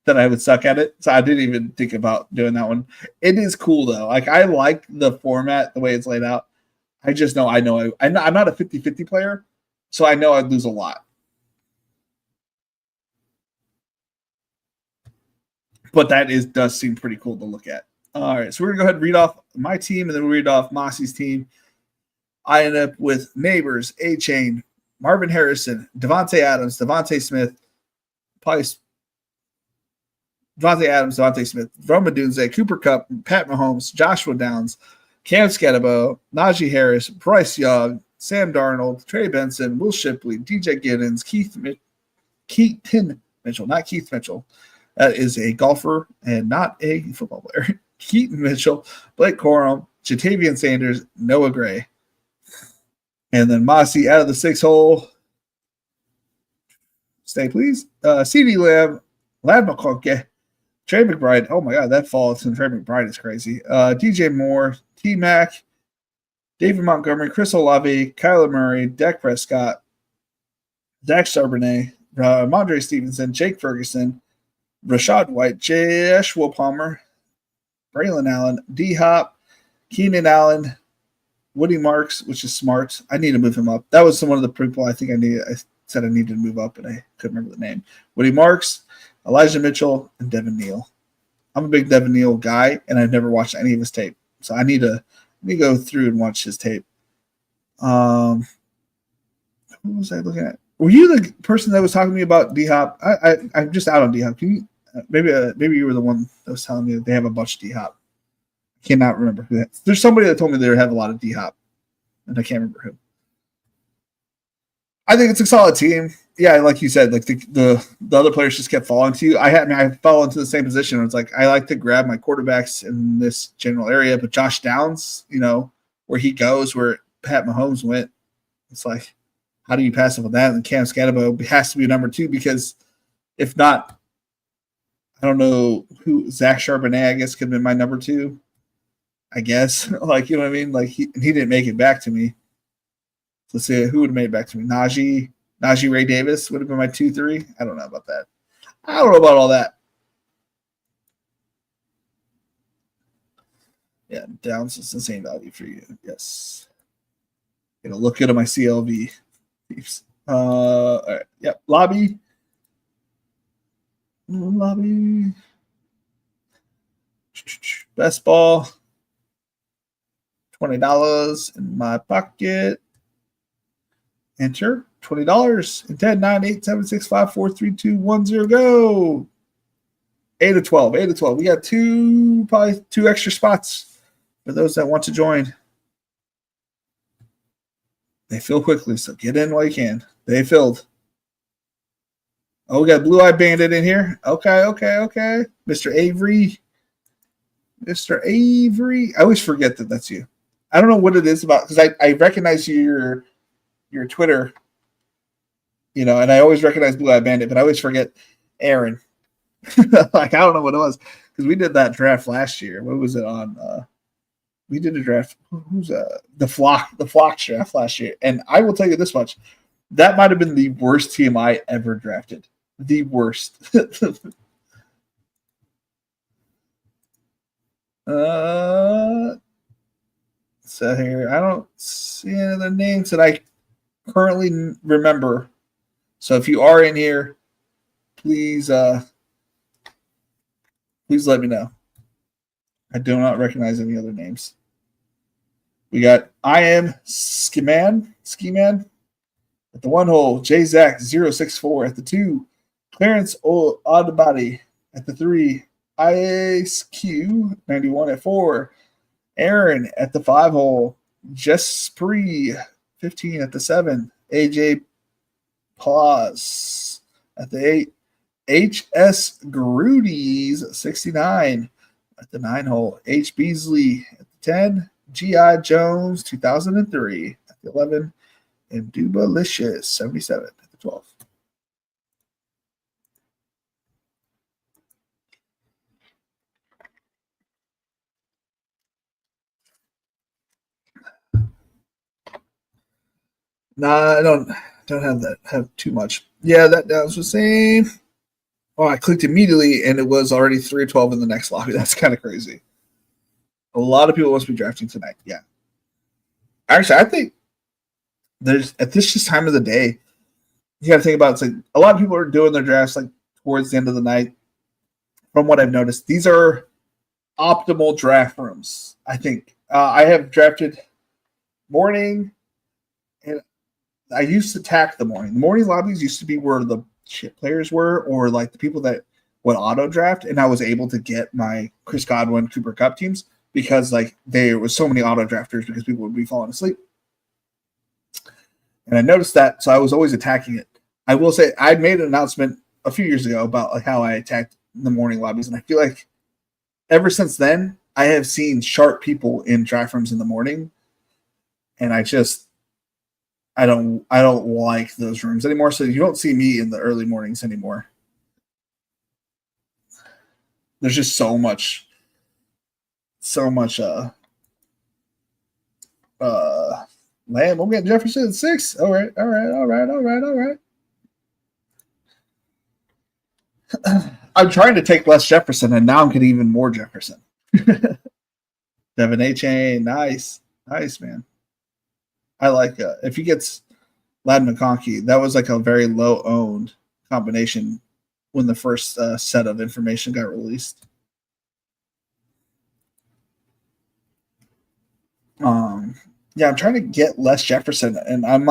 S2: that I would suck at it, so I didn't even think about doing that one. It is cool though. Like I like the format, the way it's laid out. I just know I'm not a 50-50 player, so I know I'd lose a lot. But that does seem pretty cool to look at. All right, so we're gonna go ahead and read off my team, and then we'll read off Mossy's team. I end up with Neighbors, A-Chain, Marvin Harrison, Devontae Adams, Devontae Smith, Devontae Smith, Roma Dunze, Cooper Kupp, Pat Mahomes, Joshua Downs, Cam Scatterbo, Najee Harris, Bryce Young, Sam Darnold, Trey Benson, Will Shipley, DJ Giddens, Keaton Mitchell, not Keith Mitchell. That is a golfer and not a football player. Keaton Mitchell, Blake Corum, Jatavian Sanders, Noah Gray. And then Mossy out of the 6-hole. Stay, please. CeeDee Lamb, Ladd McConkey, Trey McBride. Oh, my God, that fall to Trey McBride is crazy. DJ Moore, T-Mac, David Montgomery, Chris Olave, Kyler Murray, Dak Prescott, Dak Charbonnet, Ramondre Stevenson, Jake Ferguson, Rashad White, Joshua Palmer, Braylon Allen, D-Hop, Keenan Allen, Woody Marks, which is smart. I need to move him up. That was one of the people I think I said I needed to move up, and I couldn't remember the name. Woody Marks, Elijah Mitchell, and Devin Neal. I'm a big Devin Neal guy, and I've never watched any of his tape, so I need to go through and watch his tape. Who was I looking at? Were you the person that was talking to me about D-Hop? I'm just out on D-Hop. Can you, maybe you were the one that was telling me that they have a bunch of D-Hop. I cannot remember who that is. There's somebody that told me they have a lot of D-Hop, and I can't remember who. I think it's a solid team. Yeah, like you said, like the other players just kept falling to you. I fell into the same position. It's like I like to grab my quarterbacks in this general area, but Josh Downs, where he goes, where Pat Mahomes went, it's like, how do you pass up on that? And Cam Scatabo has to be number 2 because if not, I don't know who Zach Charbonnet, I guess, could have been my number 2. I guess, like, you know what I mean? Like he didn't make it back to me. Let's see who would have made it back to me. Najee Ray Davis would have been my 2-3. I don't know about that. I don't know about all that. Yeah, Downs is the same value for you. Yes. Gonna look good at my CLV. All right. Yep. Lobby. Best ball. $20 in my pocket. Enter $20 and 10, 9, 8, 7, 6, 5, 4, 3, 2, 1, 0, go. 8 of 12. 8 of 12. We got probably two extra spots for those that want to join. They fill quickly, so get in while you can. They filled. Oh, we got Blue Eye Bandit in here. Okay. Mr. Avery. I always forget that that's you. I don't know what it is about, because I recognize your Twitter, and I always recognize Blue Eye Bandit, but I always forget Aaron. Like, I don't know what it was, because we did that draft last year. What was it on? We did a draft. Who's the Flock draft last year, and I will tell you this much: that might have been the worst team I ever drafted. The worst. So here, I don't see any other names that I currently remember. So if you are in here, please let me know. I do not recognize any other names. We got I am Ski Man at the 1 hole, J Zach 064 at the 2, Clarence Oddbody at the 3, Ice Q 91 at 4, Aaron at the 5 hole, Jess Spree 15 at the 7, AJ Paz at the 8, HS Grudies 69 at the 9 hole, H Beasley at the 10, G.I. Jones 2003 at the 11, and Dubalicious 77 at the 12. Nah, I don't have too much. Yeah, that was the same. Oh, I clicked immediately and it was already 3-12 in the next lobby. That's kind of crazy. A lot of people must be drafting tonight. Yeah. Actually, I think there's at this time of the day, you got to think about it's like a lot of people are doing their drafts like towards the end of the night. From what I've noticed, these are optimal draft rooms. I think I have drafted morning, and I used to tack the morning. The morning lobbies used to be where the shit players were, or like the people that would auto draft, and I was able to get my Chris Godwin, Cooper Kupp teams because like there was so many auto drafters because people would be falling asleep. And I noticed that, so I was always attacking it. I will say I made an announcement a few years ago about like how I attacked the morning lobbies, and I feel like ever since then I have seen sharp people in draft rooms in the morning, and I don't like those rooms anymore. So you don't see me in the early mornings anymore. There's just so much Lamb. I'm getting Jefferson at 6. All right. I'm trying to take less Jefferson, and now I'm getting even more Jefferson. Devin A. Chain, nice, man. I like if he gets Lad McConkey. That was like a very low owned combination when the first set of information got released. Yeah, I'm trying to get Les Jefferson, and I'm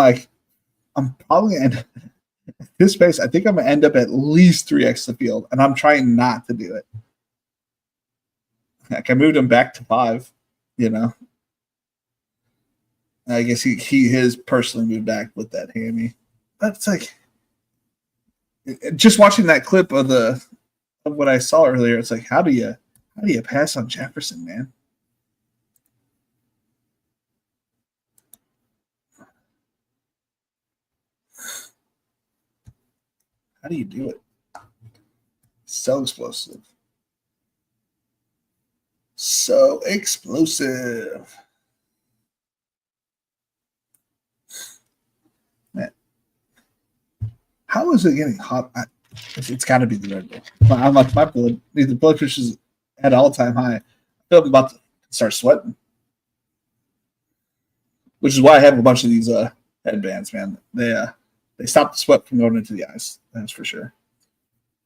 S2: probably in this space. I think I'm gonna end up at least 3x the field, and I'm trying not to do it. Like I moved him back to 5, you know. I guess he has personally moved back with that hammy. That's like just watching that clip of what I saw earlier. It's like how do you pass on Jefferson, man? How do you do it? So explosive. So explosive. Man. How is it getting hot? It's got to be the Red Bull. I'm like my blood pressure is at all time high. I feel I'm about to start sweating, which is why I have a bunch of these headbands. Man, they stop the sweat from going into the eyes. That's for sure.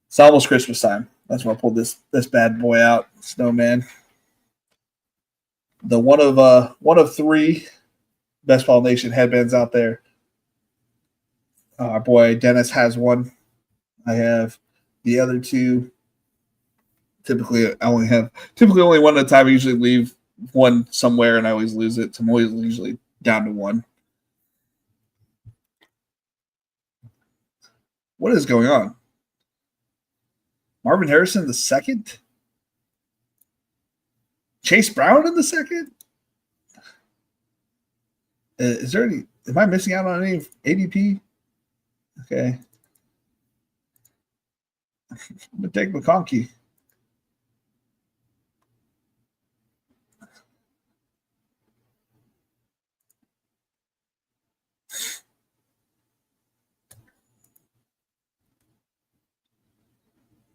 S2: It's almost Christmas time. That's why I pulled this bad boy out, Snowman. The one of 3 Best Ball Nation headbands out there. Our boy Dennis has one. I have the other 2. Typically only one at a time. I usually leave one somewhere, and I always lose it. So I'm always usually down to 1. What is going on? Marvin Harrison the second? Chase Brown in the second? Is there any? Am I missing out on any ADP? Okay. I'm going to take McConkey.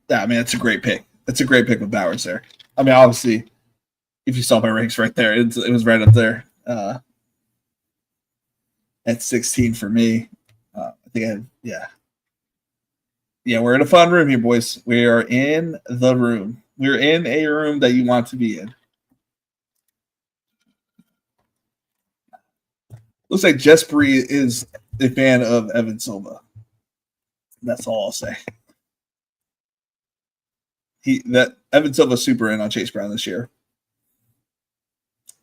S2: Yeah, I mean, it's a great pick. It's a great pick with Bowers there. I mean, obviously, if you saw my ranks right there, it was right up there. At 16 for me. I think Yeah, we're in a fun room here, boys. We are in the room. We're in a room that you want to be in. Looks like Jesper is a fan of Evan Silva. That's all I'll say. Evan Silva's super in on Chase Brown this year.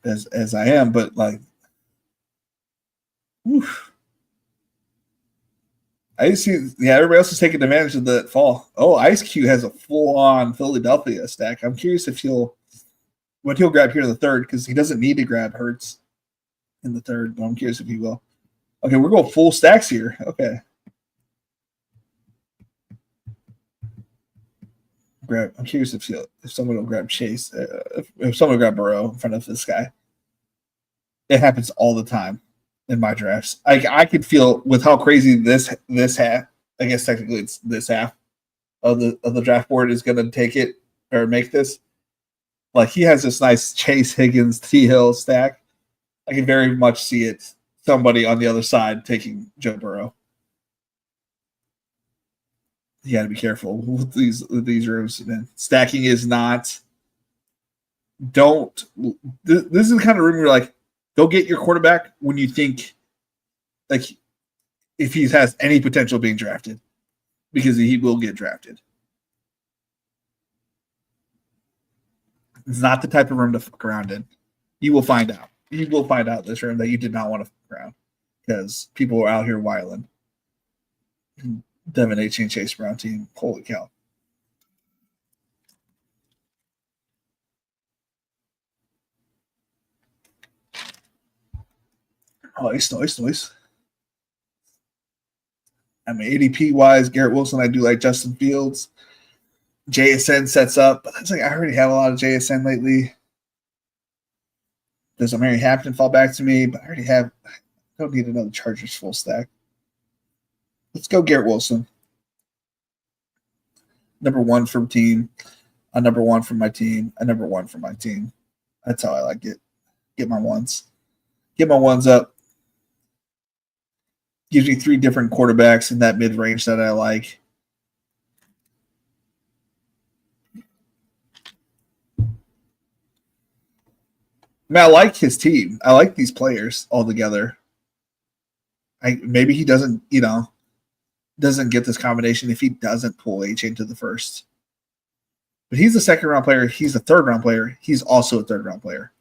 S2: As I am, but like oof. I see everybody else is taking advantage of the fall. Oh, Ice Cube has a full-on Philadelphia stack. I'm curious if he'll grab here in the third, because he doesn't need to grab Hurts in the third, but I'm curious if he will. Okay, we're going full stacks here. Okay. I'm curious if someone will grab Chase, if someone will grab Burrow in front of this guy. It happens all the time in my drafts. I could feel with how crazy this half, I guess technically it's this half of the draft board is going to take it or make this. Like he has this nice Chase, Higgins, T. Hill stack. I can very much see it. Somebody on the other side taking Joe Burrow. You got to be careful with these rooms, man. Stacking is not. Don't. This is the kind of room where like, go get your quarterback when you think, like, if he has any potential being drafted, because he will get drafted. It's not the type of room to fuck around in. You will find out. You will find out this room that you did not want to fuck around, because people are out here wilding. Devin A. Chain, Chase Brown team. Holy cow. Nice. I mean, ADP wise, Garrett Wilson, I do like Justin Fields. JSN sets up, but it's like I already have a lot of JSN lately. Does a Mary Hampton fall back to me? But I already have. I don't need another Chargers full stack. Let's go Garrett Wilson. Number 1 from team. A number 1 from my team. A number 1 from my team. That's how I like it. Get my ones. Get my ones up. Gives me 3 different quarterbacks in that mid range that I like. I mean, I like his team. I like these players all together. Maybe he doesn't, doesn't get this combination if he doesn't pull Achane to the first. But he's a second round player. He's a third round player. He's also a third round player.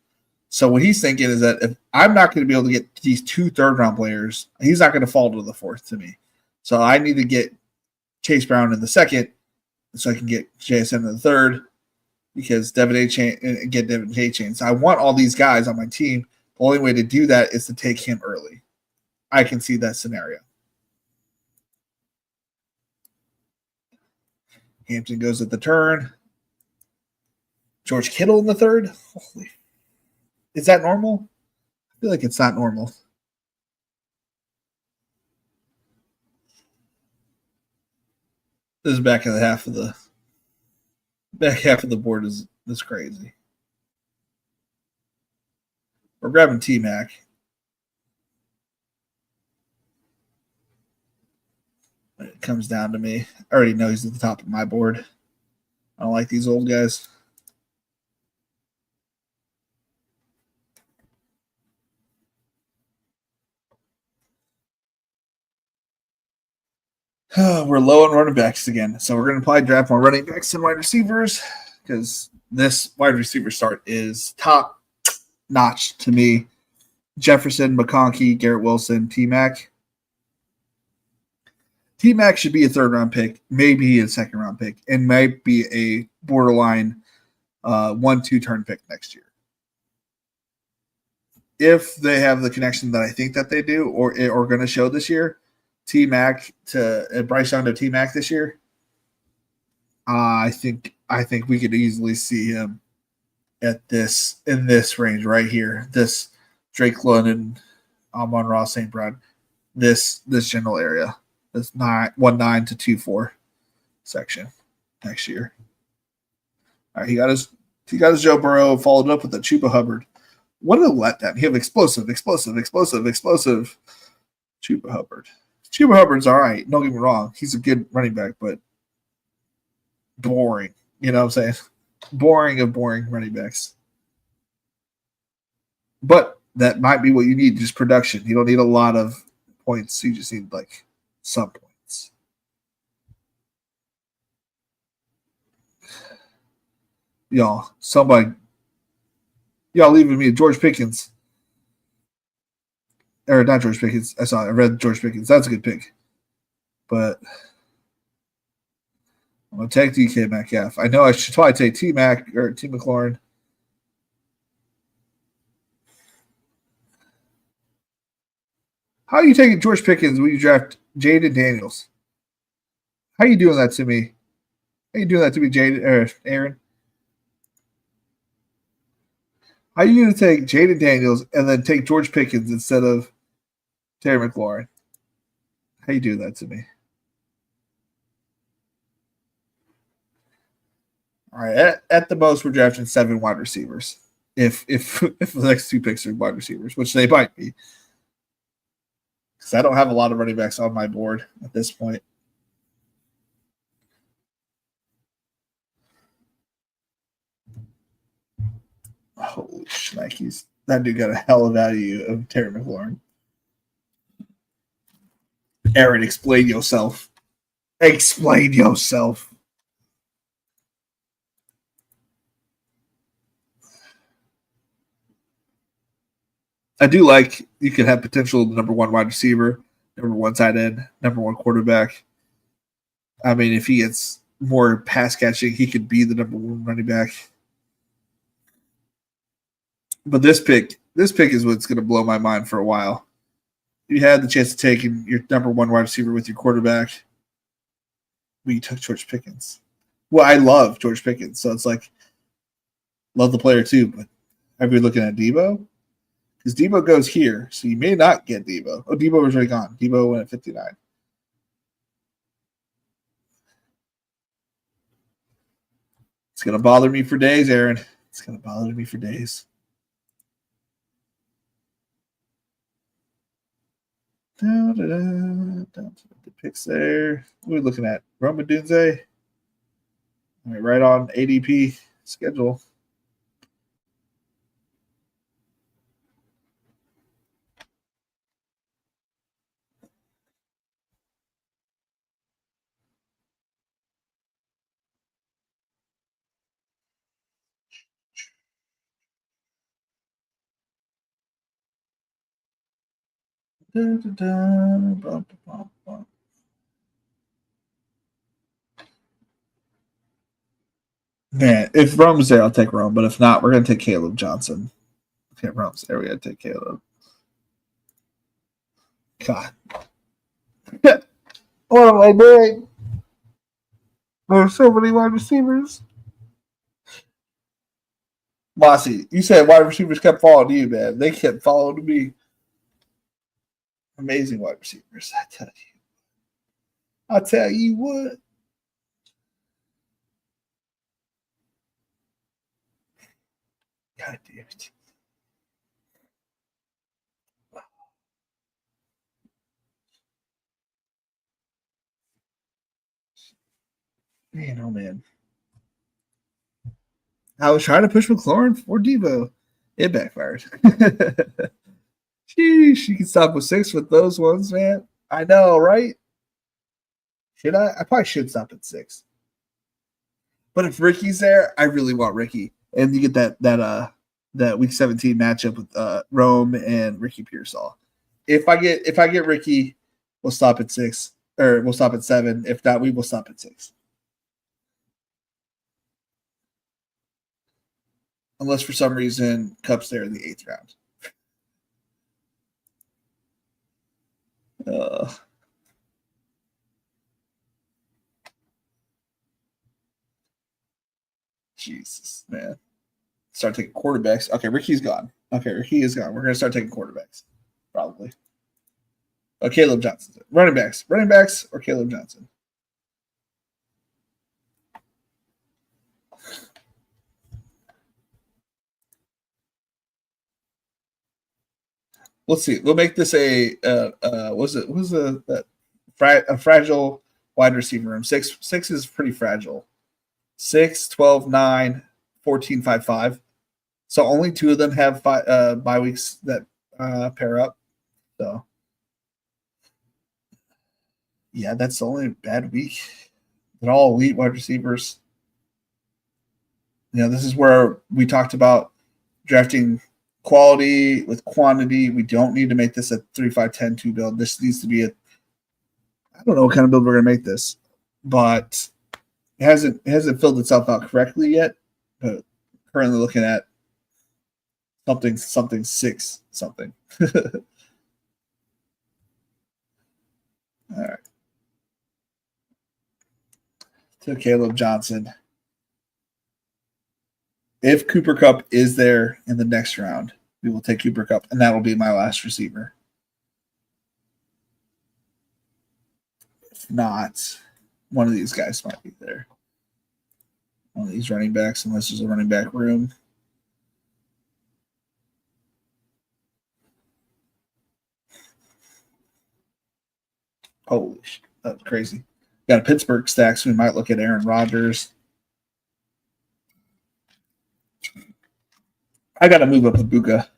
S2: So what he's thinking is that if I'm not going to be able to get these 2 third round players, he's not going to fall to the fourth to me. So I need to get Chase Brown in the second so I can get JSN in the third because Devin Achane and get Devin Achane. So I want all these guys on my team. The only way to do that is to take him early. I can see that scenario. Hampton goes at the turn. George Kittle in the third. Holy, is that normal? I feel like it's not normal. This is back half of the board is crazy. We're grabbing T-Mac. When it comes down to me, I already know he's at the top of my board. I don't like these old guys. We're low on running backs again. So we're going to probably draft more running backs and wide receivers because this wide receiver start is top notch to me. Jefferson, McConkey, Garrett Wilson, T-Mac. T-Mac should be a third-round pick, maybe a second-round pick, and might be a borderline 1-2 turn pick next year. If they have the connection that I think that they do or going to show this year, T-Mac to Bryce Young to T-Mac this year, I think we could easily see him in this range right here. This Drake London, Amon-Ra St. Brown, this general area. This 1-9 to 2-4 section next year. All right, he got his Joe Burrow, followed up with a Chuba Hubbard. What a letdown! He have explosive Chuba Hubbard. Chuba Hubbard's all right. Don't get me wrong; he's a good running back, but boring. You know what I'm saying? Boring of boring running backs. But that might be what you need, just production. You don't need a lot of points. You just need like some points. Y'all leaving me George Pickens. Or not George Pickens. I read George Pickens. That's a good pick. But I'm going to take DK Metcalf. I know I should probably take T-Mac or T. McLaurin. How are you taking George Pickens when you draft Jaden Daniels? How are you doing that to me? How are you doing that to me, Aaron? How are you going to take Jaden Daniels and then take George Pickens instead of Terry McLaurin? How you doing that to me? All right, at the most, we're drafting 7 wide receivers. If the next 2 picks are wide receivers, which they might be, because I don't have a lot of running backs on my board at this point. Holy shnikes. That dude got a hell of value of Terry McLaurin. Aaron, explain yourself. Explain yourself. I do like you could have potential number 1 wide receiver, number 1 tight end, number 1 quarterback. I mean, if he gets more pass catching, he could be the number 1 running back. But this pick is what's going to blow my mind for a while. You had the chance to take your number 1 wide receiver with your quarterback. But you took George Pickens. Well, I love George Pickens, so it's like love the player too. But are we looking at Debo? Because Debo goes here, so you may not get Debo. Oh, Debo was already gone. Debo went at 59. It's going to bother me for days, Aaron. It's going to bother me for days. Down to the picks there. What are we looking at? Roma Dunze. Right on ADP schedule. Man, if Rome's there, I'll take Rome. But if not, we're going to take Caleb Johnson. Okay, Rome's there. We got to take Caleb. God. What am I doing? There's so many wide receivers. Mossy, you said wide receivers kept following you, man. They kept following me. Amazing wide receivers, I tell you. I'll tell you what. God damn it. Man, oh man. I was trying to push McLaurin for Devo. It backfired. Sheesh, you can stop with 6 with those ones, man. I know, right? Should I? I probably should stop at 6. But if Ricky's there, I really want Ricky. And you get that week 17 matchup with Rome and Ricky Pearsall. If I get Ricky, we'll stop at 6. Or we'll stop at 7. If not, we will stop at 6. Unless for some reason Cup's there in the 8th round. Jesus, man. Start taking quarterbacks. Okay, Ricky's gone. Okay, Ricky is gone. We're going to start taking quarterbacks, probably. Oh, Caleb Johnson. Running backs or Caleb Johnson? Let's see. We'll make this a fragile wide receiver room. 6 is pretty fragile. 6, 12, 9, 14, 5, 5. So only 2 of them have bye weeks that pair up. So yeah, that's the only bad week. They're all elite wide receivers. You know, this is where we talked about drafting quality with quantity. We don't need to make this a 3-5-10-2 build. This needs to be I don't know what kind of build we're going to make this, but it hasn't filled itself out correctly yet. But currently looking at something 6 something. All right. To Caleb Johnson. If Cooper Kupp is there in the next round, we will take Cooper Kupp, and that will be my last receiver. If not, one of these guys might be there. One of these running backs, unless there's a running back room. Holy shit, that's crazy. Got a Pittsburgh stack, so we might look at Aaron Rodgers. I got to move up Ibuka.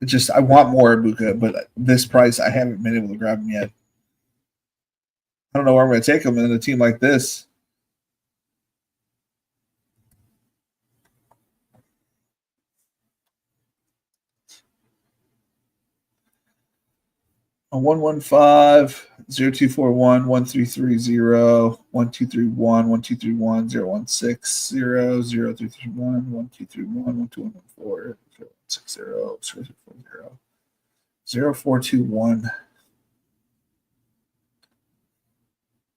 S2: It's just I want more Ibuka, but this price I haven't been able to grab him yet. I don't know where I'm going to take him in a team like this. A 115-0241-1330 1231 1231 016 0331 1231 1214 060 0421.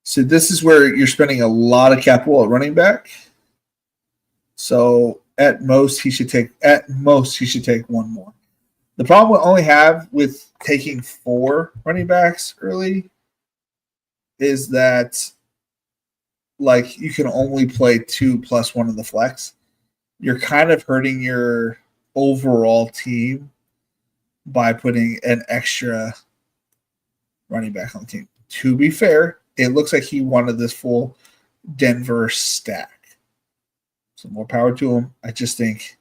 S2: So this is where you're spending a lot of capital at running back. So at most he should take one more. The problem we only have with taking 4 running backs early is that, like, you can only play 2 plus 1 of the flex. You're kind of hurting your overall team by putting an extra running back on the team. To be fair, it looks like he wanted this full Denver stack. So more power to him. I just think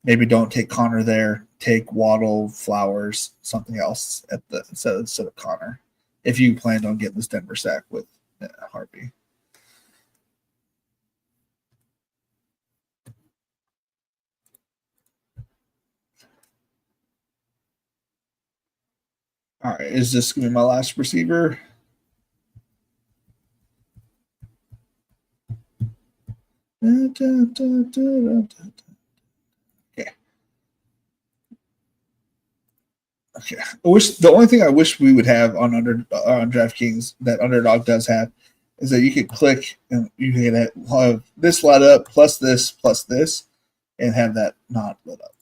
S2: maybe don't take Connor there. Take Waddle, Flowers, something else instead of Connor. If you planned on getting this Denver stack with Harvey. All right, is this going to be my last receiver? Okay. The only thing I wish we would have on DraftKings that Underdog does have is that you could click and you can have this lit up plus this, and have that not lit up.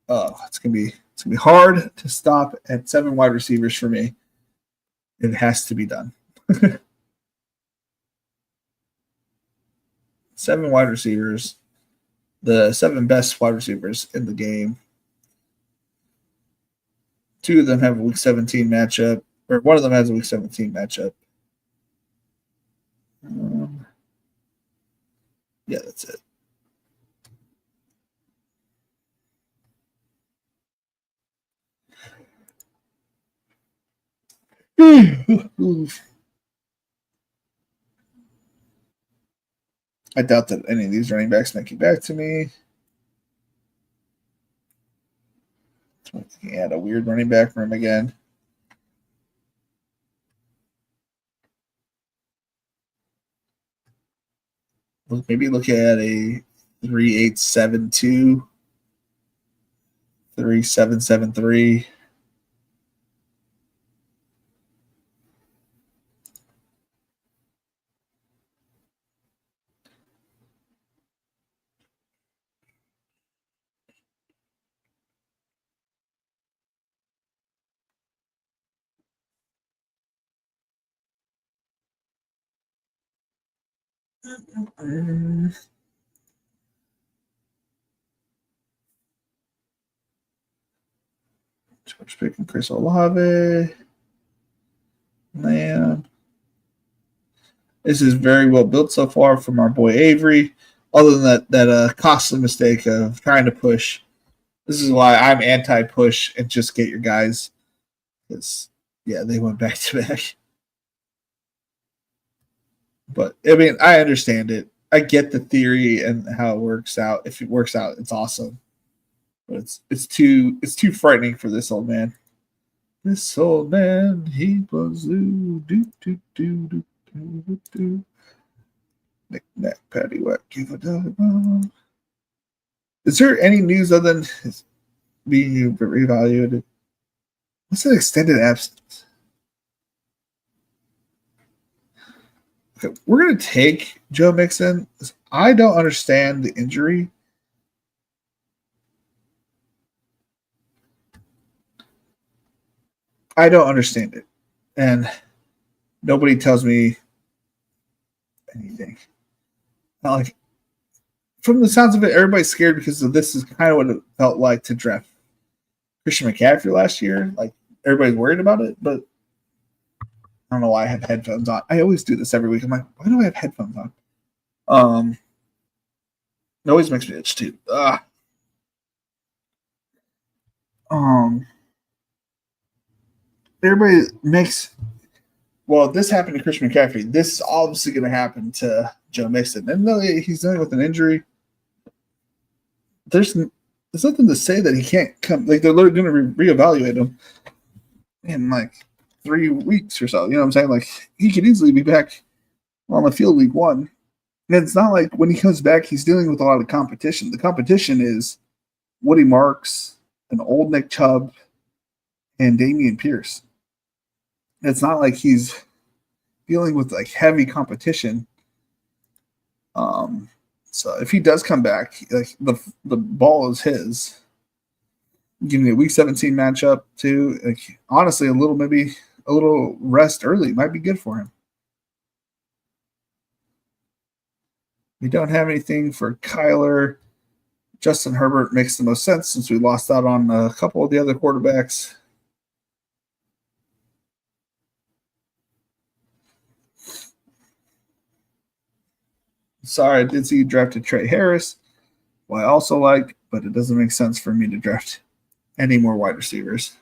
S2: Oh, it's gonna be hard to stop at 7 wide receivers for me. It has to be done. 7 wide receivers, the 7 best wide receivers in the game. 2 of them have a week 17 matchup, or one of them has a week 17 matchup. Yeah, that's it. I doubt that any of these running backs make it back to me. Add a weird running back room again. Maybe look at a 3-8-7-2, 3-7-7-3. George Pickens, Chris Olave. Man. This is very well built so far from our boy Avery. Other than that costly mistake of trying to push. This is why I'm anti-push and just get your guys. Because, yeah, they went back to back. But, I mean, I understand it. I get the theory and how it works out. If it works out, it's awesome. But it's too frightening for this old man. This old man, he was do. Knick-knack, paddywhack, give a dime. Is there any news other than being reevaluated? What's an extended absence? Okay, we're going to take Joe Mixon. I don't understand the injury. I don't understand it. And nobody tells me anything. Not like, from the sounds of it, everybody's scared because of this is kind of what it felt like to draft Christian McCaffrey last year. Like, everybody's worried about it, but I don't know why I have headphones on. I always do this every week. I'm like, why do I have headphones on? It always makes me itch too. Everybody makes. Well, this happened to Christian McCaffrey. This is obviously going to happen to Joe Mixon. And no, he's dealing with an injury. There's nothing to say that he can't come. Like, they're literally going to reevaluate him in like 3 weeks or so. You know what I'm saying? Like, he could easily be back on the field week 1. And it's not like when he comes back, he's dealing with a lot of competition. The competition is Woody Marks, an old Nick Chubb, and Dameon Pierce. It's not like he's dealing with like heavy competition. So if he does come back, like the ball is his. Give me a week 17 matchup too. Like, honestly, maybe a little rest early might be good for him. We don't have anything for Kyler. Justin Herbert makes the most sense since we lost out on a couple of the other quarterbacks. Sorry, I did see you drafted Trey Harris, who I also like, but it doesn't make sense for me to draft any more wide receivers.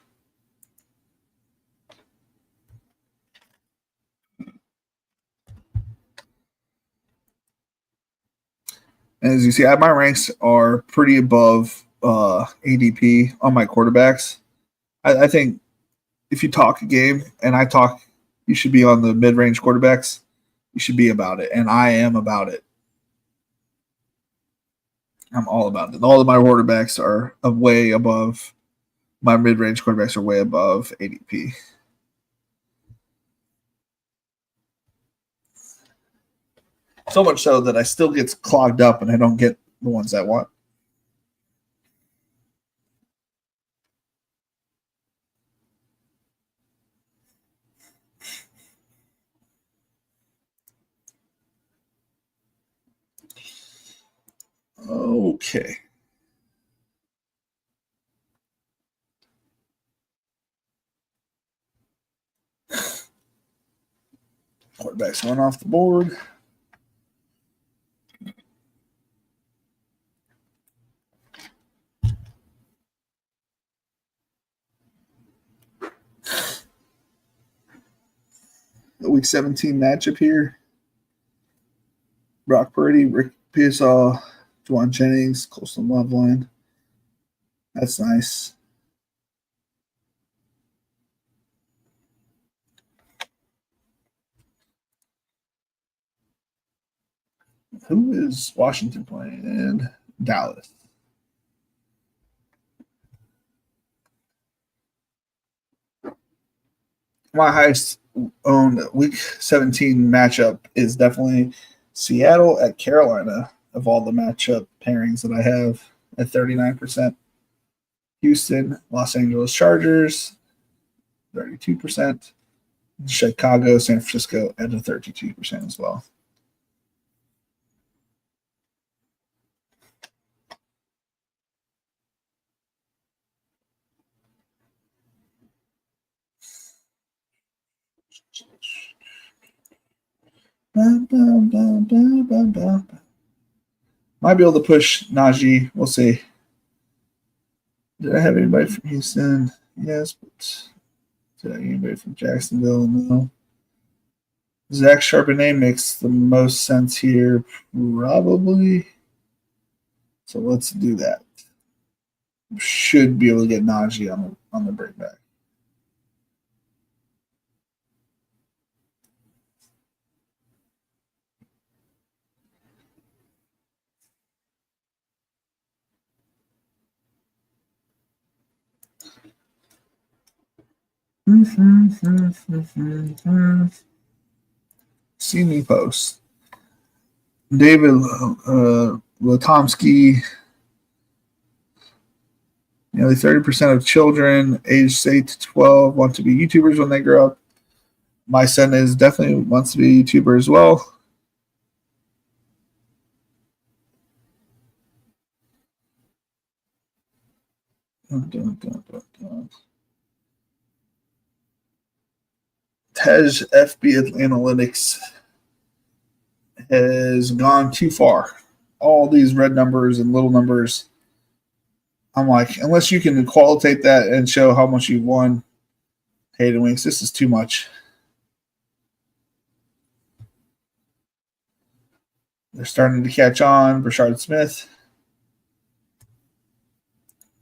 S2: As you see, my ranks are pretty above ADP on my quarterbacks. I think if you talk a game and I talk, you should be on the mid-range quarterbacks. You should be about it, and I am about it. I'm all about it. All of my quarterbacks are way above. My mid-range quarterbacks are way above ADP. So much so that I still get clogged up and I don't get the ones I want. Okay. Quarterbacks went off the board. The Week 17 matchup here. Brock Purdy, Rick Pearsall, Juwan Jennings, Colston Loveline. That's nice. Who is Washington playing? And Dallas. My highest owned Week 17 matchup is definitely Seattle at Carolina of all the matchup pairings that I have at 39%. Houston, Los Angeles Chargers, 32%. Chicago, San Francisco at a 32% as well. Might be able to push Najee. We'll see. Did I have anybody from Houston? Yes, but did I have anybody from Jacksonville? No. Zach Charbonnet makes the most sense here, probably. So let's do that. Should be able to get Najee on the breakback. See me post. David Latomsky. Nearly 30% of children aged 8 to 12 want to be YouTubers when they grow up. My son is definitely wants to be a YouTuber as well. Tej FB Analytics has gone too far. All these red numbers and little numbers. I'm like, unless you can qualitate that and show how much you won, Hayden Winks, this is too much. They're starting to catch on. Brashard Smith.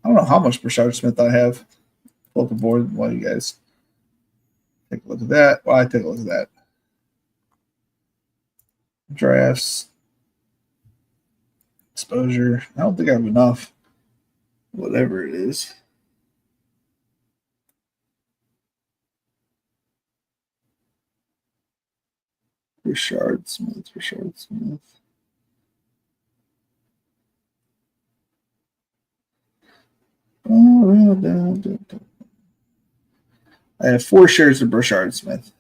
S2: I don't know how much Brashard Smith I have. Pull up the board while you guys take a look at that. Well, I take a look at that. Drafts. Exposure. I don't think I have enough. Whatever it is. Brashard Smith. I have 4 shares of Brashard Smith.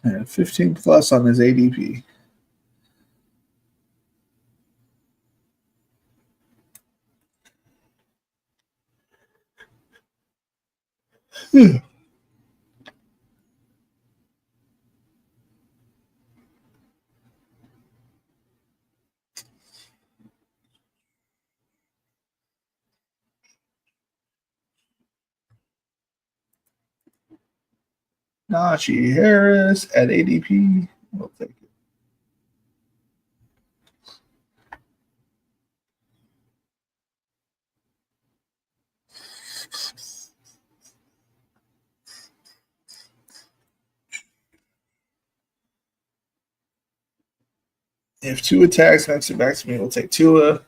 S2: I have 15 plus on his ADP. Najee Harris at ADP. We'll take it. If Tua attacks makes it back to me, we'll take Tua.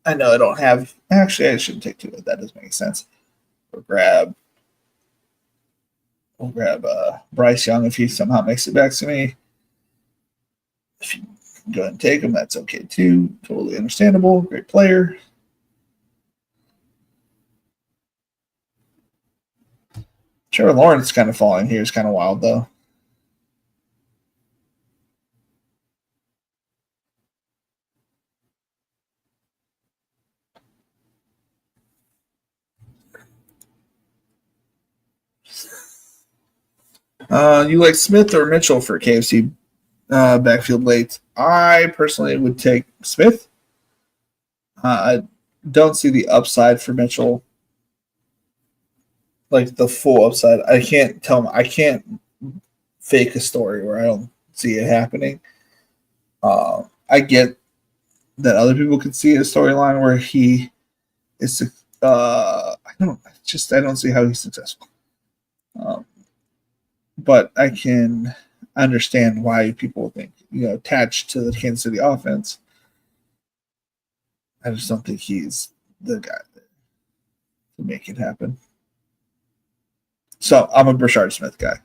S2: I know I don't have. Actually, I shouldn't take Tua. That doesn't make sense. We'll grab Bryce Young if he somehow makes it back to me. If you go ahead and take him, that's okay too. Totally understandable. Great player. Trevor Lawrence kind of falling here is kind of wild though. You like Smith or Mitchell for KFC backfield late? I personally would take Smith. I don't see the upside for Mitchell, like the full upside. I can't fake a story where I don't see it happening. I get that other people could see a storyline where he is. I don't see how he's successful. But I can understand why people think attached to the Kansas City offense. I just don't think he's the guy to make it happen. So I'm a Brashard Smith guy.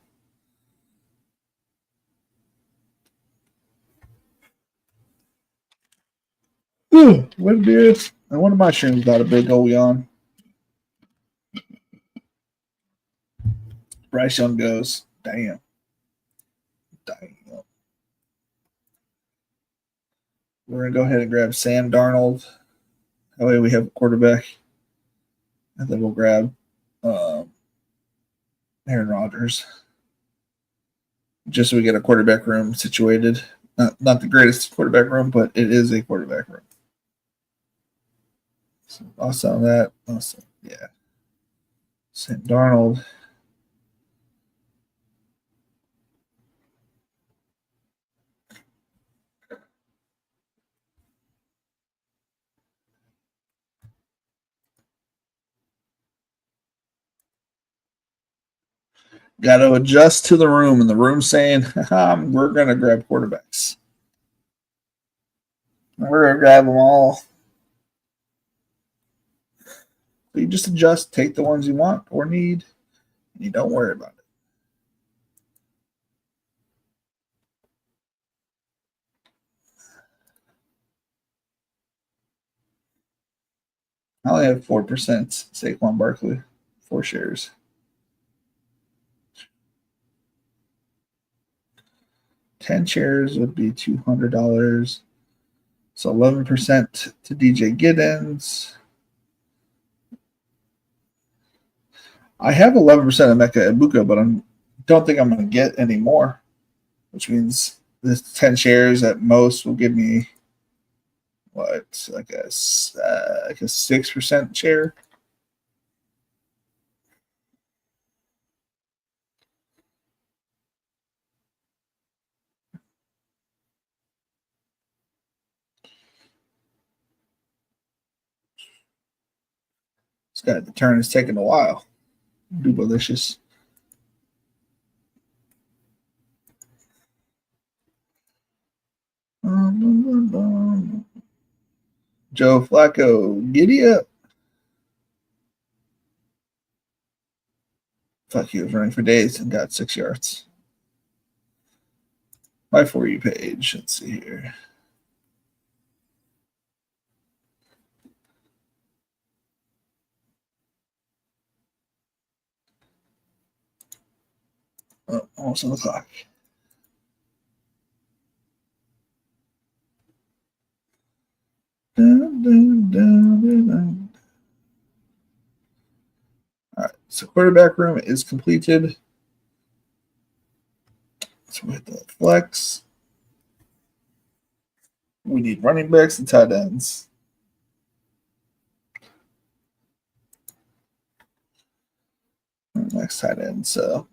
S2: What beer? And one of my streams got a big old yawn. Bryce Young goes. Damn. We're going to go ahead and grab Sam Darnold. That way we have a quarterback. And then we'll grab Aaron Rodgers. Just so we get a quarterback room situated. Not the greatest quarterback room, but it is a quarterback room. So also on that. Also, yeah. Sam Darnold. Got to adjust to the room, and the room's saying, we're going to grab quarterbacks. We're going to grab them all. So you just adjust, take the ones you want or need, and you don't worry about it. I only have 4% Saquon Barkley, 4 shares. $10 shares would be $200. So 11% to DJ Giddens. I have 11% of Mecca Ibuka, but I don't think I'm going to get any more, which means this 10 shares at most will give me like a 6% share. This guy, the turn is taking a while. Dubalicious. Joe Flacco, giddy up. Fuck, he was running for days and got 6 yards. My For You page. Let's see here. Oh, almost on the clock. So quarterback room is completed. So we hit the flex. We need running backs and tight ends. Next tight end. So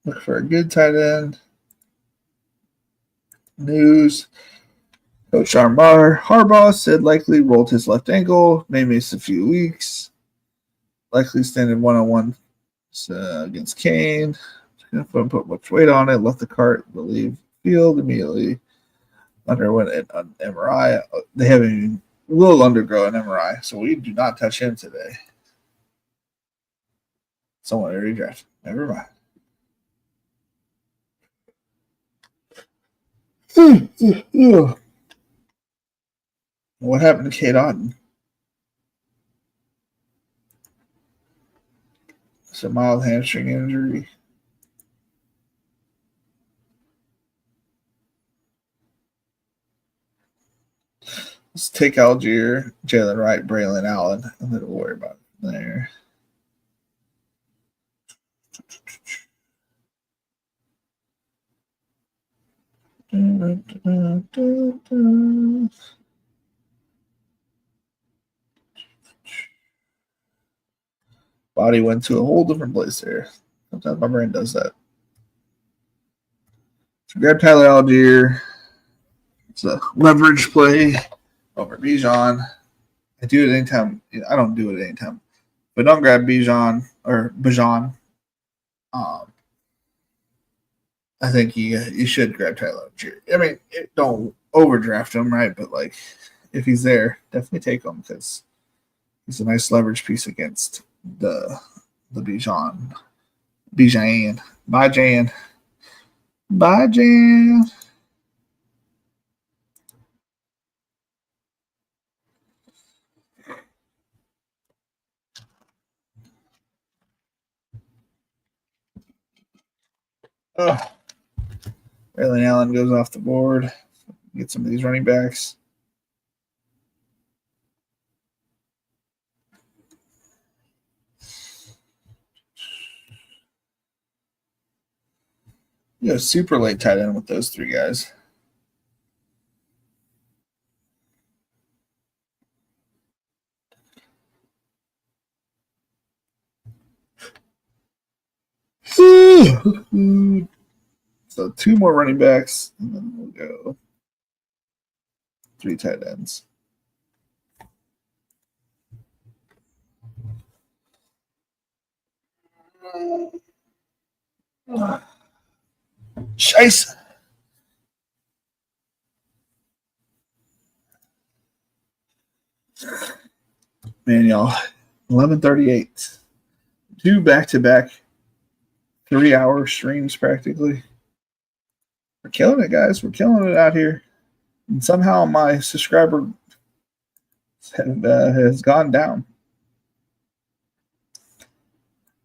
S2: look for a good tight end. News. Coach Harbaugh said likely rolled his left ankle, may miss a few weeks. Likely standing one-on-one against Kane. Put much weight on it. Left the cart, believe field immediately. Underwent an MRI. They will undergo an MRI, so we do not touch him today. Someone already drafted. Never mind. What happened to Kate Otten? It's a mild hamstring injury. Let's take Algier, Jalen Wright, Braylon Allen, and then we'll worry about it there. Body went to a whole different place there. Sometimes my brain does that. So grab Tyler Algier. It's a leverage play over Bijan. I do it anytime. I don't do it anytime. But don't grab Bijan or Bijan. I think you should grab Tyler Algier. I mean, don't overdraft him, right? But like, if he's there, definitely take him because he's a nice leverage piece against the Bijan. Bijan. Bye, Jan. Bye, Jan. Braylon Allen goes off the board. Get some of these running backs. Super late tight end with those three guys. So 2 more running backs, and then we'll go 3 tight ends. Scheiße. Man, y'all, 11:38. 2 back-to-back 3-hour streams practically. We're killing it, guys. We're killing it out here. And somehow my subscriber has gone down.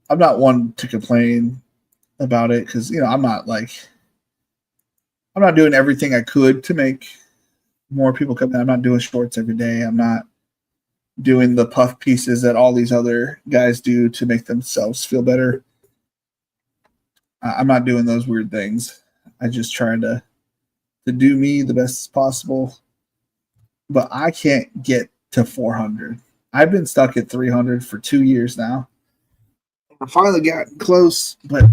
S2: I'm not one to complain about it because I'm not doing everything I could to make more people come in. I'm not doing shorts every day. I'm not doing the puff pieces that all these other guys do to make themselves feel better. I'm not doing those weird things. I just try to do me the best possible. But I can't get to 400. I've been stuck at 300 for 2 years now. I finally gotten close, but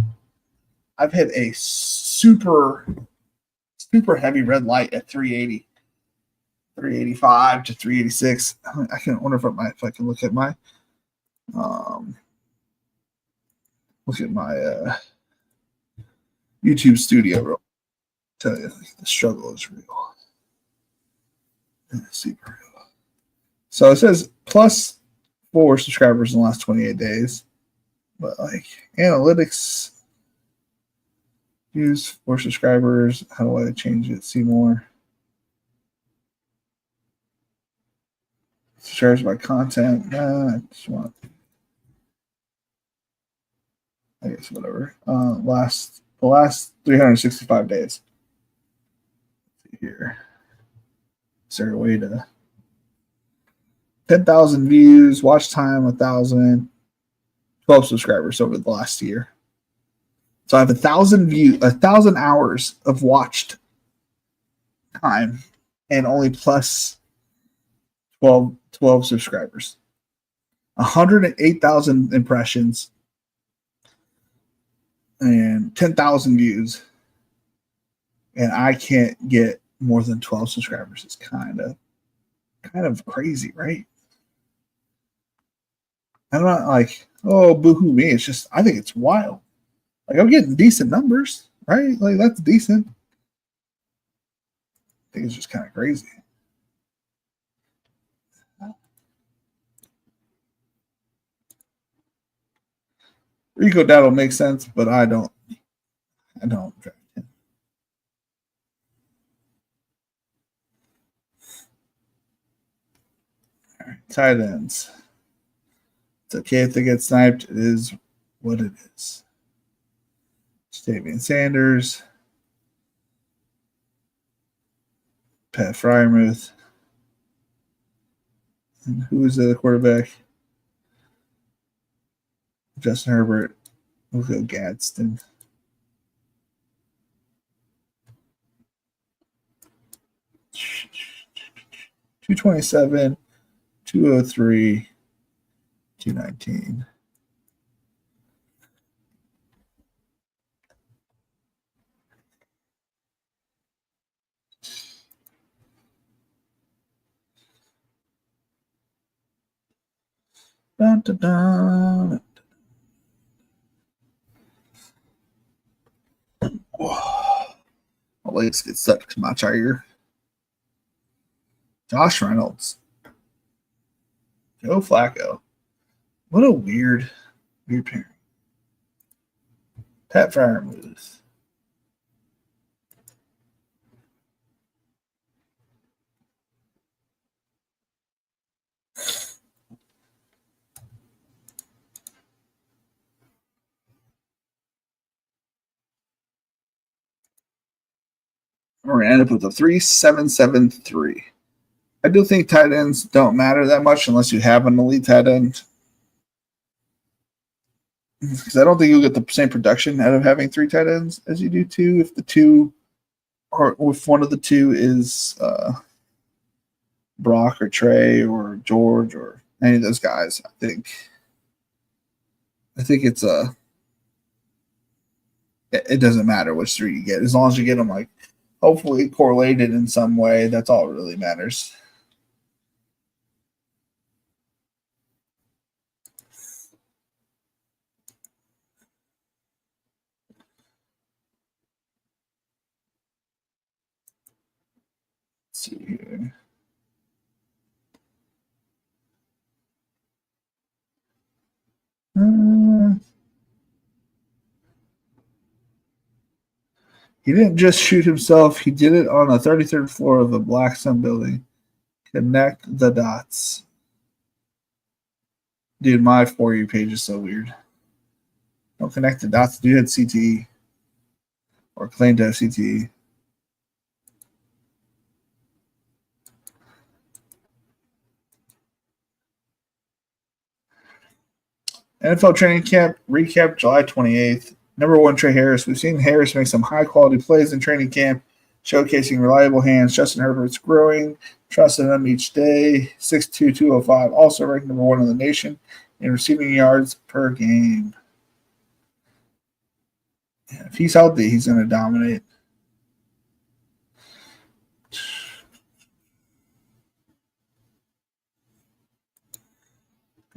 S2: I've hit a super heavy red light at 380, 385 to 386. I can wonder if I can look at my YouTube studio real. Tell you the struggle is real. Super real. So it says plus 4 subscribers in the last 28 days. But analytics, use 4 subscribers. How do I change it? See more. Subscribers by content. I just want. I guess whatever. The last 365 days. Let's see here. Is there a way to? 10,000 views, watch time 1,000, 12 subscribers over the last year. So I have 1,000 hours of watched time, and only plus 12 subscribers. 108,000 impressions and 10,000 views, and I can't get more than 12 subscribers. It's kind of crazy, right? I'm not like, oh, boo-hoo me. It's just, I think it's wild. Like, I'm getting decent numbers, right? Like, that's decent. I think it's just kind of crazy. Rico Dowdle makes sense, but I don't draft him. All right, tight ends. It's okay if they get sniped. It is what it is. Ja'Tavion Sanders, Pat Freiermuth, and who is the other quarterback? Justin Herbert. We'll go Gadsden. $227, $203, $219. Dun, dun, dun. My legs get stuck to my chair. Josh Reynolds. Joe Flacco. What a weird pairing. Pat Freiermuth. We're going to end up with a 3-7-7-3. I do think tight ends don't matter that much unless you have an elite tight end. Because I don't think you'll get the same production out of having 3 tight ends as you do 2 if the 2 or if one of the 2 is Brock or Trey or George or any of those guys. I think it's it doesn't matter which 3 you get as long as you get them like hopefully correlated in some way. That's all that really matters. Let's see here. He didn't just shoot himself. He did it on the 33rd floor of the Blackstone building. Connect the dots. Dude, my For You page is so weird. Don't connect the dots. Dude had CTE. Or claimed to have CTE. NFL training camp recap July 28th. Number 1, Trey Harris. We've seen Harris make some high-quality plays in training camp, showcasing reliable hands. Justin Herbert's growing. Trust in him each day. 6'2", 205. Also ranked number 1 in the nation in receiving yards per game. Yeah, if he's healthy, he's going to dominate.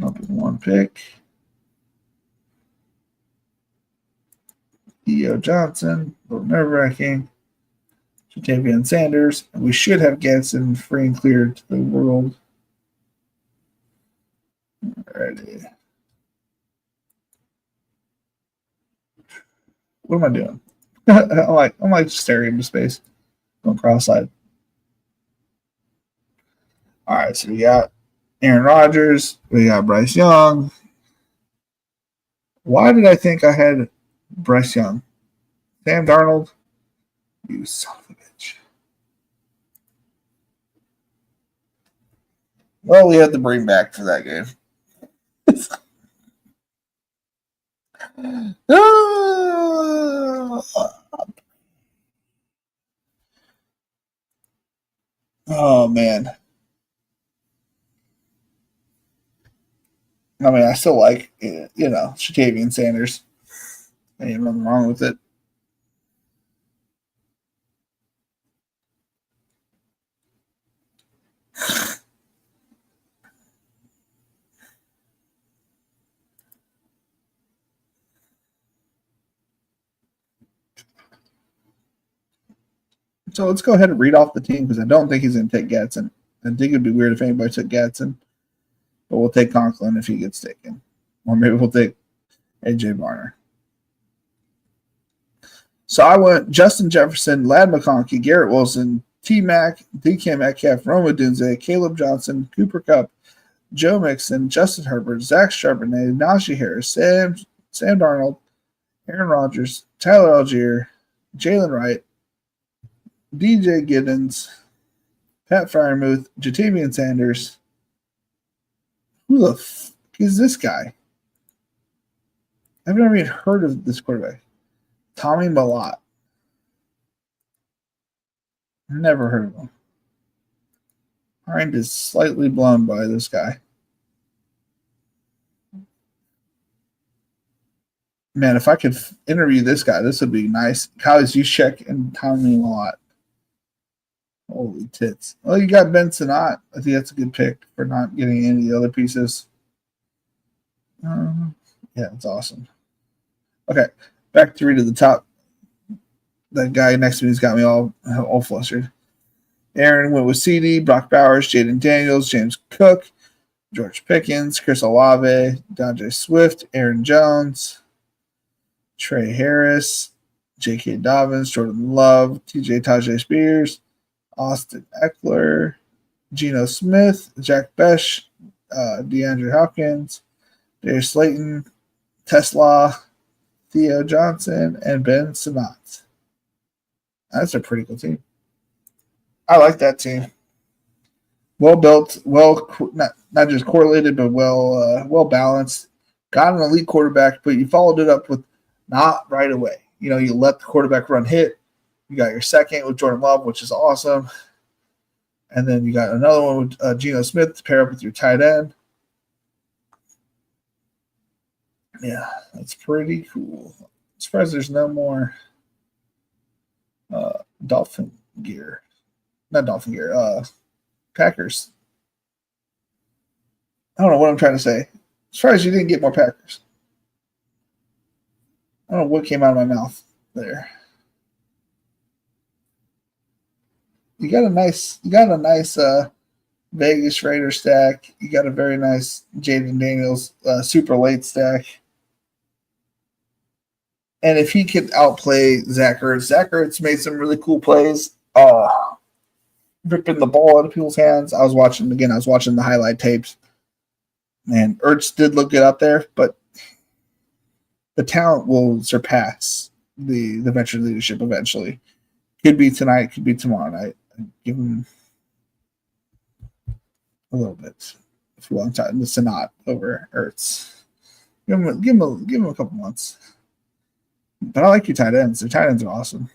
S2: Up with 1 pick. E.O. Johnson, a little nerve-wracking. Ja'Tavion Sanders. And we should have Gadsden free and cleared to the world. Alrighty. What am I doing? I'm like staring into space. Going cross-eyed. All right, so we got Aaron Rodgers. We got Bryce Young. Why did I think I had Bryce Young? Sam Darnold? You son of a bitch. Well, we had to bring back for that game. Oh man. I mean, I still like Shatavian Sanders. Ain't nothing wrong with it. So let's go ahead and read off the team because I don't think he's going to take Gadsden. I think it'd be weird if anybody took Gadsden, but we'll take Conklin if he gets taken, or maybe we'll take AJ Barner. So I went Justin Jefferson, Lad McConkey, Garrett Wilson, T Mac, DK Metcalf, Roma Dunze, Caleb Johnson, Cooper Kupp, Joe Mixon, Justin Herbert, Zach Charbonnet, Najee Harris, Sam Darnold, Aaron Rodgers, Tyler Algier, Jalen Wright, DJ Giddens, Pat Fryermuth, Jatavian Sanders. Who the f is this guy? I've never even heard of this quarterback. Tommy Malott. Never heard of him. Mind is slightly blown by this guy. Man, if I could interview this guy, this would be nice. Kyle Juszczyk and Tommy Malott. Holy tits. Well, you got Ben Sinnott. I think that's a good pick for not getting any of the other pieces. Yeah, it's awesome. Okay, back 3 to the top. That guy next to me's got me all flustered. Aaron went with CD, Brock Bowers, Jaden Daniels, James Cook, George Pickens, Chris Olave, DeAndre Swift, Aaron Jones, Trey Harris, J.K. Dobbins, Jordan Love, TJ Tajay Spears, Austin Eckler, Geno Smith, Jack Besh, DeAndre Hopkins, Darius Slayton, Tesla, Theo Johnson, and Ben Sinnott. That's a pretty cool team. I like that team. Well built, not just correlated, but well balanced. Got an elite quarterback, but you followed it up with not right away. You let the quarterback run hit. You got your second with Jordan Love, which is awesome. And then you got another one with Geno Smith to pair up with your tight end. Yeah, that's pretty cool. I'm surprised there's no more Dolphin gear. Not Dolphin gear. Packers. I don't know what I'm trying to say. I'm surprised you didn't get more Packers. I don't know what came out of my mouth there. You got a nice Vegas Raider stack. You got a very nice Jaden Daniels super late stack. And if he could outplay Zach Ertz made some really cool plays. Ripping the ball out of people's hands. I was watching the highlight tapes. And Ertz did look good out there, but the talent will surpass the veteran leadership eventually. Could be tonight, could be tomorrow night. Give him a little bit if you want to the Sinnott over Ertz. Give him a couple months. But I like your tight ends. Their tight ends are awesome.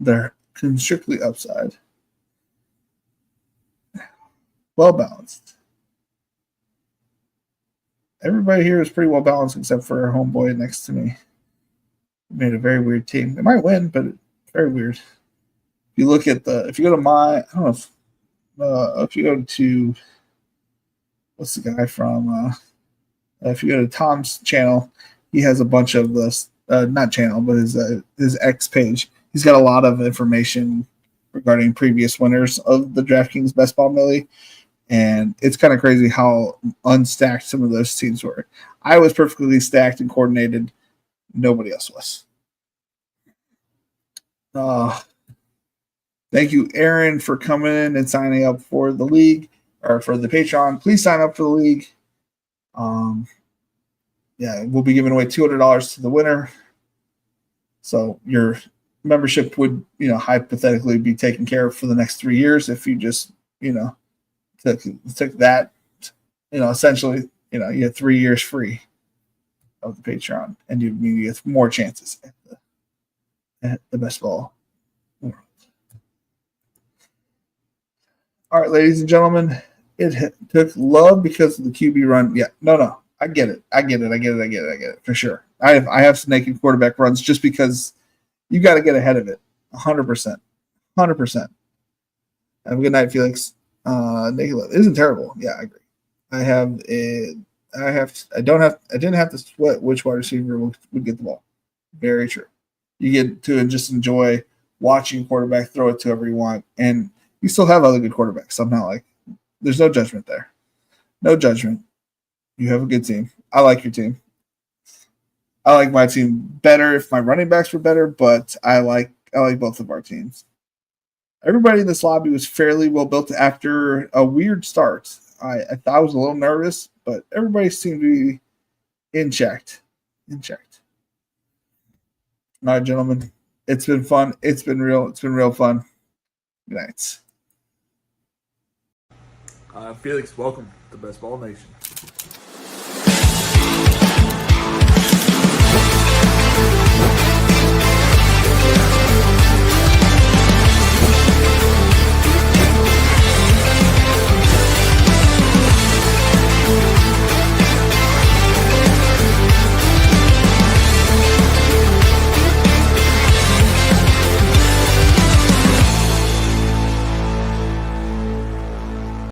S2: They're strictly upside. Well balanced. Everybody here is pretty well balanced except for our homeboy next to me. Made a very weird team. They might win, but it's very weird. If you look at if you go to I don't know if you go to, what's the guy from, if you go to Tom's channel, he has a bunch of this, not channel, but his X page. He's got a lot of information regarding previous winners of the DraftKings Best Ball Millie. And it's kind of crazy how unstacked some of those teams were. I was perfectly stacked and coordinated. Nobody else was. Thank you, Aaron, for coming in and signing up for the league or for the Patreon. Please sign up for the league. We'll be giving away $200 to the winner. So your membership would, hypothetically be taken care of for the next 3 years if you just, took that, essentially, you had 3 years free of the Patreon, and you get more chances at the best ball world. All right, ladies and gentlemen, it took love because of the QB run. Yeah, no, I get it for sure. I have some naked quarterback runs just because you got to get ahead of it, 100%. Have a good night, Felix. Naked love isn't terrible. Yeah, I agree. I didn't have to sweat which wide receiver would get the ball. Very true. You get to just enjoy watching quarterback throw it to whoever you want, and you still have other good quarterbacks. So I'm not like, there's no judgment there. No judgment. You have a good team. I like your team. I like my team better if my running backs were better, but I like both of our teams. Everybody in this lobby was fairly well built after a weird start. I thought I was a little nervous, but everybody seemed to be in checked. All right, gentlemen. It's been fun. It's been real fun. Good nights.
S1: Felix, welcome to Best Ball Nation.